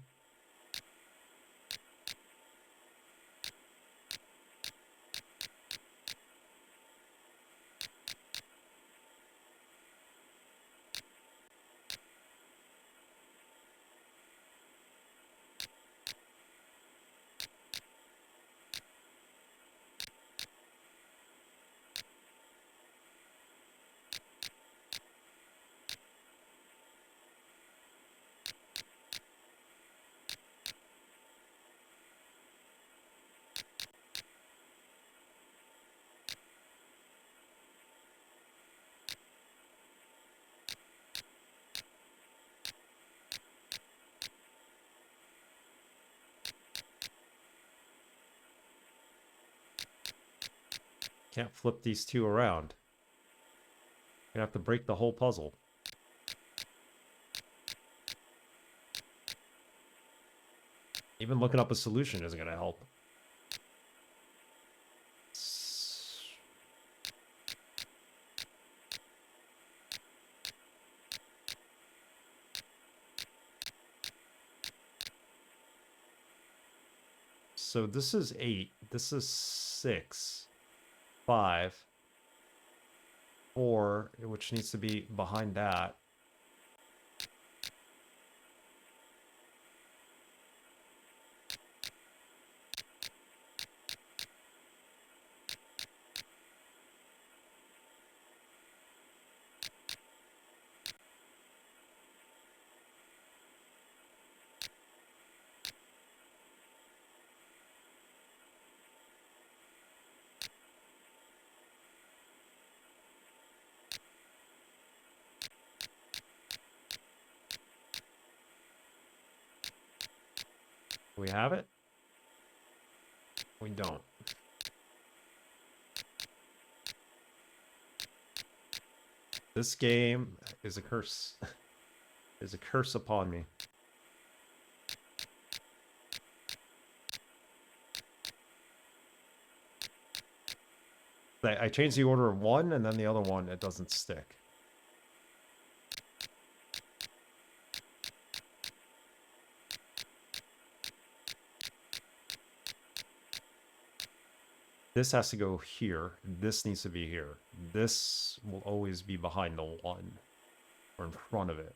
Can't flip these two around. You have to break the whole puzzle. Even looking up a solution isn't going to help. So this is 8. This is 6. 5. 4, which needs to be behind that. We have it? We don't. This game is a curse. Is a curse upon me. I changed the order of one, and then the other one, it doesn't stick. This has to go here. This needs to be here. This will always be behind the one, or in front of it.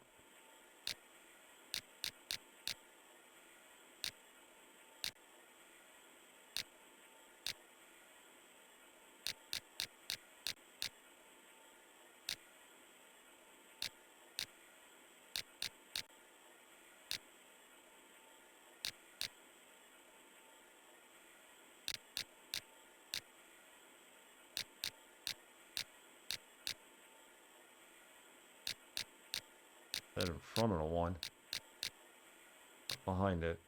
That in front of the one. Behind it.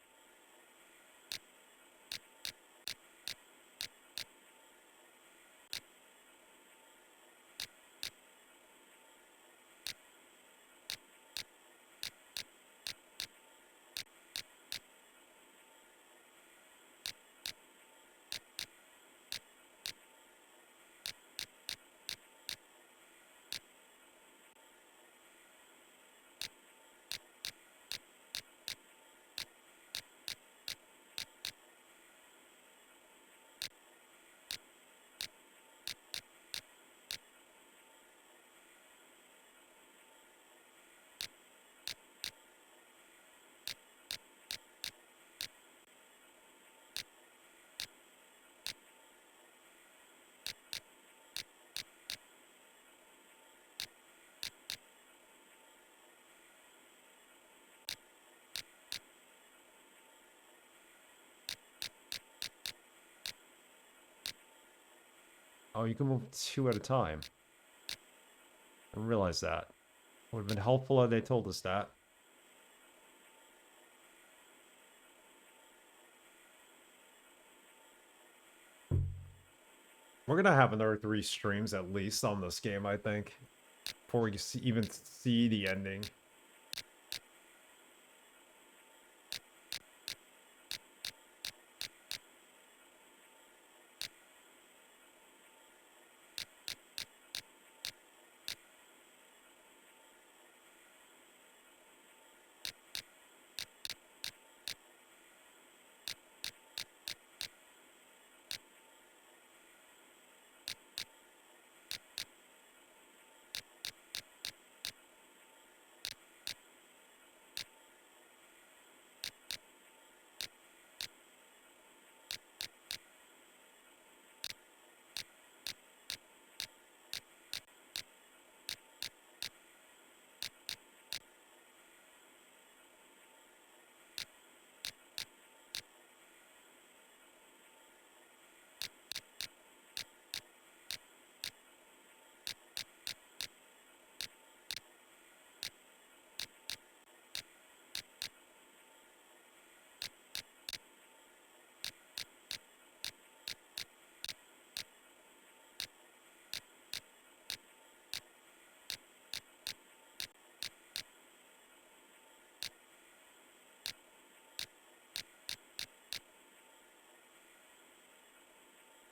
Oh, you can move two at a time. I didn't realize that. Would have been helpful if they told us that. We're gonna have another 3 streams at least on this game, I think, before we even see the ending.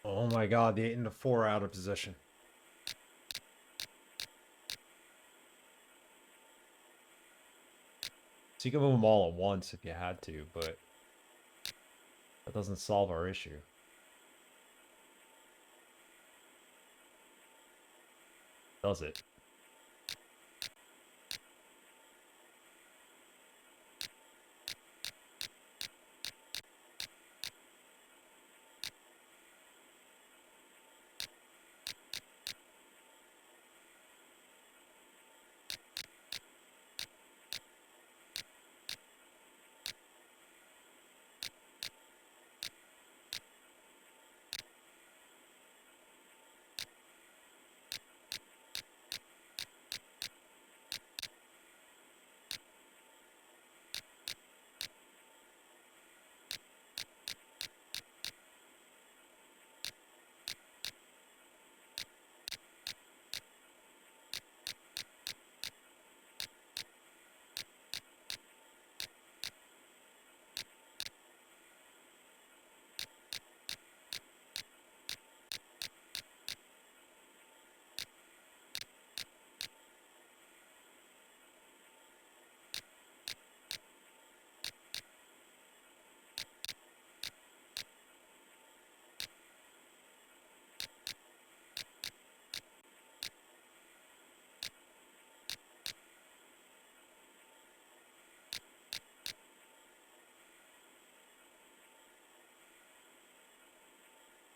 Oh my god, the 8 and the 4 are out of position. So you can move them all at once if you had to, but that doesn't solve our issue. Does it?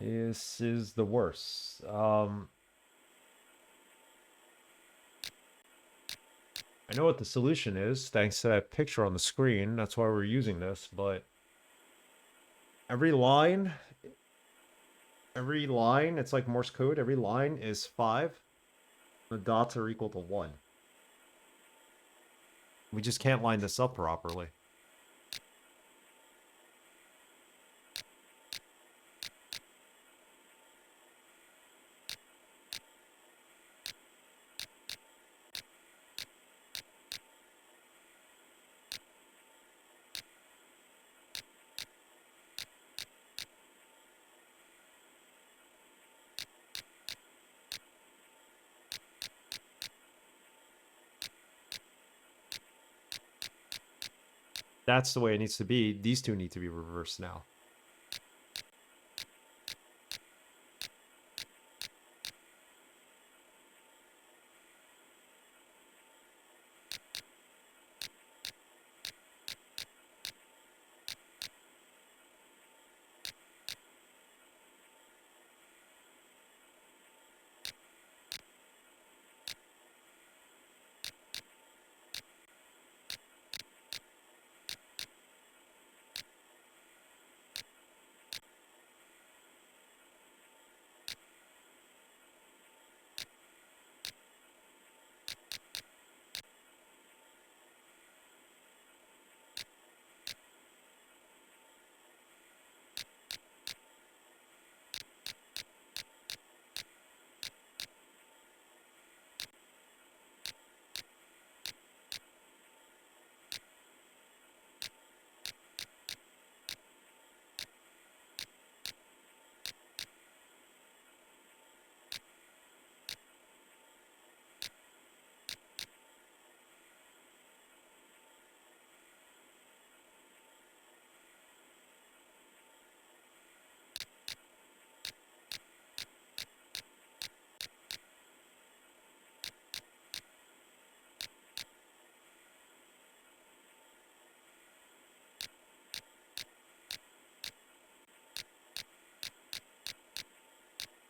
This is the worst. I know what the solution is, thanks to that picture on the screen. That's why we're using this, but every line, it's like Morse code. Every line is 5. The dots are equal to 1. We just can't line this up properly. That's the way it needs to be. These two need to be reversed now.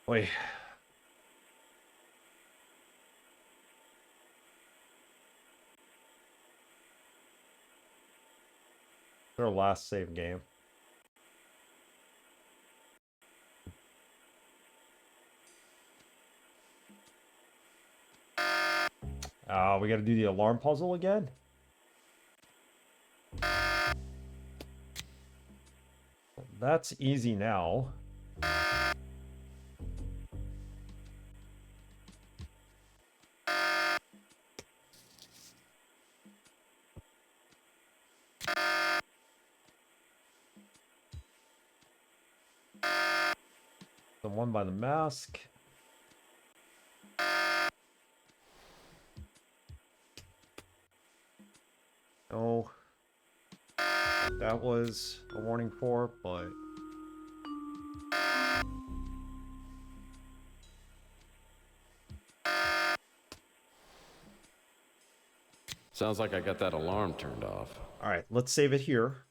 Wait. Our last save game. We gotta do the alarm puzzle again? That's easy now. The one by the mask. No. That was a warning for, but... Sounds like I got that alarm turned off. Alright, let's save it here.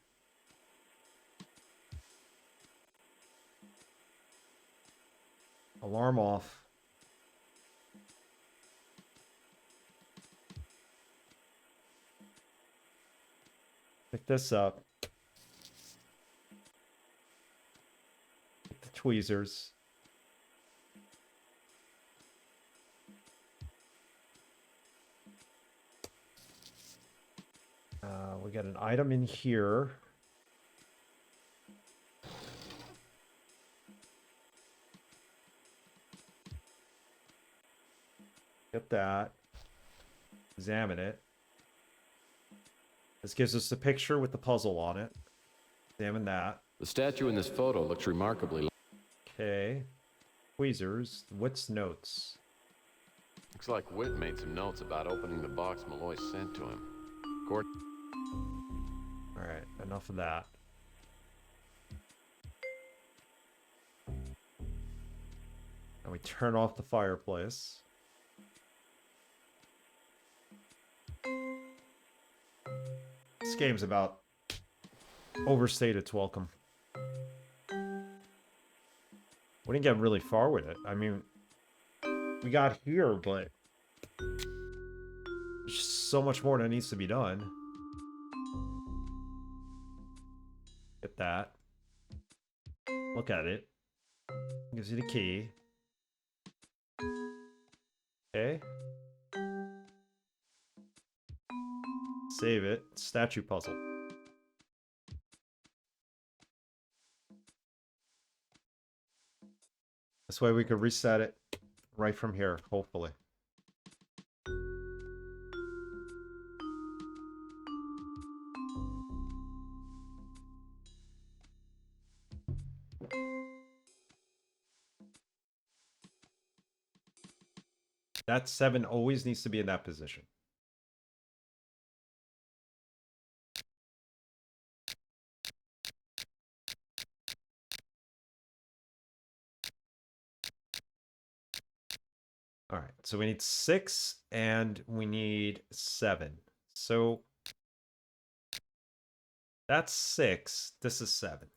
Alarm off. Pick this up. Get the tweezers. We got an item in here. Get that. Examine it. This gives us the picture with the puzzle on it. Examine that. The statue in this photo looks remarkably... Okay. Tweezers. What's notes? Looks like Whit made some notes about opening the box Malloy sent to him. Alright, enough of that. And we turn off the fireplace. This game's about overstayed its welcome. We didn't get really far with it. I mean, we got here, but there's just so much more that needs to be done. Get that. Look at it. Gives you the key. Okay. Save it. Statue puzzle. This way we could reset it right from here, hopefully. That 7 always needs to be in that position. All right, so we need 6 and we need 7. So that's 6. This is 7.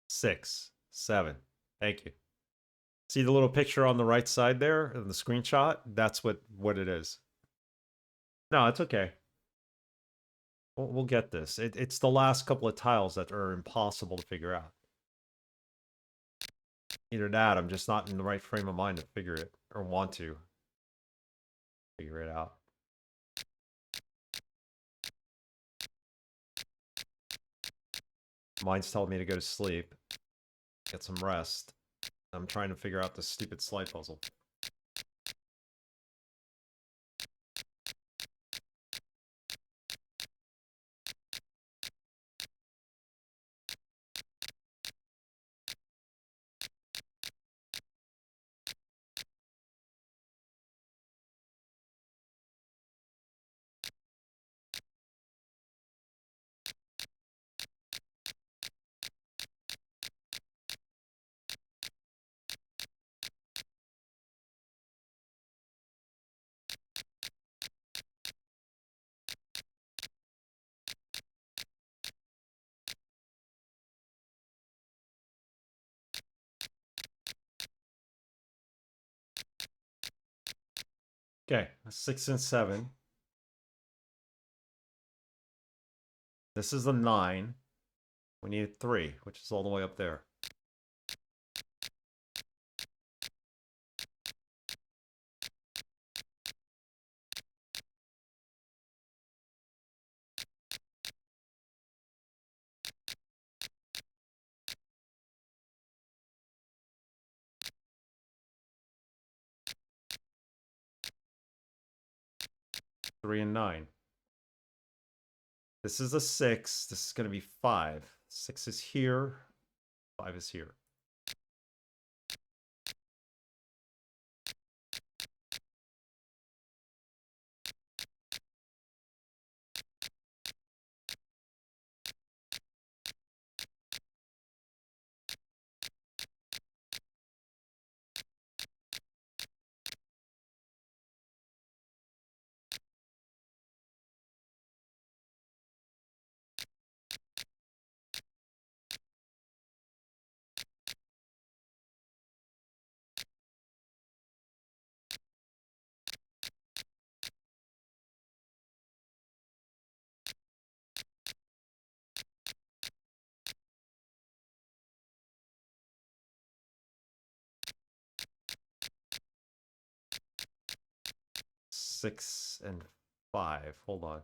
Six, 7. Thank you. See the little picture on the right side there in the screenshot? That's what it is. No, it's okay. We'll get this. It's the last couple of tiles that are impossible to figure out. Either that, I'm just not in the right frame of mind to figure it, or want to figure it out. Mine's telling me to go to sleep, get some rest. I'm trying to figure out this stupid slide puzzle. Okay, 6 and 7. This is a 9. We need 3, which is all the way up there. Three and 9. This is a 6. This is going to be 5. 6 is here. 5 is here. Six and 5. Hold on.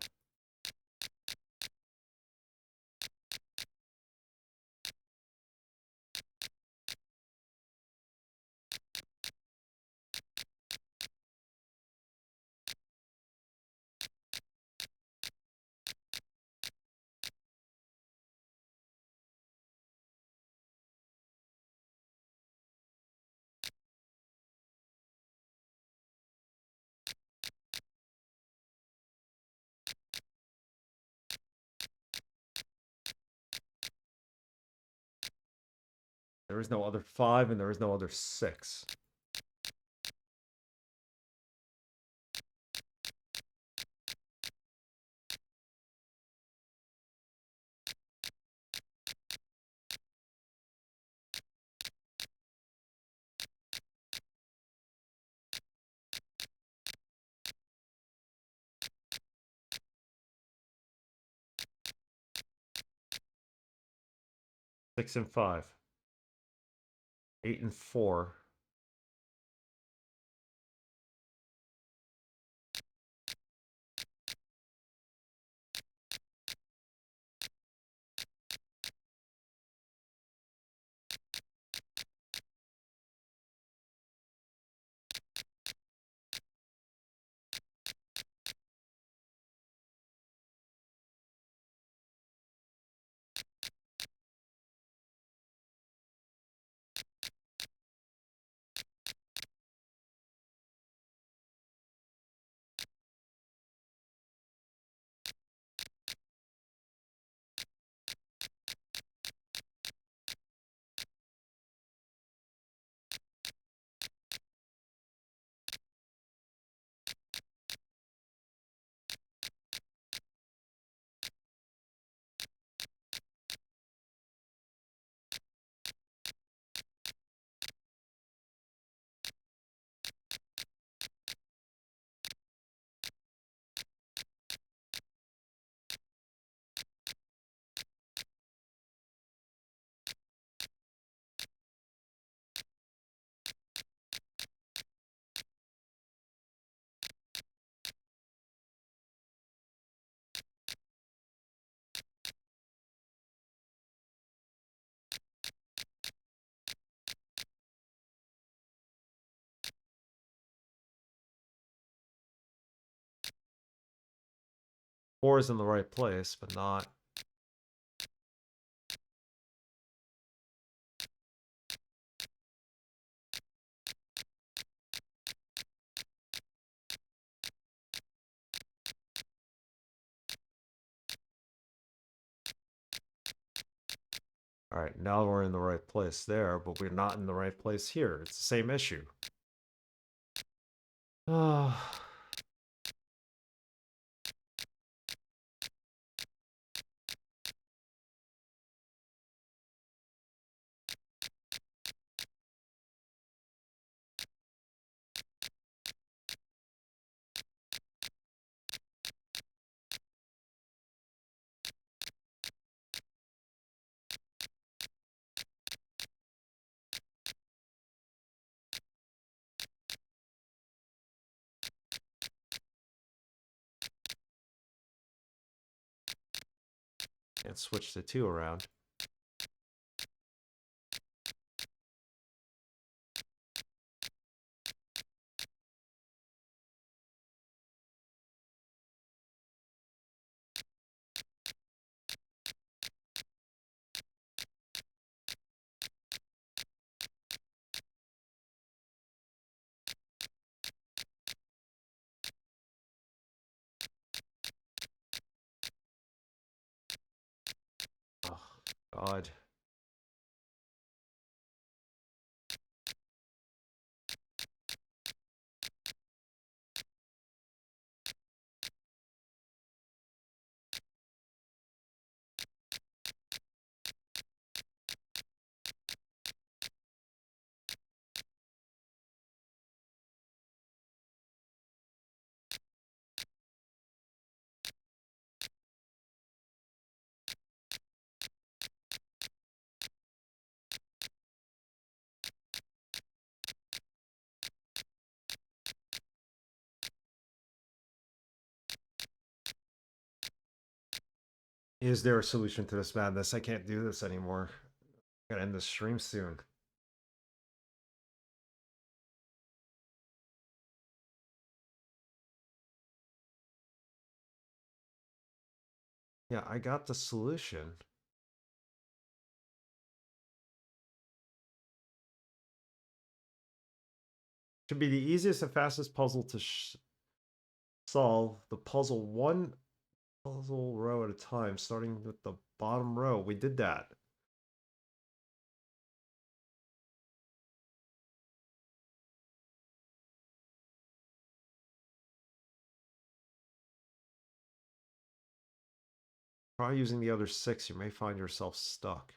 There is no other 5 and there is no other 6. 6 and 5. 8 and 4. Four is in the right place, but not. All right, now we're in the right place there, but we're not in the right place here. It's the same issue. Ah. Can't switch the 2 around. Oh, God. Is there a solution to this madness? I can't do this anymore. Gotta end the stream soon. Yeah, I got the solution. Should be the easiest and fastest puzzle to solve. The puzzle one puzzle row at a time, starting with the bottom row. We did that. Try using the other 6. You may find yourself stuck.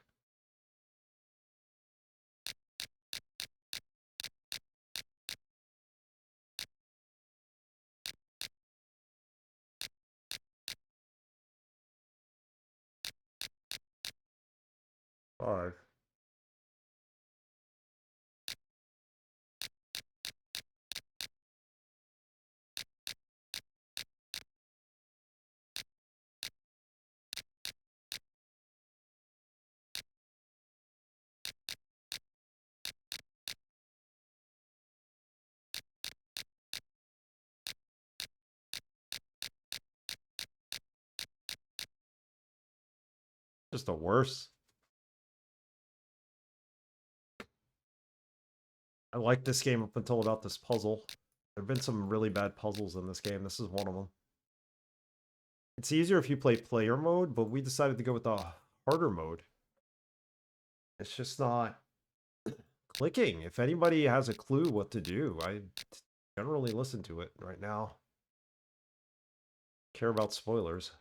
5. Just the worst. I like this game up until about this puzzle. There have been some really bad puzzles in this game. This is one of them. It's easier if you play player mode, but we decided to go with the harder mode. It's just not clicking. If anybody has a clue what to do, I generally listen to it right now. Care about spoilers.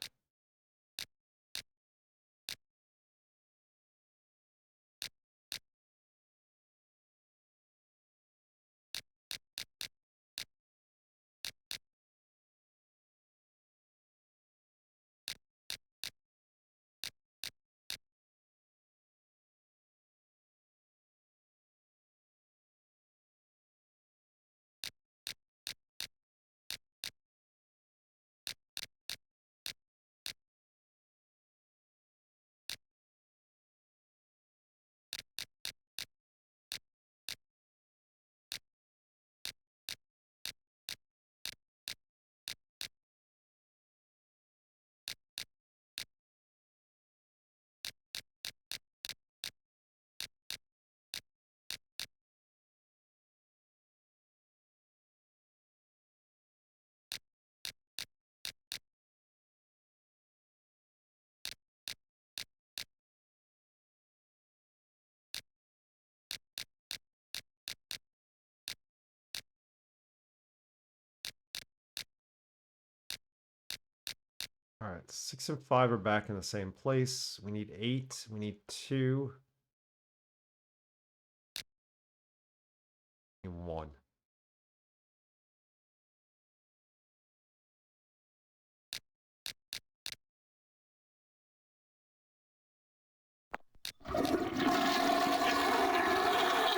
All right, 6 and 5 are back in the same place. We need 8. We need 2. And 1.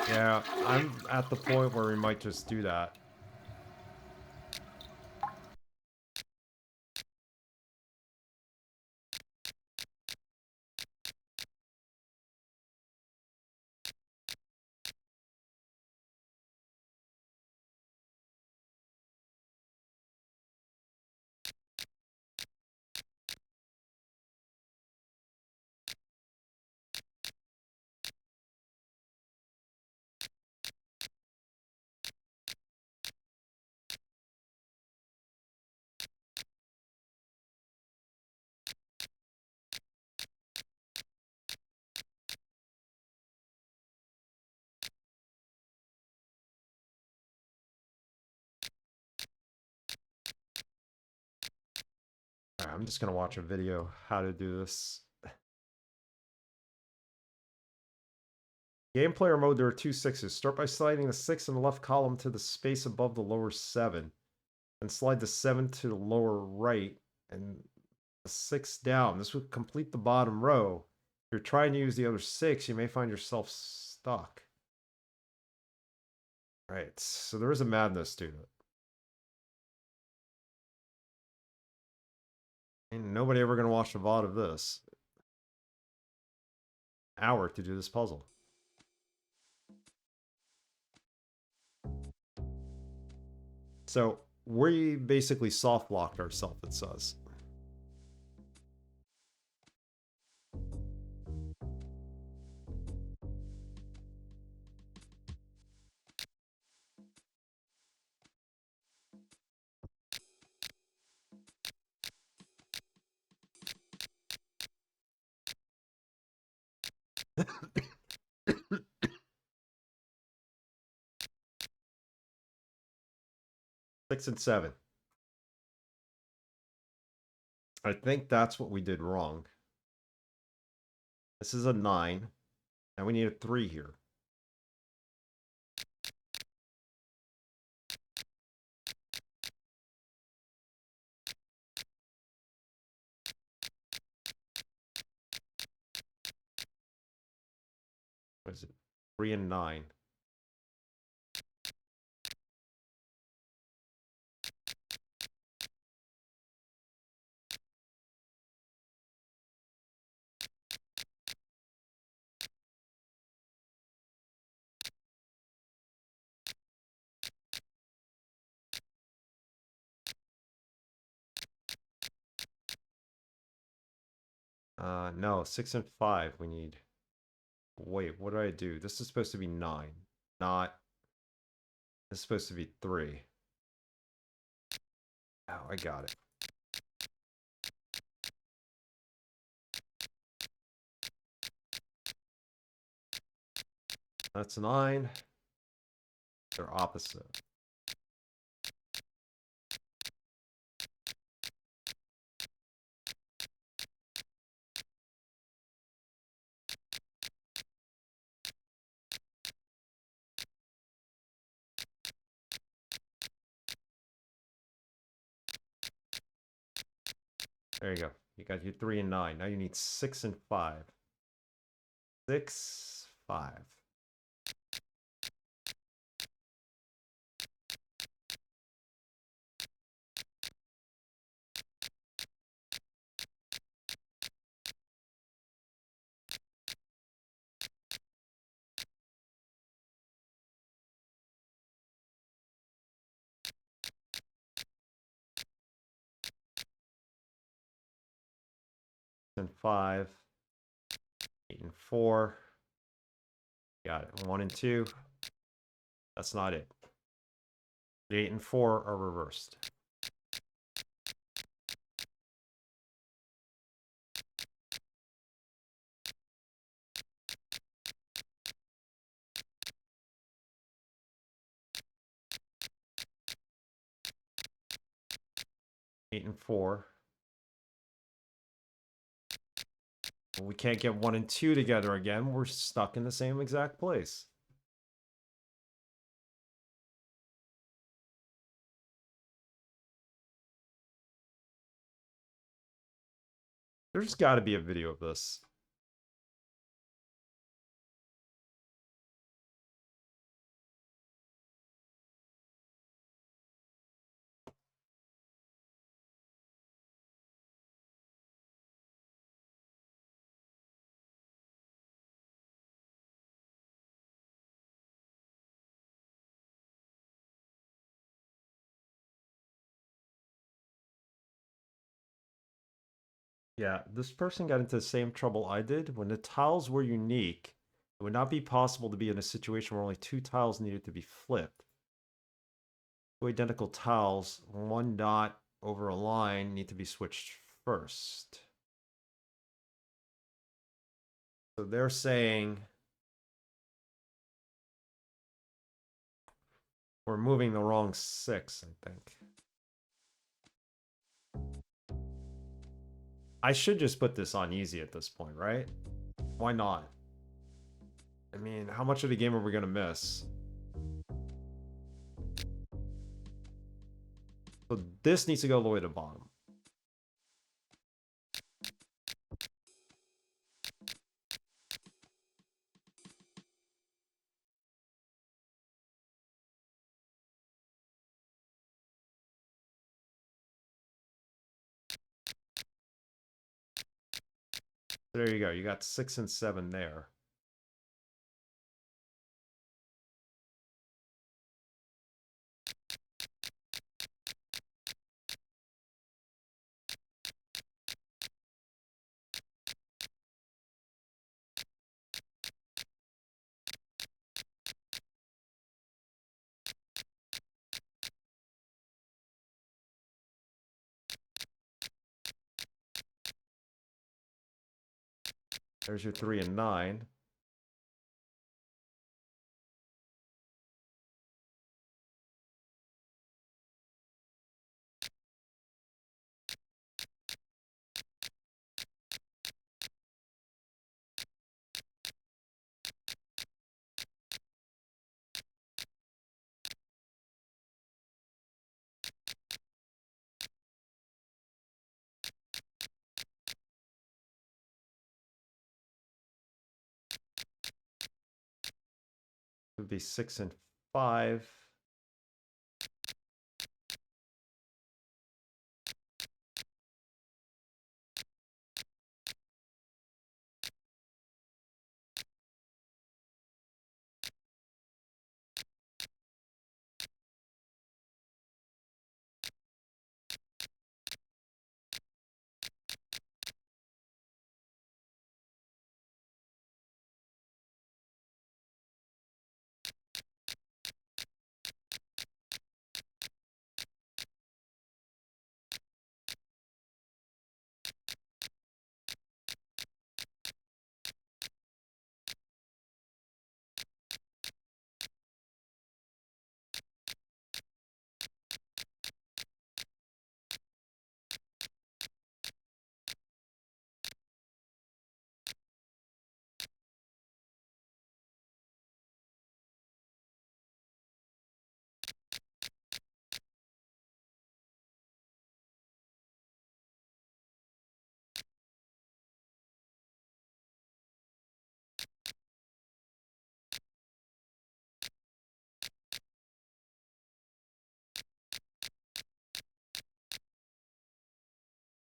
Yeah, I'm at the point where we might just do that. All right, I'm just going to watch a video how to do this. Game player mode, there are 2 6s. Start by sliding the 6 in the left column to the space above the lower 7. And slide the 7 to the lower right and the 6 down. This would complete the bottom row. If you're trying to use the other 6, you may find yourself stuck. All right, so there is a madness to it. Ain't nobody ever going to watch the VOD of this. Hour to do this puzzle. So we basically soft locked ourselves, it says. Six and 7. I think that's what we did wrong. This is a 9. Now we need a 3 here. What is it? 3 and 9. No, 6 and 5 we need. Wait, what did I do? This is supposed to be 9, not... This is supposed to be 3. Oh, I got it. That's 9. They're opposite. There you go. You got your 3 and 9. Now you need 6 and 5. 6, 5. And 5. 8 and 4. Got it. 1 and 2. That's not it. The 8 and 4 are reversed. Eight and 4. We can't get 1 and 2 together again. We're stuck in the same exact place. There's got to be a video of this. Yeah, this person got into the same trouble I did. When the tiles were unique, it would not be possible to be in a situation where only 2 tiles needed to be flipped. 2 identical tiles, 1 dot over a line, need to be switched first. So they're saying we're moving the wrong 6, I think. I should just put this on easy at this point, right? Why not? I mean, how much of the game are we going to miss? So this needs to go all the way to the bottom. There you go. You got 6 and 7 there. There's your 3 and 9. would be 6 and 5.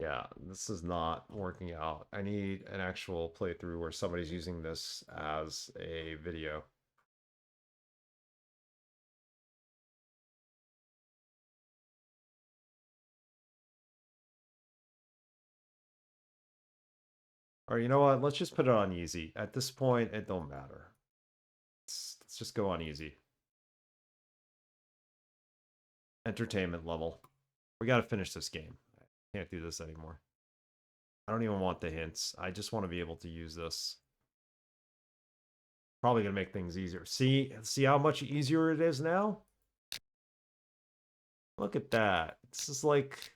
Yeah, this is not working out. I need an actual playthrough where somebody's using this as a video. Or you know what? Let's just put it on easy. At this point, it don't matter. Let's just go on easy. Entertainment level. We gotta finish this game. I can't do this anymore. I don't even want the hints. I just want to be able to use this. Probably gonna make things easier. See how much easier it is now? Look at that. This is like...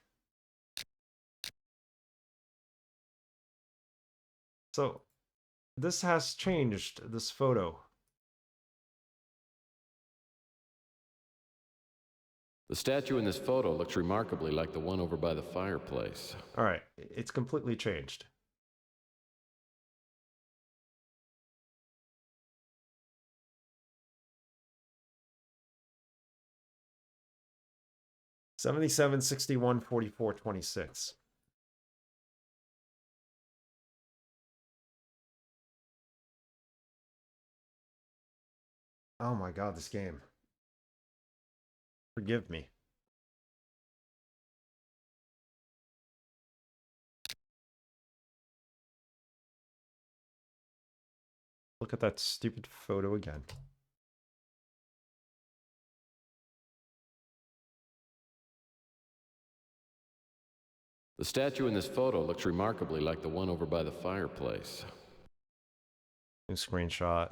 So, this has changed, this photo. The statue in this photo looks remarkably like the one over by the fireplace. Alright, it's completely changed. $77, $61, $44, $26. Oh my god, this game. Forgive me. Look at that stupid photo again. The statue in this photo looks remarkably like the one over by the fireplace. New screenshot.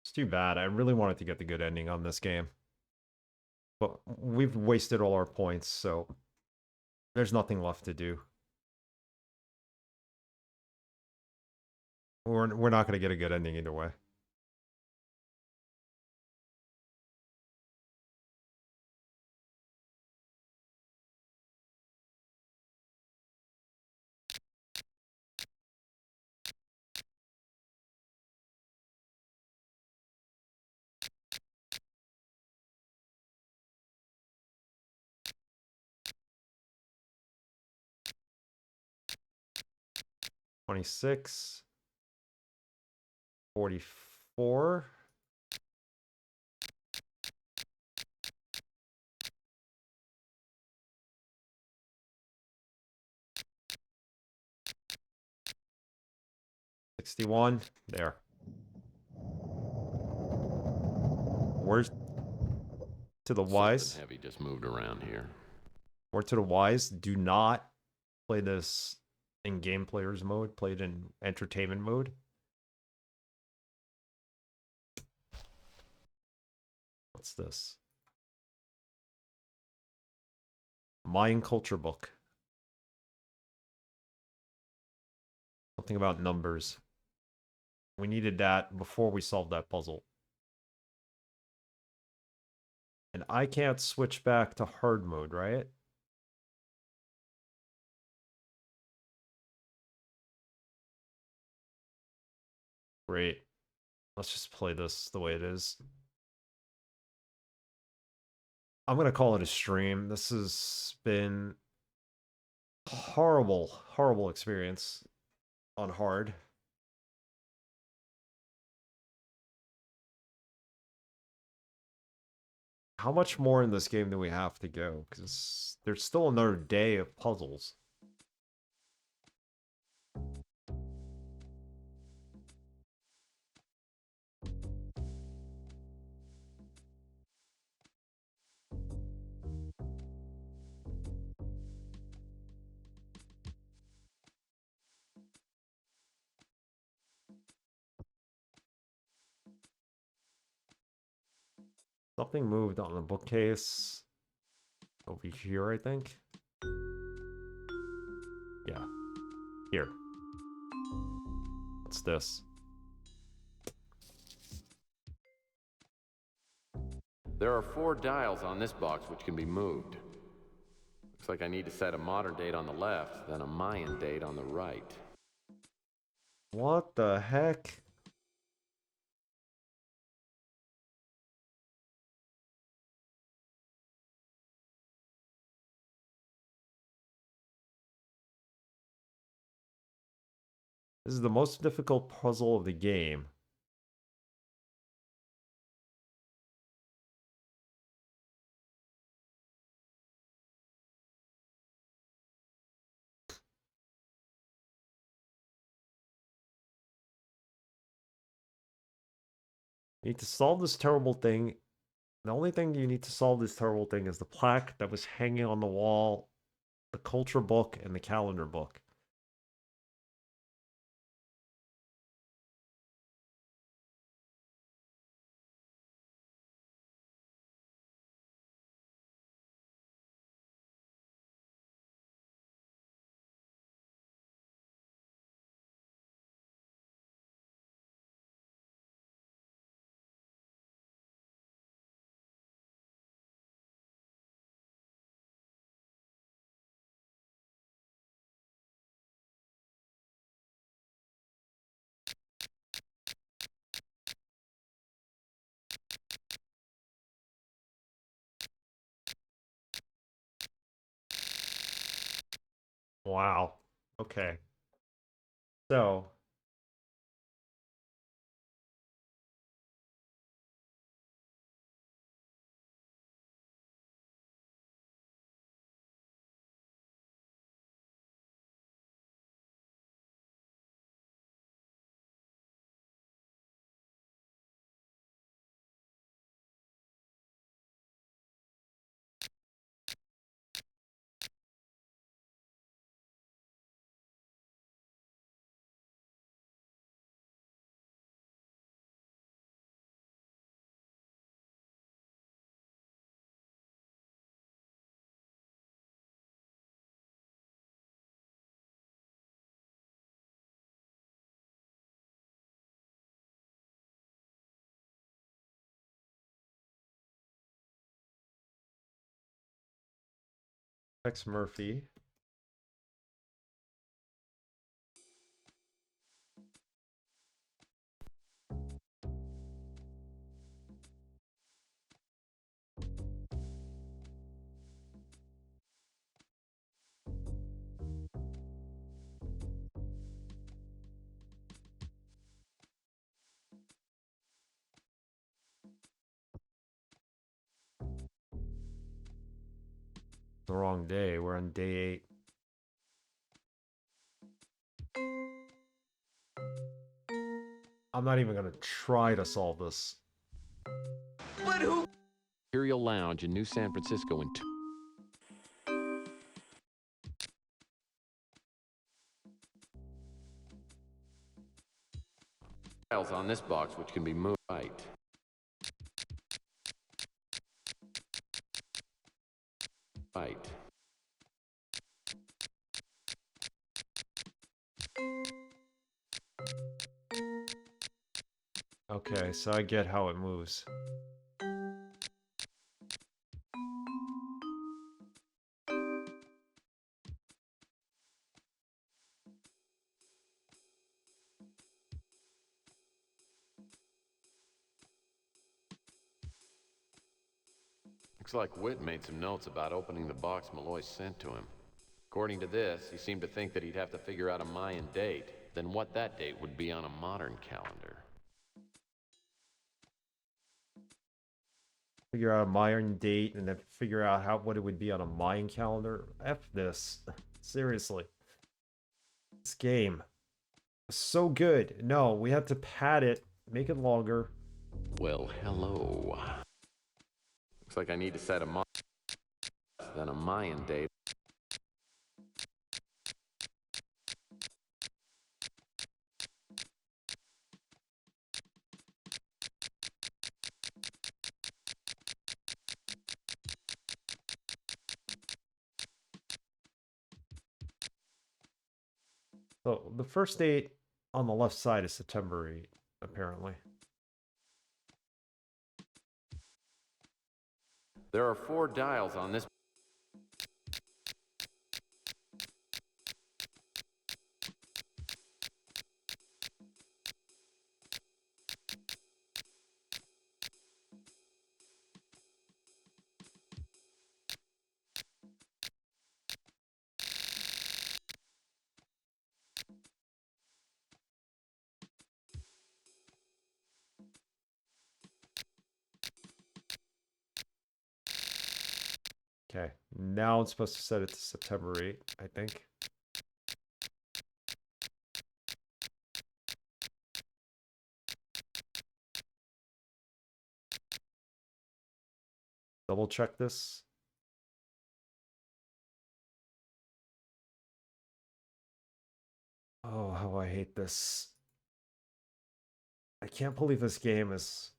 It's too bad. I really wanted to get the good ending on this game. But we've wasted all our points, so there's nothing left to do. We're not going to get a good ending either way. $26, $44. $61. There. Where's to the wise? Something heavy just moved around here. Word to the wise, do not play this in game players mode. Play it in entertainment mode. What's this? Mayan culture book. Something about numbers. We needed that before we solved that puzzle. And I can't switch back to hard mode, right? Great. Let's just play this the way it is. I'm gonna call it a stream. This has been horrible, horrible experience on hard. How much more in this game do we have to go? Because there's still another day of puzzles. Something moved on the bookcase. Over here, I think. Yeah. Here. What's this? There are 4 dials on this box which can be moved. Looks like I need to set a modern date on the left, then a Mayan date on the right. What the heck? This is the most difficult puzzle of the game. You need to solve this terrible thing. The only thing you need to solve this terrible thing is the plaque that was hanging on the wall, the culture book, and the calendar book. Wow. Okay. So, Tex Murphy. The wrong day. We're on day 8. I'm not even gonna try to solve this. Imperial Lounge in New San Francisco in 2. Dials on this box which can be moved right. Right. Okay, so I get how it moves. Looks like Whit made some notes about opening the box Malloy sent to him. According to this, he seemed to think that he'd have to figure out a Mayan date, then what that date would be on a modern calendar. Figure out a Mayan date and then figure out what it would be on a Mayan calendar. F this. Seriously. This game is so good. No, we have to pad it, make it longer. Well, hello. Looks like I need to set a then a Mayan date. So the first date on the left side is September 8th, apparently. There are 4 dials on this. Okay, now I'm supposed to set it to September 8th, I think. Double check this. Oh, how I hate this. I can't believe this game is...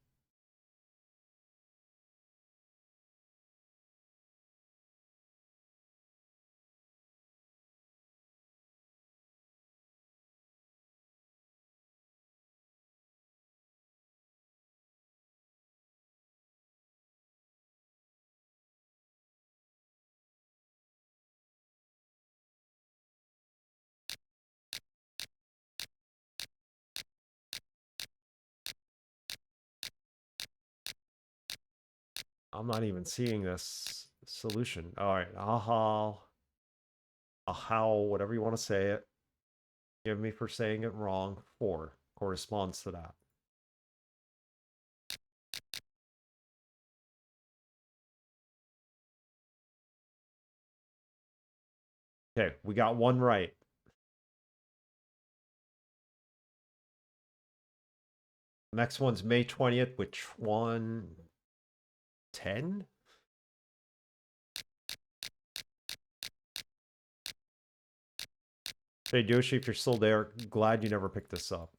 I'm not even seeing this solution. All right, aha, whatever you want to say it. Give me for saying it wrong. 4 corresponds to that. Okay, we got one right. Next one's May 20th, which one? 10? Hey, Yoshi, if you're still there, glad you never picked this up.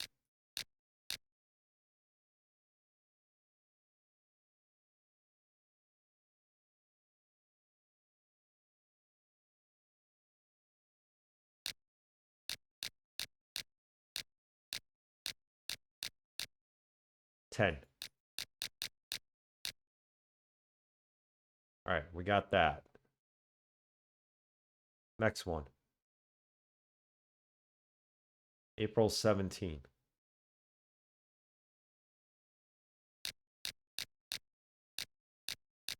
Ten. All right, we got that. Next one. April 17th.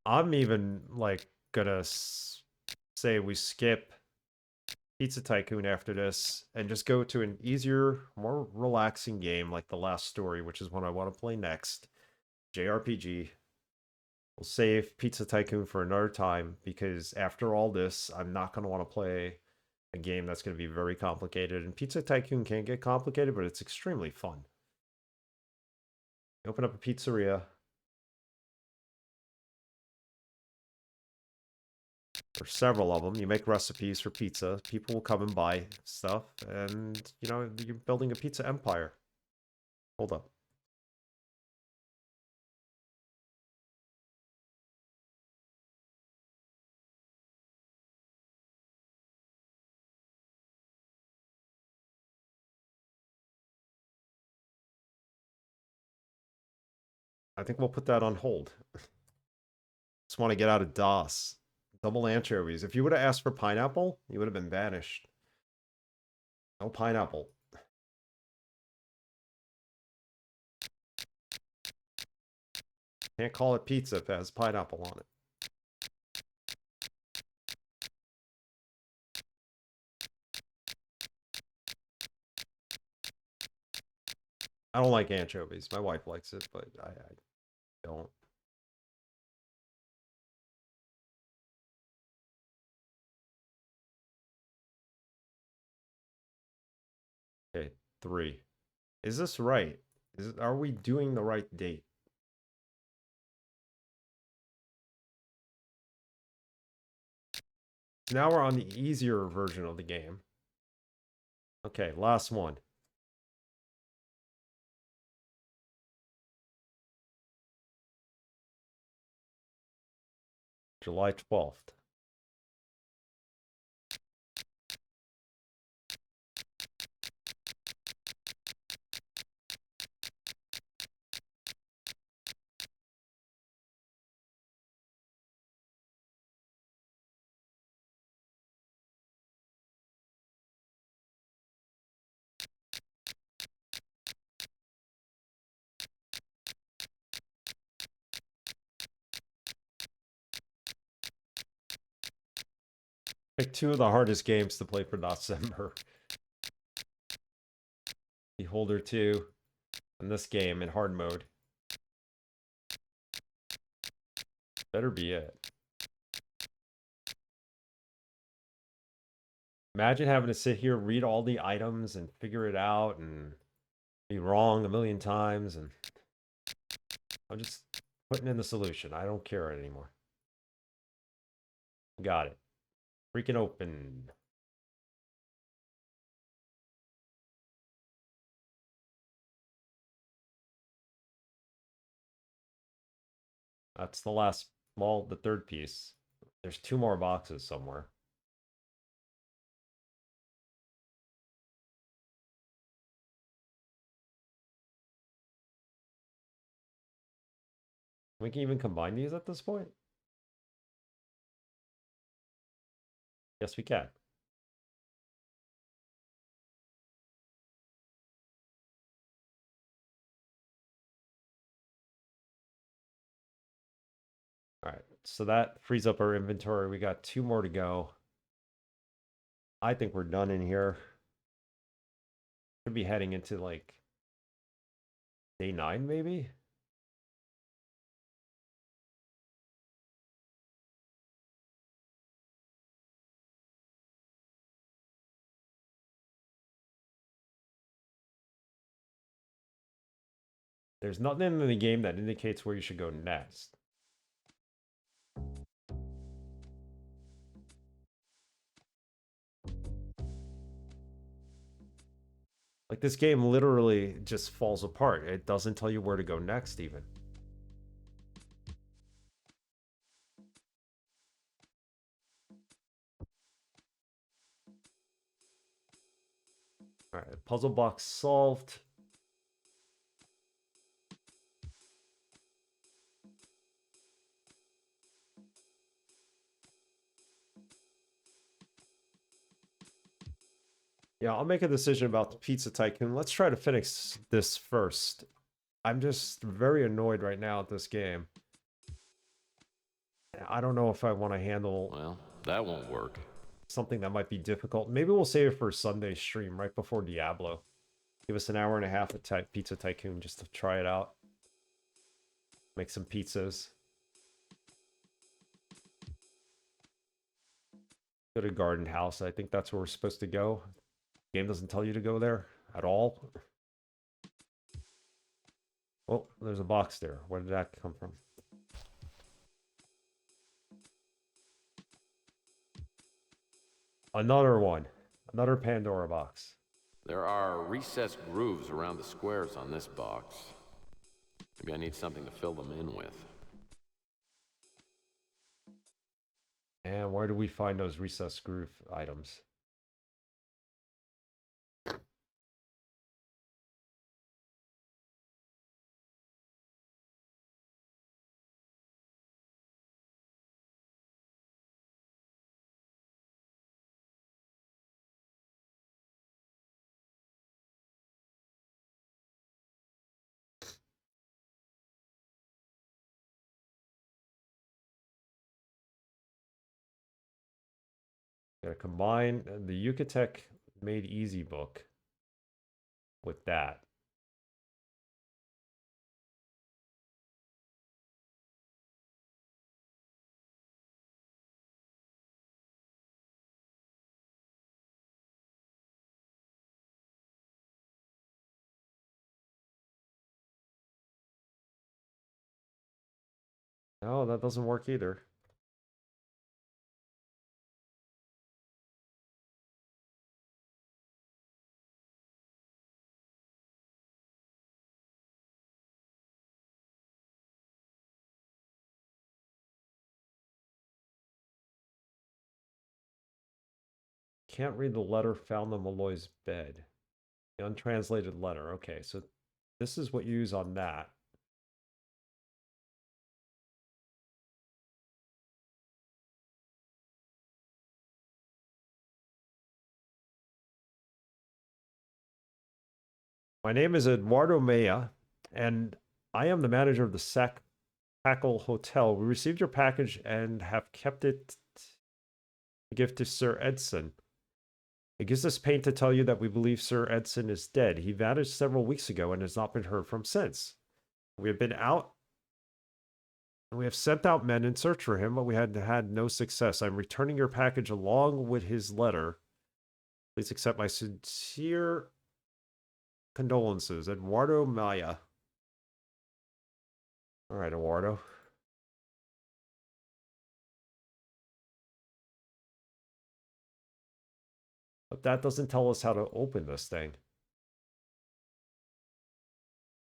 I'm even like gonna say we skip Pizza Tycoon after this and just go to an easier, more relaxing game like The Last Story, which is what I want to play next. JRPG. We'll save Pizza Tycoon for another time because after all this, I'm not going to want to play a game that's going to be very complicated. And Pizza Tycoon can get complicated, but it's extremely fun. You open up a pizzeria. There's several of them. You make recipes for pizza. People will come and buy stuff. And, you know, you're building a pizza empire. Hold up. I think we'll put that on hold. Just want to get out of DOS. Double anchovies. If you would have asked for pineapple, you would have been banished. No pineapple. Can't call it pizza if it has pineapple on it. I don't like anchovies. My wife likes it, but I don't. Okay, 3. Is this right? Are we doing the right date? Now we're on the easier version of the game. Okay, last one. July 12th. Like 2 of the hardest games to play for December. Beholder 2 and this game in hard mode. Better be it. Imagine having to sit here, read all the items and figure it out and be wrong a million times, and I'm just putting in the solution. I don't care anymore. Got it. Freaking open. That's the last, well, the third piece. There's 2 more boxes somewhere. We can even combine these at this point? Yes, we can. All right, so that frees up our inventory. We got 2 more to go. I think we're done in here. Should be heading into like day 9, maybe? There's nothing in the game that indicates where you should go next. Like, this game literally just falls apart. It doesn't tell you where to go next, even. All right, puzzle box solved. Yeah, I'll make a decision about the Pizza Tycoon. Let's try to finish this first. I'm just very annoyed right now at this game. I don't know if I want to handle... Well, that won't work. Something that might be difficult. Maybe we'll save it for Sunday stream right before Diablo. Give us an hour and a half of Pizza Tycoon just to try it out. Make some pizzas. Go to Garden House. I think that's where we're supposed to go. Game doesn't tell you to go there at all. Oh, there's a box there. Where did that come from? Another one. Another Pandora box. There are recessed grooves around the squares on this box. Maybe I need something to fill them in with. And where do we find those recessed groove items? Gotta combine the Yucatec Made Easy book with that. No, that doesn't work either. Can't read the letter found on Malloy's bed. The untranslated letter. Okay, so this is what you use on that. My name is Eduardo Maya, and I am the manager of the Sackle Hotel. We received your package and have kept it to give to Sir Edson. It gives us pain to tell you that we believe Sir Edson is dead. He vanished several weeks ago and has not been heard from since. We have been out and we have sent out men in search for him, but we had no success. I'm returning your package along with his letter. Please accept my sincere condolences. Eduardo Maya. All right, Eduardo. But that doesn't tell us how to open this thing.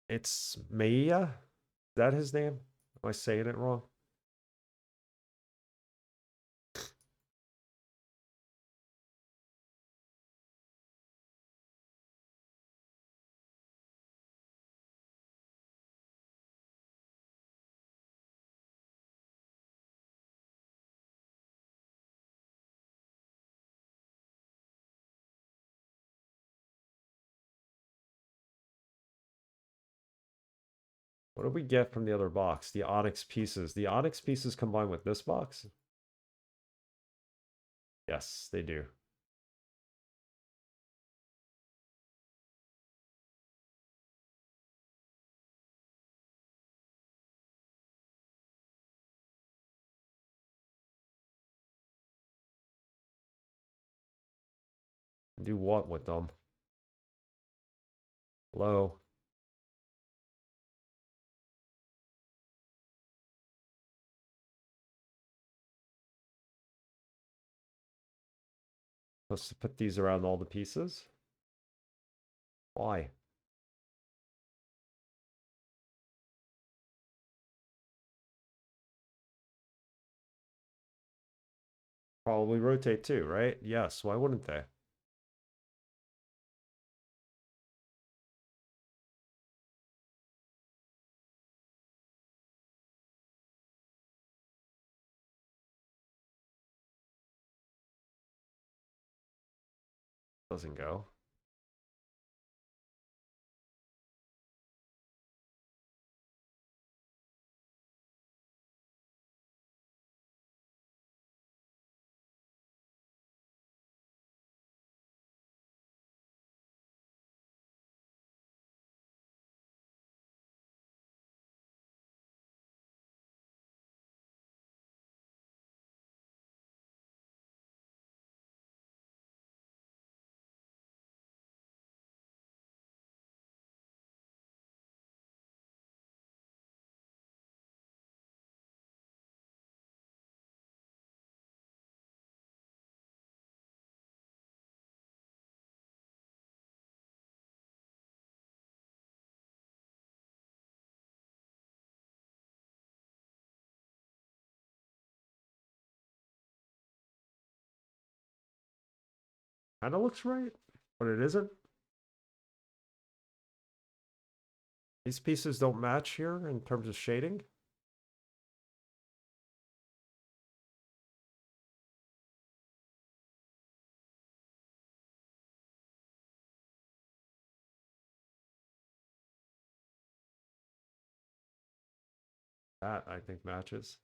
It's Maya? Is that his name? Am I saying it wrong? What do we get from the other box? The onyx pieces. The onyx pieces combined with this box? Yes, they do. Do what with them? Hello? Supposed to put these around all the pieces? Why? Probably rotate too, right? Yes, why wouldn't they? Doesn't go. Kind of looks right, but it isn't. These pieces don't match here in terms of shading. That, I think, matches.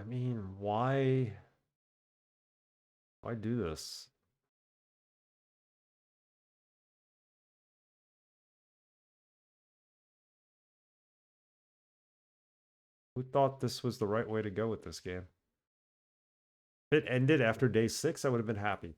mean, why do this? Who thought this was the right way to go with this game? If it ended after day 6, I would have been happy.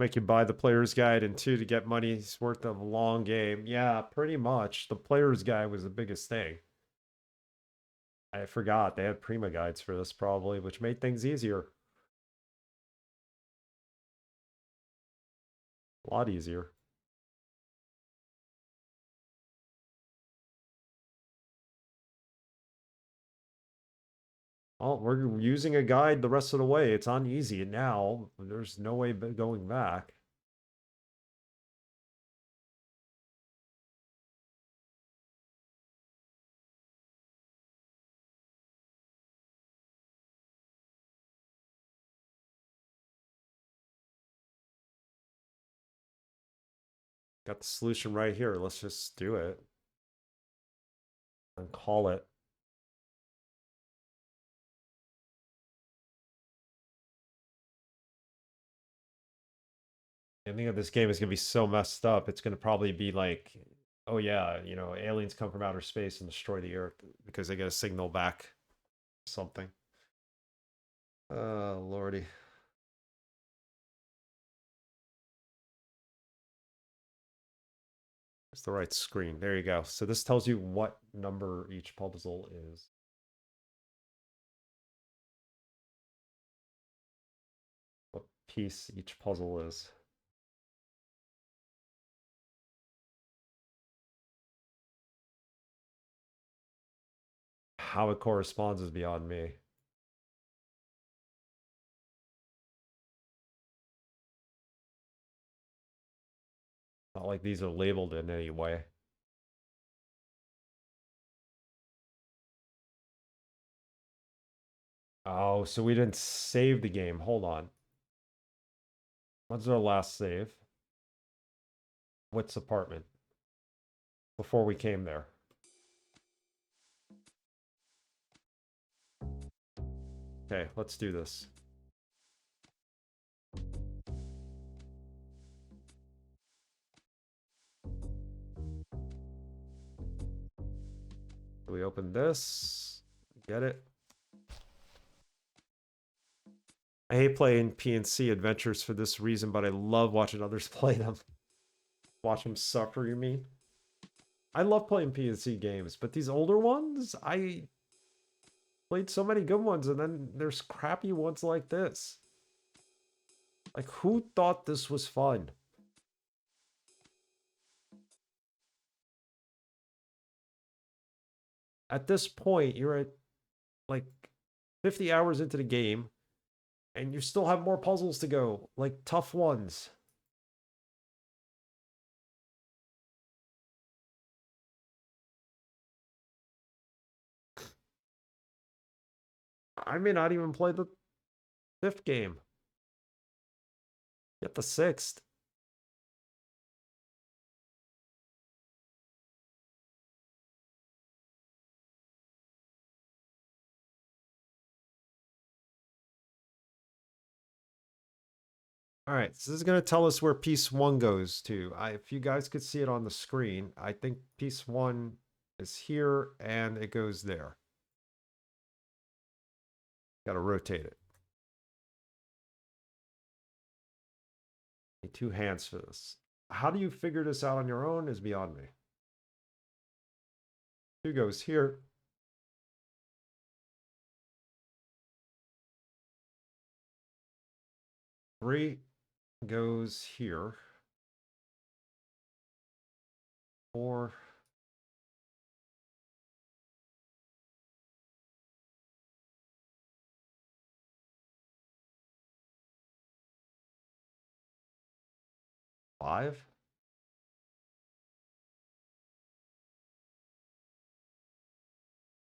Make you buy the player's guide, and 2 to get money's worth of a long game. Yeah, pretty much. The player's guide was the biggest thing. I forgot they had Prima guides for this probably, which made things easier. A lot easier. Oh, we're using a guide the rest of the way. It's on easy now. There's no way going back. Got the solution right here. Let's just do it. And call it. The ending of this game is going to be so messed up. It's going to probably be like, oh yeah, you know, aliens come from outer space and destroy the Earth because they get a signal back. Something. Oh, lordy. It's the right screen. There you go. So this tells you what number each puzzle is. What piece each puzzle is. How it corresponds is beyond me. Not like these are labeled in any way. Oh, so we didn't save the game. Hold on. What's our last save? What's apartment? Before we came there. Okay, let's do this. We open this. Get it? I hate playing PNC adventures for this reason, but I love watching others play them. Watch them suffer, you mean? I love playing PNC games, but these older ones, I played so many good ones, and then there's crappy ones like this. Like, who thought this was fun? At this point, you're at like 50 hours into the game, and you still have more puzzles to go, like tough ones. I may not even play the 5th game. Get the 6th. All right, so this is going to tell us where piece 1 goes to. If you guys could see it on the screen, I think piece 1 is here, and it goes there. Got to rotate it. Need 2 hands for this. How do you figure this out on your own is beyond me. 2 goes here. Three goes here. 4. Five.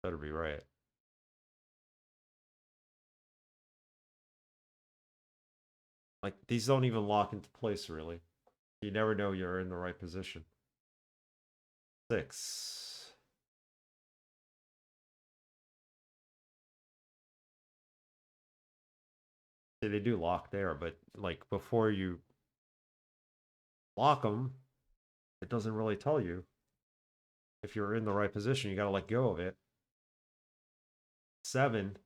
Better be right. Like, these don't even lock into place, really. You never know you're in the right position. 6. See, they do lock there, but, like, before you lock them, it doesn't really tell you if you're in the right position. You gotta let go of it. 7.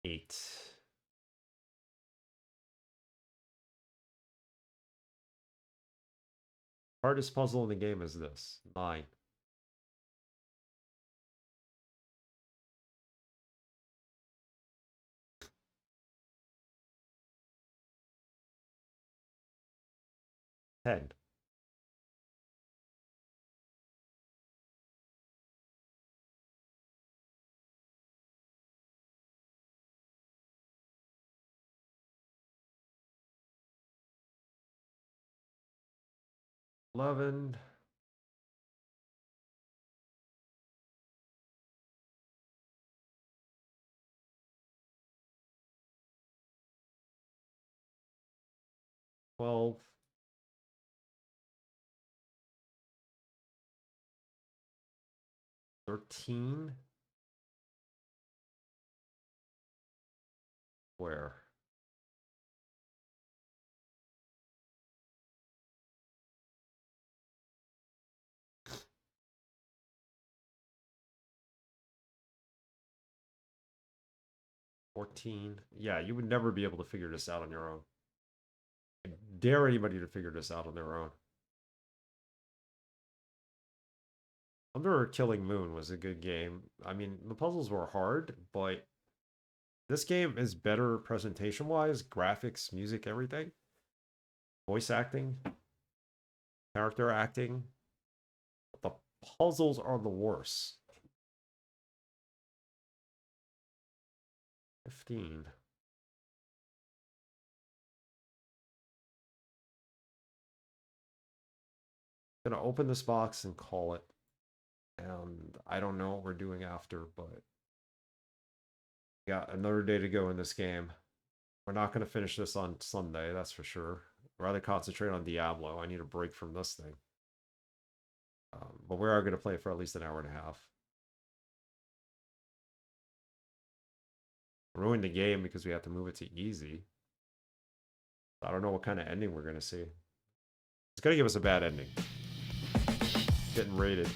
Eight. Hardest puzzle in the game is this. 9. Ten. $11. $12. 13. Where? $14. Yeah, you would never be able to figure this out on your own. I dare anybody to figure this out on their own. Under Killing Moon was a good game. I mean, the puzzles were hard, but this game is better presentation-wise, graphics, music, everything. Voice acting, character acting. The puzzles are the worst. 15. Gonna open this box and call it. And I don't know what we're doing after, but we got another day to go in this game. We're not gonna finish this on Sunday, that's for sure. I'd rather concentrate on Diablo. I need a break from this thing. But we are gonna play for at least an hour and a half. Ruined the game because we have to move it to easy. I don't know what kind of ending we're gonna see. It's gonna give us a bad ending. Getting raided.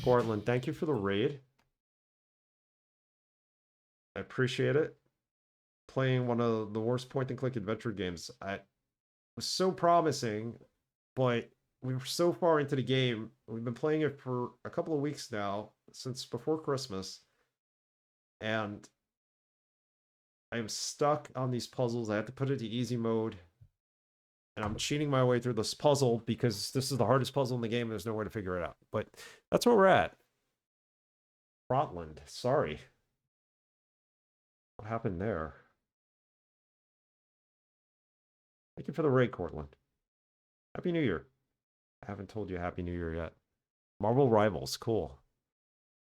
Portland, thank you for the raid. I appreciate it. Playing one of the worst point-and-click adventure games. It was so promising, but we were so far into the game. We've been playing it for a couple of weeks now, since before Christmas. And I am stuck on these puzzles. I have to put it to easy mode. And I'm cheating my way through this puzzle because this is the hardest puzzle in the game. And there's no way to figure it out. But that's where we're at. Rotland, sorry. What happened there? Thank you for the raid, Cortland. Happy New Year. I haven't told you Happy New Year yet. Marvel Rivals, cool.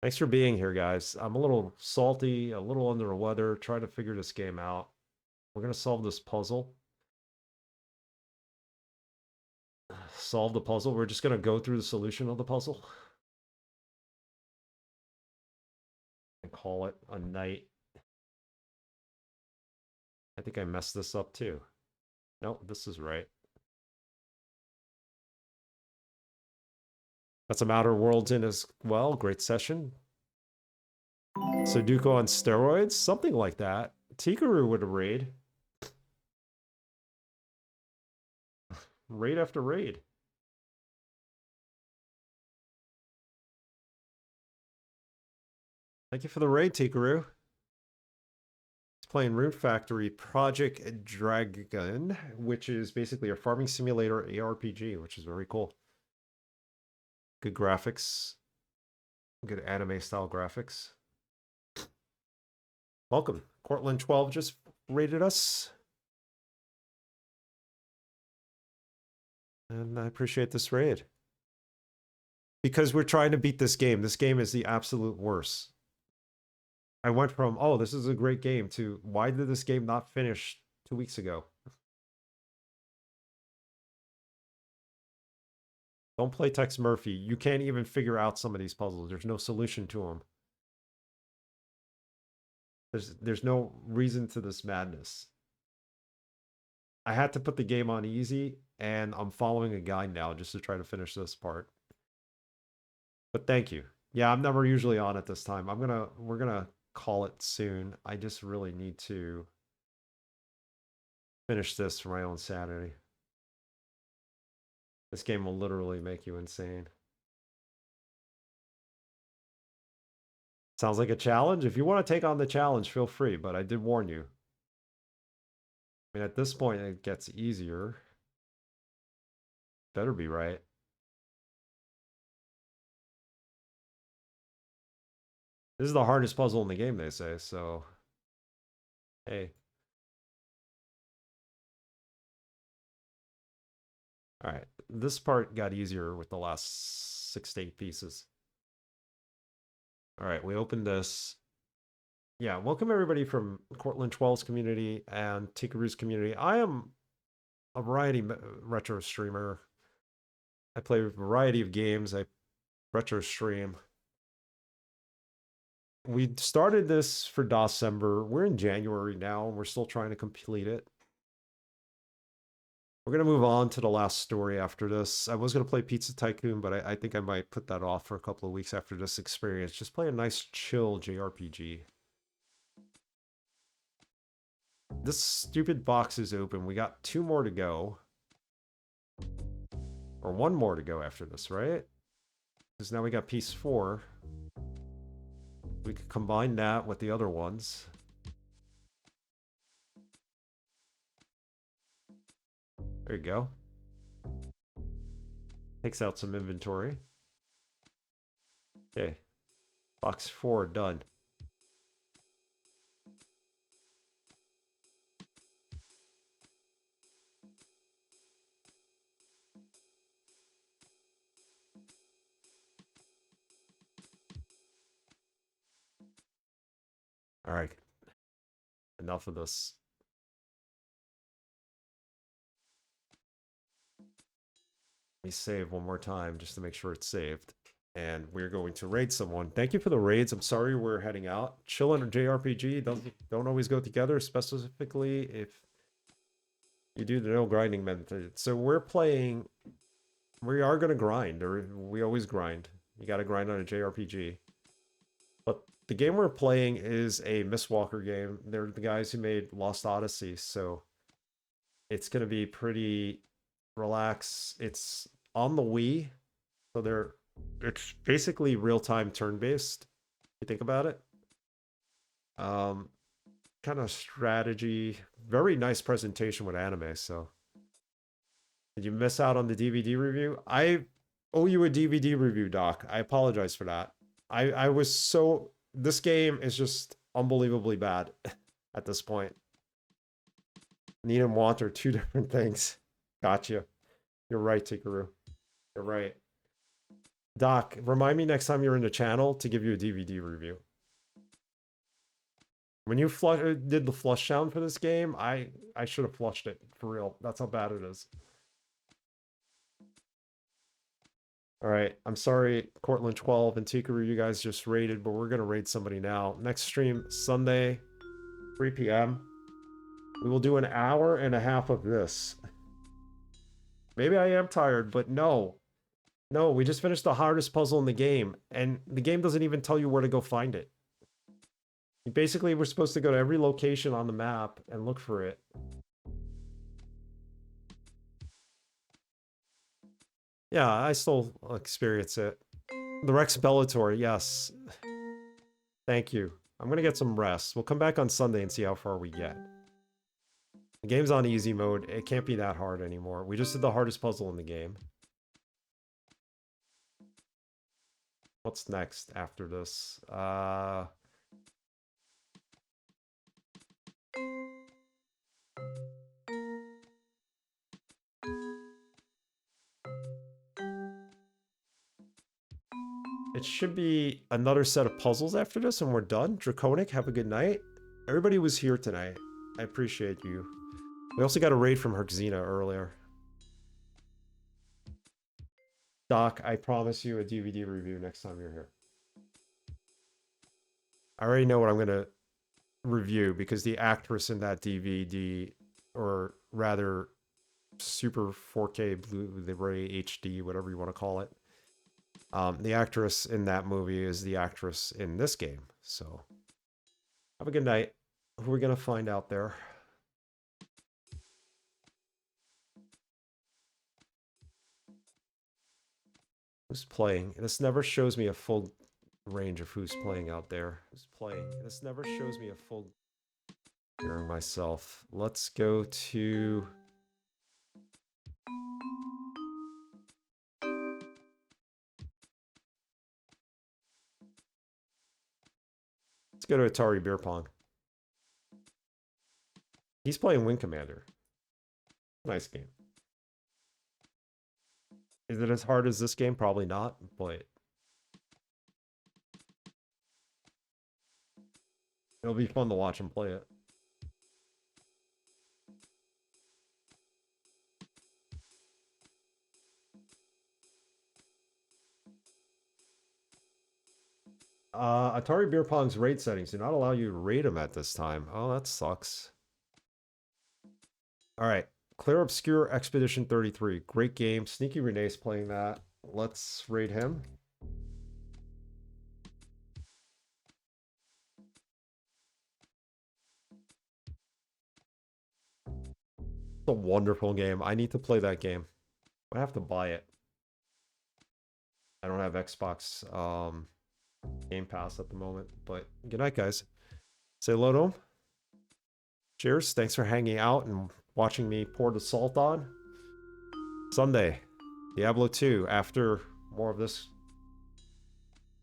Thanks for being here, guys. I'm a little salty, a little under the weather, trying to figure this game out. We're going to solve this puzzle. Solve the puzzle. We're just going to go through the solution of the puzzle. and call it a night. I think I messed this up too. No, this is right. Got some Outer Worlds in as well. Great session. Sudoku on steroids? Something like that. Tikaru would have raid. Raid after raid. Thank you for the raid, Tikaru. It's playing Rune Factory Project Dragon, which is basically a farming simulator ARPG, which is very cool. Good graphics. Good anime style graphics. Welcome. Cortland 12 just rated us. And I appreciate this raid. Because we're trying to beat this game. This game is the absolute worst. I went from, oh, this is a great game, to why did this game not finish 2 weeks ago? Don't play Tex Murphy. You can't even figure out some of these puzzles. There's no solution to them. There's no reason to this madness. I had to put the game on easy, and I'm following a guide now just to try to finish this part. But thank you. Yeah, I'm never usually on at this time. We're gonna call it soon. I just really need to finish this for my own sanity. This game will literally make you insane. Sounds like a challenge. If you want to take on the challenge, feel free, but I did warn you. I mean, at this point, it gets easier. Better be right. This is the hardest puzzle in the game, they say, so... Hey. Alright, this part got easier with the last 6 to 8 pieces. Alright, we opened this. Yeah, welcome everybody from Cortland 12's community and Tikaru's community. I am a variety retro streamer. I play a variety of games. I retro stream. We started this for December. We're in January now, and we're still trying to complete it. We're going to move on to the last story after this. I was going to play Pizza Tycoon, but I think I might put that off for a couple of weeks after this experience. Just play a nice, chill JRPG. This stupid box is open. We got 2 more to go. Or 1 more to go after this, right? Because now we got piece 4. We could combine that with the other ones. There you go. Takes out some inventory. Okay. Box 4 done. All right. Enough of this. Let me save one more time just to make sure it's saved. And we're going to raid someone. Thank you for the raids. I'm sorry we're heading out. Chill and JRPG don't always go together, specifically if you do the no grinding method. So we're playing... We are going to grind. We always grind. You got to grind on a JRPG. But the game we're playing is a Mistwalker game. They're the guys who made Lost Odyssey, so it's going to be pretty relaxed. It's on the Wii, so it's basically real-time turn-based, if you think about it. Kind of strategy. Very nice presentation with anime, so... Did you miss out on the DVD review? I owe you a DVD review, Doc. I apologize for that. I was so... This game is just unbelievably bad at this point. Need and want are 2 different things. Gotcha. You're right, Tikaru. You're right. Doc, remind me next time you're in the channel to give you a DVD review. When you did the flush sound for this game, I should have flushed it, for real. That's how bad it is. Alright, I'm sorry, Cortland 12 and Tikaru, you guys just raided, but we're gonna raid somebody now. Next stream, Sunday, 3 p.m. We will do an hour and a half of this. Maybe I am tired, but no. No, we just finished the hardest puzzle in the game, and the game doesn't even tell you where to go find it. Basically, we're supposed to go to every location on the map and look for it. Yeah, I still experience it. The Rex Bellator, yes. Thank you. I'm gonna get some rest. We'll come back on Sunday and see how far we get. The game's on easy mode. It can't be that hard anymore. We just did the hardest puzzle in the game. What's next after this? It should be another set of puzzles after this and we're done. Draconic, have a good night. Everybody was here tonight. I appreciate you. We also got a raid from Herxina earlier. Doc, I promise you a DVD review next time you're here. I already know what I'm going to review because the actress in that DVD, or rather Super 4K Blu-ray HD, whatever you want to call it, the actress in that movie is the actress in this game. So, have a good night. Who are we going to find out there? Who's playing? This never shows me a full range of who's playing out there. Who's playing? This never shows me a full... Hearing myself. Let's go to... Let's go to Atari Beer Pong. He's playing Wing Commander. Nice game. Is it as hard as this game? Probably not, but it'll be fun to watch him play it. Atari Beer Pong's raid settings do not allow you to raid him at this time. Oh, that sucks. All right. Clear Obscure Expedition 33. Great game. Sneaky Renee's playing that. Let's raid him. It's a wonderful game. I need to play that game. I have to buy it. I don't have Xbox Game Pass at the moment, but good night, guys. Say hello to him. Cheers. Thanks for hanging out and watching me pour the salt on. Sunday, Diablo 2, after more of this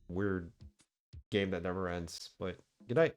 weird game that never ends. But good night.